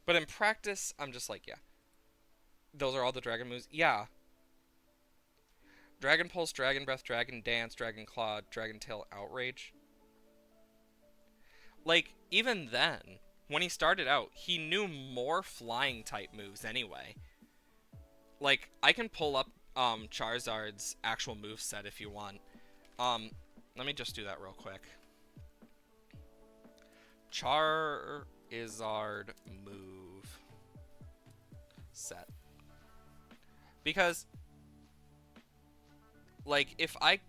But in practice, I'm just like, yeah. Those are all the dragon moves? Yeah. Dragon Pulse, Dragon Breath, Dragon Dance, Dragon Claw, Dragon Tail, Outrage. Like, even then, when he started out, he knew more flying type moves anyway. Like, I can pull up Charizard's actual moveset if you want. Let me just do that real quick. Charizard move set. Because, like, if I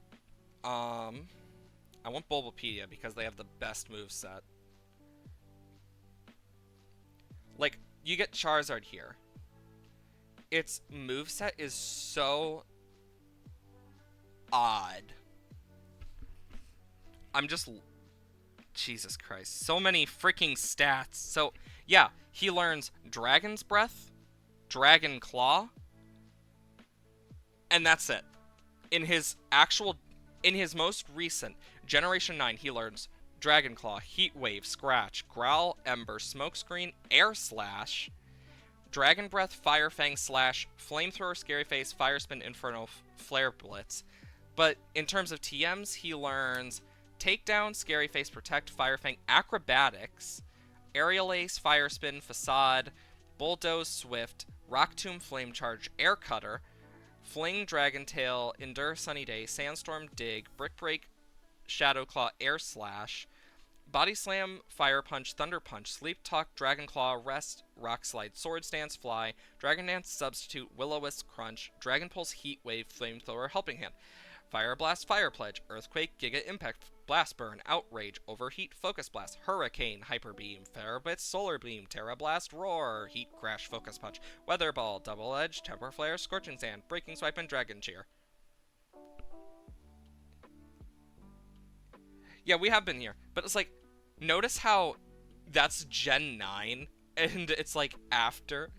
want Bulbapedia because they have the best moveset. Like, you get Charizard here. Its moveset is so odd. I'm just... Jesus Christ. So many freaking stats. So, yeah, he learns Dragon's Breath, Dragon Claw, and that's it. In his most recent, Generation 9, he learns Dragon Claw, Heat Wave, Scratch, Growl, Ember, Smokescreen, Air Slash, Dragon Breath, Fire Fang, Slash, Flamethrower, Scary Face, Fire Spin, Inferno, Flare Blitz. But in terms of TMs, he learns Takedown, Scary Face, Protect, Fire Fang, Acrobatics, Aerial Ace, Fire Spin, Facade, Bulldoze, Swift, Rock Tomb, Flame Charge, Air Cutter, Fling, Dragon Tail, Endure, Sunny Day, Sandstorm, Dig, Brick Break, Shadow Claw, Air Slash, Body Slam, Fire Punch, Thunder Punch, Sleep Talk, Dragon Claw, Rest, Rock Slide, Swords Dance, Fly, Dragon Dance, Substitute, Will-O-Wisp, Crunch, Dragon Pulse, Heat Wave, Flamethrower, Helping Hand, Fire Blast, Fire Pledge, Earthquake, Giga Impact, Blast Burn, Outrage, Overheat, Focus Blast, Hurricane, Hyper Beam, Ferroblitz, Solar Beam, Terra Blast, Roar, Heat Crash, Focus Punch, Weather Ball, Double Edge, Temper Flare, Scorching Sand, Breaking Swipe, and Dragon Cheer. Yeah, we have been here, but it's like, notice how that's Gen 9, and it's like after.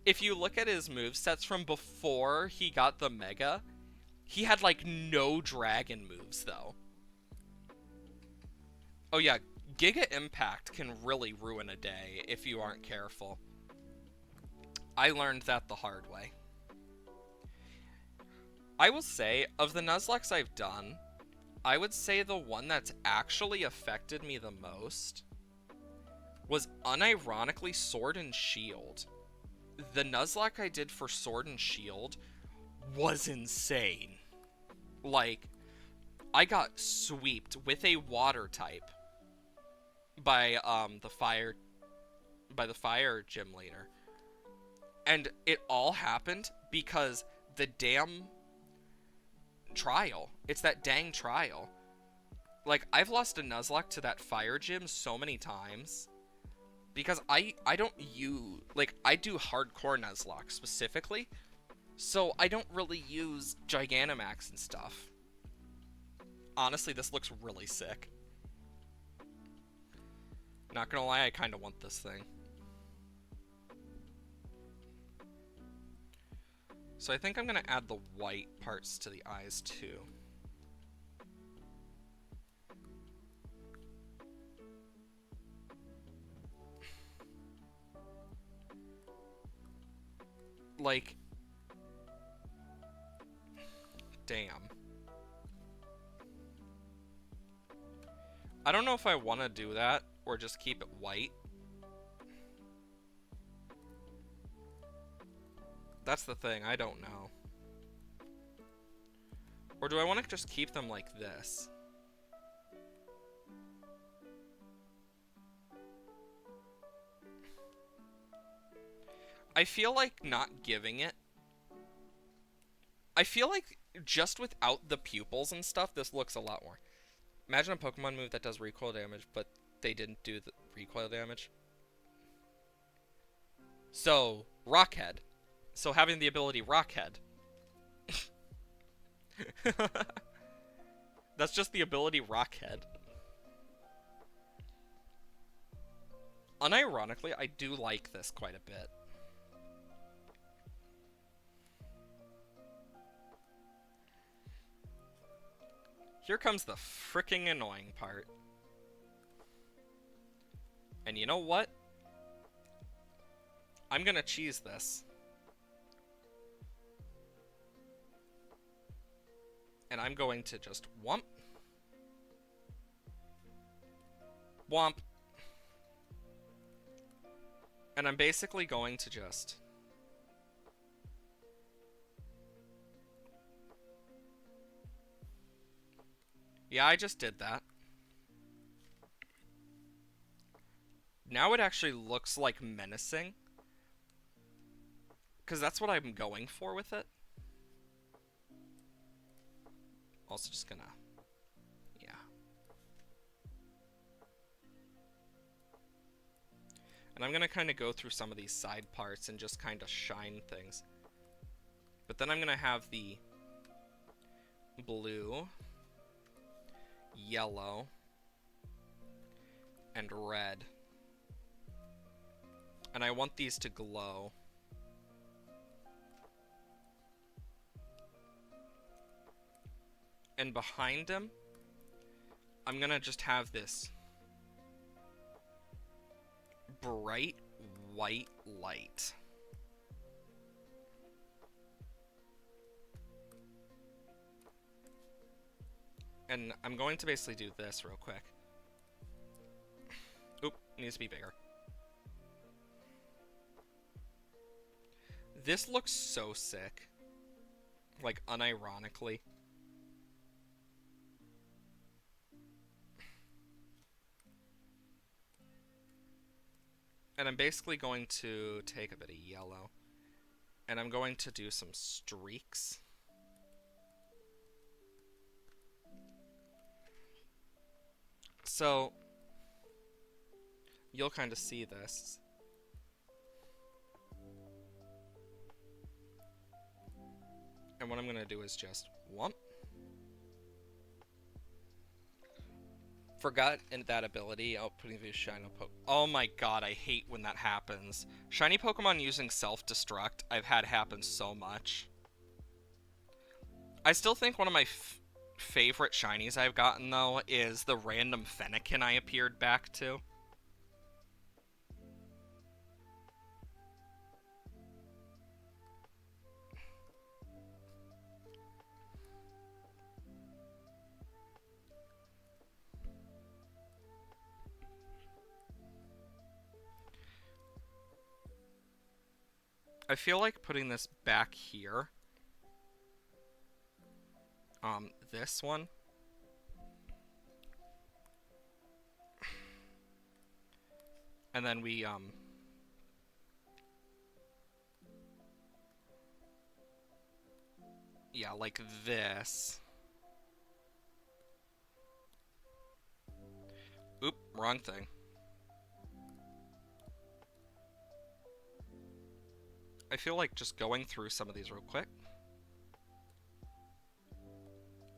If you look at his movesets from before he got the Mega, he had like no dragon moves though. Oh yeah, Giga Impact can really ruin a day if you aren't careful. I learned that the hard way. I will say, of the Nuzlocke I've done, I would say the one that's actually affected me the most was unironically Sword and Shield. The Nuzlocke I did for Sword and Shield was insane. Like, I got sweeped with a water type by the fire gym leader. And it all happened because the damn trial. It's that dang trial. Like, I've lost a Nuzlocke to that fire gym so many times because I don't use, like, I do hardcore Nuzlocke specifically, so I don't really use Gigantamax and stuff. Honestly, this looks really sick. Not gonna lie, I kind of want this thing. So I think I'm gonna add the white parts to the eyes too. Like, damn. I don't know if I want to do that or just keep it white. That's the thing, I don't know. Or do I want to just keep them like this? I feel like not giving it. I feel like just without the pupils and stuff, this looks a lot more. Imagine a Pokemon move that does recoil damage, but they didn't do the recoil damage. So, Rockhead. So having the ability Rockhead. That's just the ability Rockhead. Unironically, I do like this quite a bit. Here comes the fricking annoying part. And you know what? I'm gonna cheese this. And I'm going to just whomp. Whomp. And I'm basically going to just... Yeah, I just did that. Now it actually looks like menacing. Because that's what I'm going for with it. Also just gonna... Yeah. And I'm gonna kind of go through some of these side parts and just kind of shine things. But then I'm gonna have the blue, yellow, and red. And I want these to glow. And behind him, I'm gonna just have this bright white light. And I'm going to basically do this real quick. Oop, needs to be bigger. This looks so sick. Like, unironically. And I'm basically going to take a bit of yellow. And I'm going to do some streaks. So, you'll kind of see this. And what I'm going to do is just whomp. Forgot in that ability, outputting these shiny Pokemon. Oh my god, I hate when that happens. Shiny Pokemon using self-destruct, I've had happen so much. I still think one of my favorite shinies I've gotten, though, is the random Fennekin I appeared back to. I feel like putting this back here. This one. And then we, yeah, like this. Oop, wrong thing. I feel like just going through some of these real quick.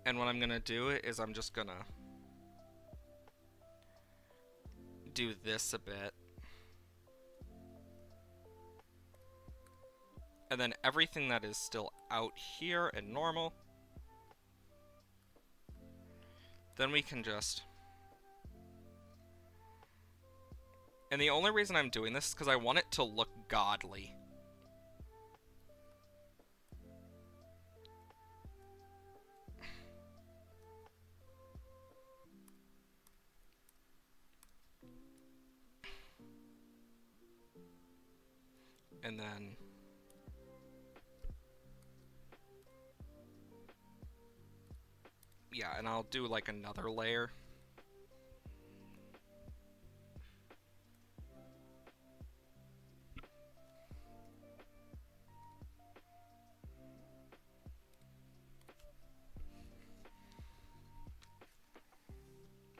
And what I'm gonna do is I'm just gonna do this a bit. And then everything that is still out here and normal, then we can just... And the only reason I'm doing this is because I want it to look godly. And then... yeah, and I'll do like another layer.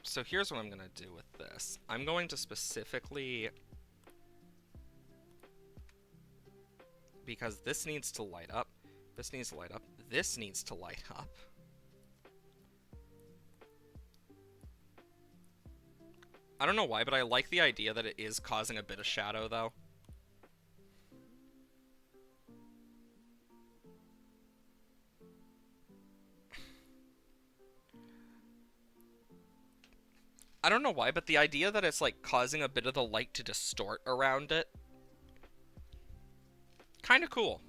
So here's what I'm going to do with this. I'm going to specifically... because this needs to light up, this needs to light up, this needs to light up. I don't know why, but I like the idea that it is causing a bit of shadow, though. I don't know why, but the idea that it's, like, causing a bit of the light to distort around it, kind of cool.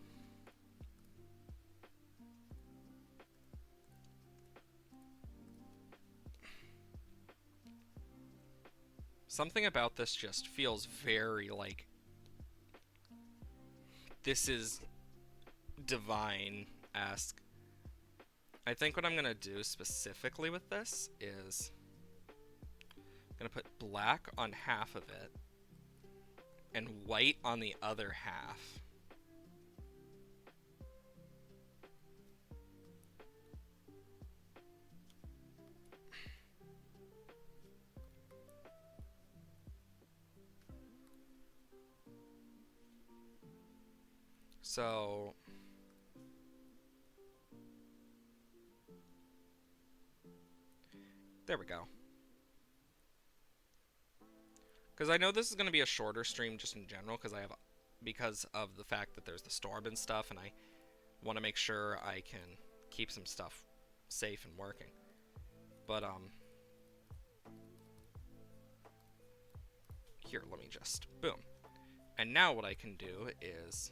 Something about this just feels very, like, this is divine-esque. I think what I'm going to do specifically with this is... I'm going to put black on half of it, and white on the other half. So... there we go. Because I know this is going to be a shorter stream just in general, because of the fact that there's the storm and stuff, and I want to make sure I can keep some stuff safe and working. But, here, let me just, boom. And now what I can do is...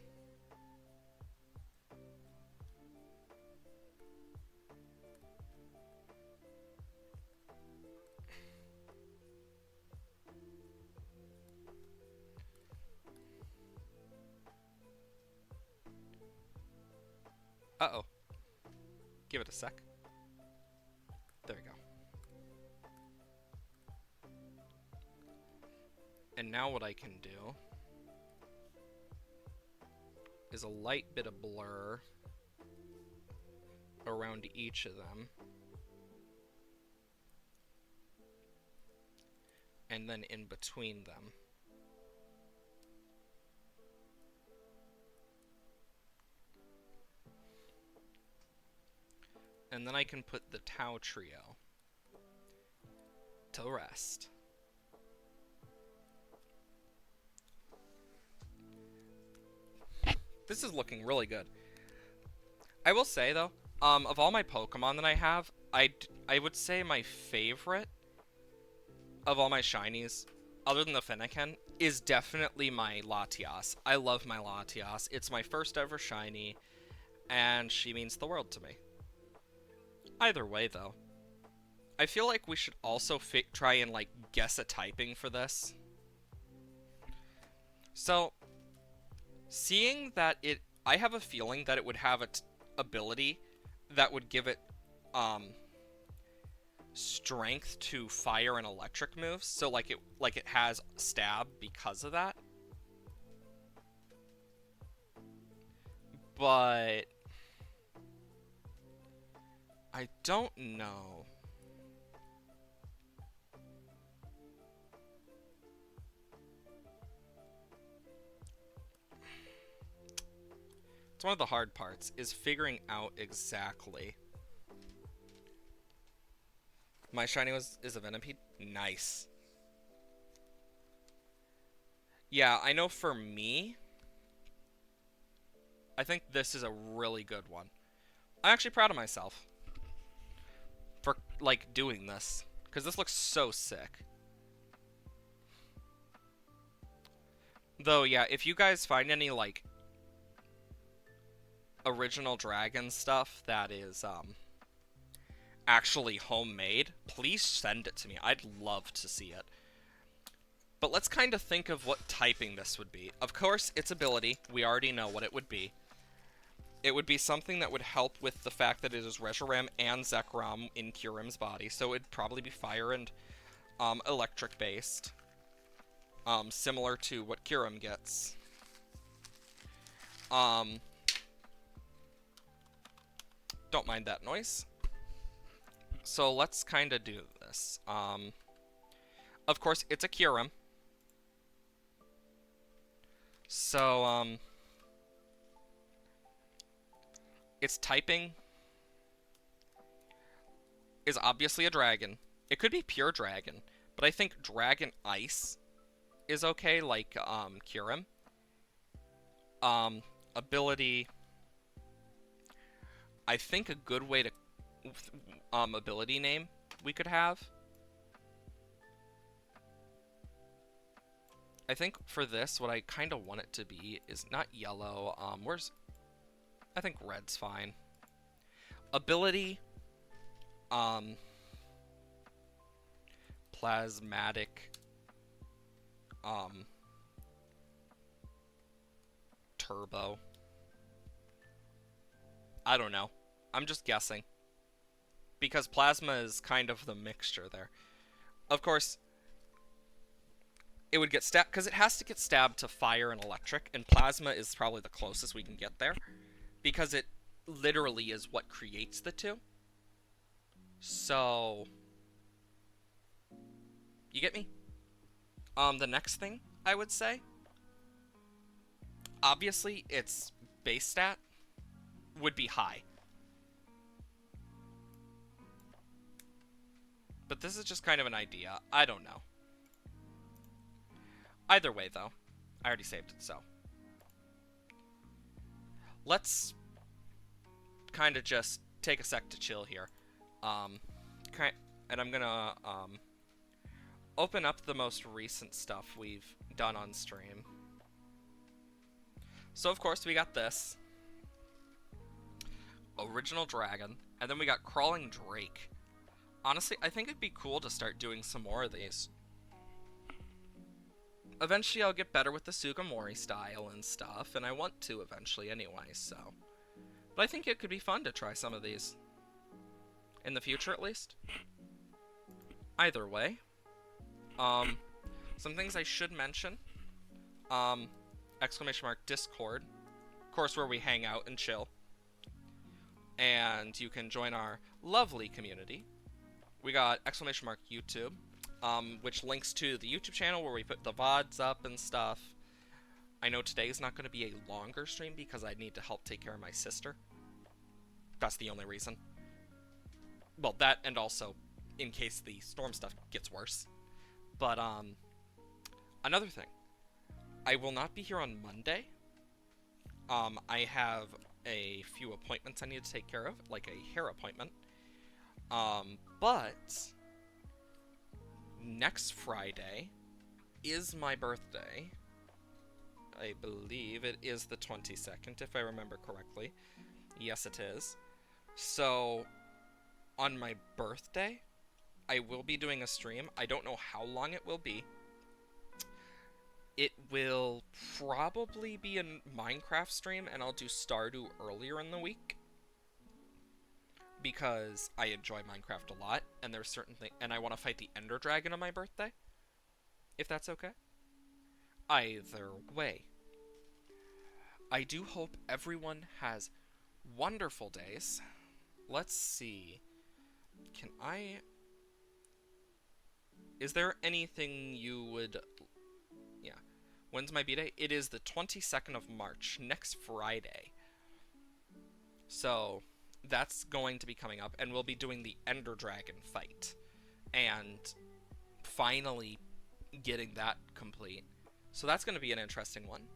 uh-oh. Give it a sec. There we go. And now what I can do is a light bit of blur around each of them. And then in between them. And then I can put the Tao Trio to rest. This is looking really good. I will say, though, of all my Pokemon that I have, I would say my favorite of all my shinies, other than the Fennekin, is definitely my Latias. I love my Latias. It's my first ever shiny, and she means the world to me. Either way, though, I feel like we should also try and, like, guess a typing for this. So, seeing that I have a feeling that it would have an ability that would give it, strength to fire and electric moves. So, like it has stab because of that. But... I don't know. It's one of the hard parts, is figuring out exactly. My shiny is a Venipede? Nice. Yeah, I know for me, I think this is a really good one. I'm actually proud of myself for, like, doing this, because this looks so sick. Though, yeah, if you guys find any, like, original dragon stuff that is, actually homemade, please send it to me. I'd love to see it. But let's kind of think of what typing this would be. Of course, its ability, we already know what it would be. It would be something that would help with the fact that it is Reshiram and Zekrom in Kyurem's body, so it'd probably be fire and electric based. Similar to what Kyurem gets. Don't mind that noise. So let's kind of do this. Of course, it's a Kyurem. So, its typing is obviously a dragon. It could be pure dragon, but I think dragon ice is okay, like, Kyurem. Ability, I think a good way to, ability name we could have. I think for this, what I kind of want it to be is not yellow, I think red's fine. Ability, plasmatic, turbo. I don't know. I'm just guessing. Because plasma is kind of the mixture there. Of course, it would get stabbed, because it has to get stabbed to fire and electric, and plasma is probably the closest we can get there. Because it literally is what creates the two. So, you get me? The next thing I would say, obviously its base stat would be high. But this is just kind of an idea. I don't know. Either way, though, I already saved it, so. Let's kind of just take a sec to chill here. And I'm gonna open up the most recent stuff we've done on stream. So, of course, we got this. Original Dragon. And then we got Crawling Drake. Honestly, I think it'd be cool to start doing some more of these. Eventually, I'll get better with the Sugimori style and stuff, and I want to eventually anyway, so. But I think it could be fun to try some of these. In the future, at least. Either way. Some things I should mention. Exclamation mark Discord. Of course, where we hang out and chill. And you can join our lovely community. We got exclamation mark YouTube, which links to the YouTube channel where we put the VODs up and stuff. I know today is not going to be a longer stream because I need to help take care of my sister. That's the only reason. Well, that and also in case the storm stuff gets worse. But, another thing. I will not be here on Monday. I have a few appointments I need to take care of, like a hair appointment. But next Friday is my birthday. I believe it is the 22nd, if I remember correctly. Yes, it is. So, on my birthday, I will be doing a stream. I don't know how long it will be. It will probably be a Minecraft stream, and I'll do Stardew earlier in the week. Because I enjoy Minecraft a lot, and there's certain things, and I want to fight the Ender Dragon on my birthday. If that's okay. Either way. I do hope everyone has wonderful days. Let's see. Can I... Is there anything you would... Yeah. When's my B-Day? It is the 22nd of March, next Friday. So, that's going to be coming up, and we'll be doing the Ender Dragon fight. And finally getting that complete. So that's going to be an interesting one.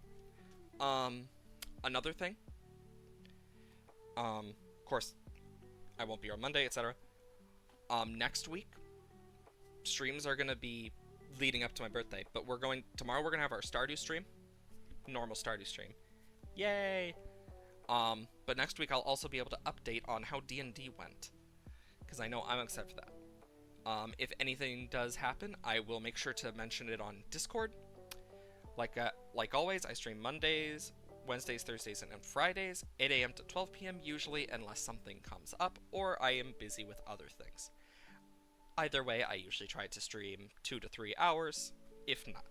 Another thing. Of course, I won't be here on Monday, etc. Next week, streams are going to be leading up to my birthday. But tomorrow we're going to have our Stardew stream. Normal Stardew stream. Yay! But next week I'll also be able to update on how D&D went. Because I know I'm excited for that. If anything does happen, I will make sure to mention it on Discord. Like always, I stream Mondays, Wednesdays, Thursdays, and Fridays, 8 a.m. to 12 p.m. usually, unless something comes up or I am busy with other things. Either way, I usually try to stream 2 to 3 hours, if not.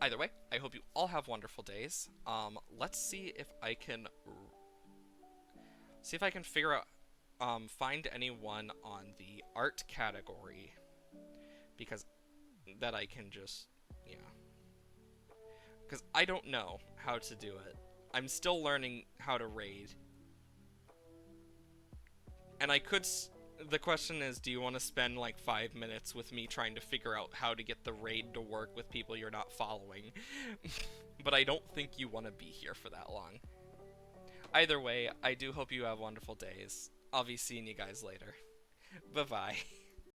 Either way, I hope you all have wonderful days. Let's see if I can figure out find anyone on the art category because that I can just yeah. Because I don't know how to do it. I'm still learning how to raid. And I could the question is, do you want to spend like 5 minutes with me trying to figure out how to get the raid to work with people you're not following? But I don't think you want to be here for that long. Either way, I do hope you have wonderful days. I'll be seeing you guys later. Bye-bye.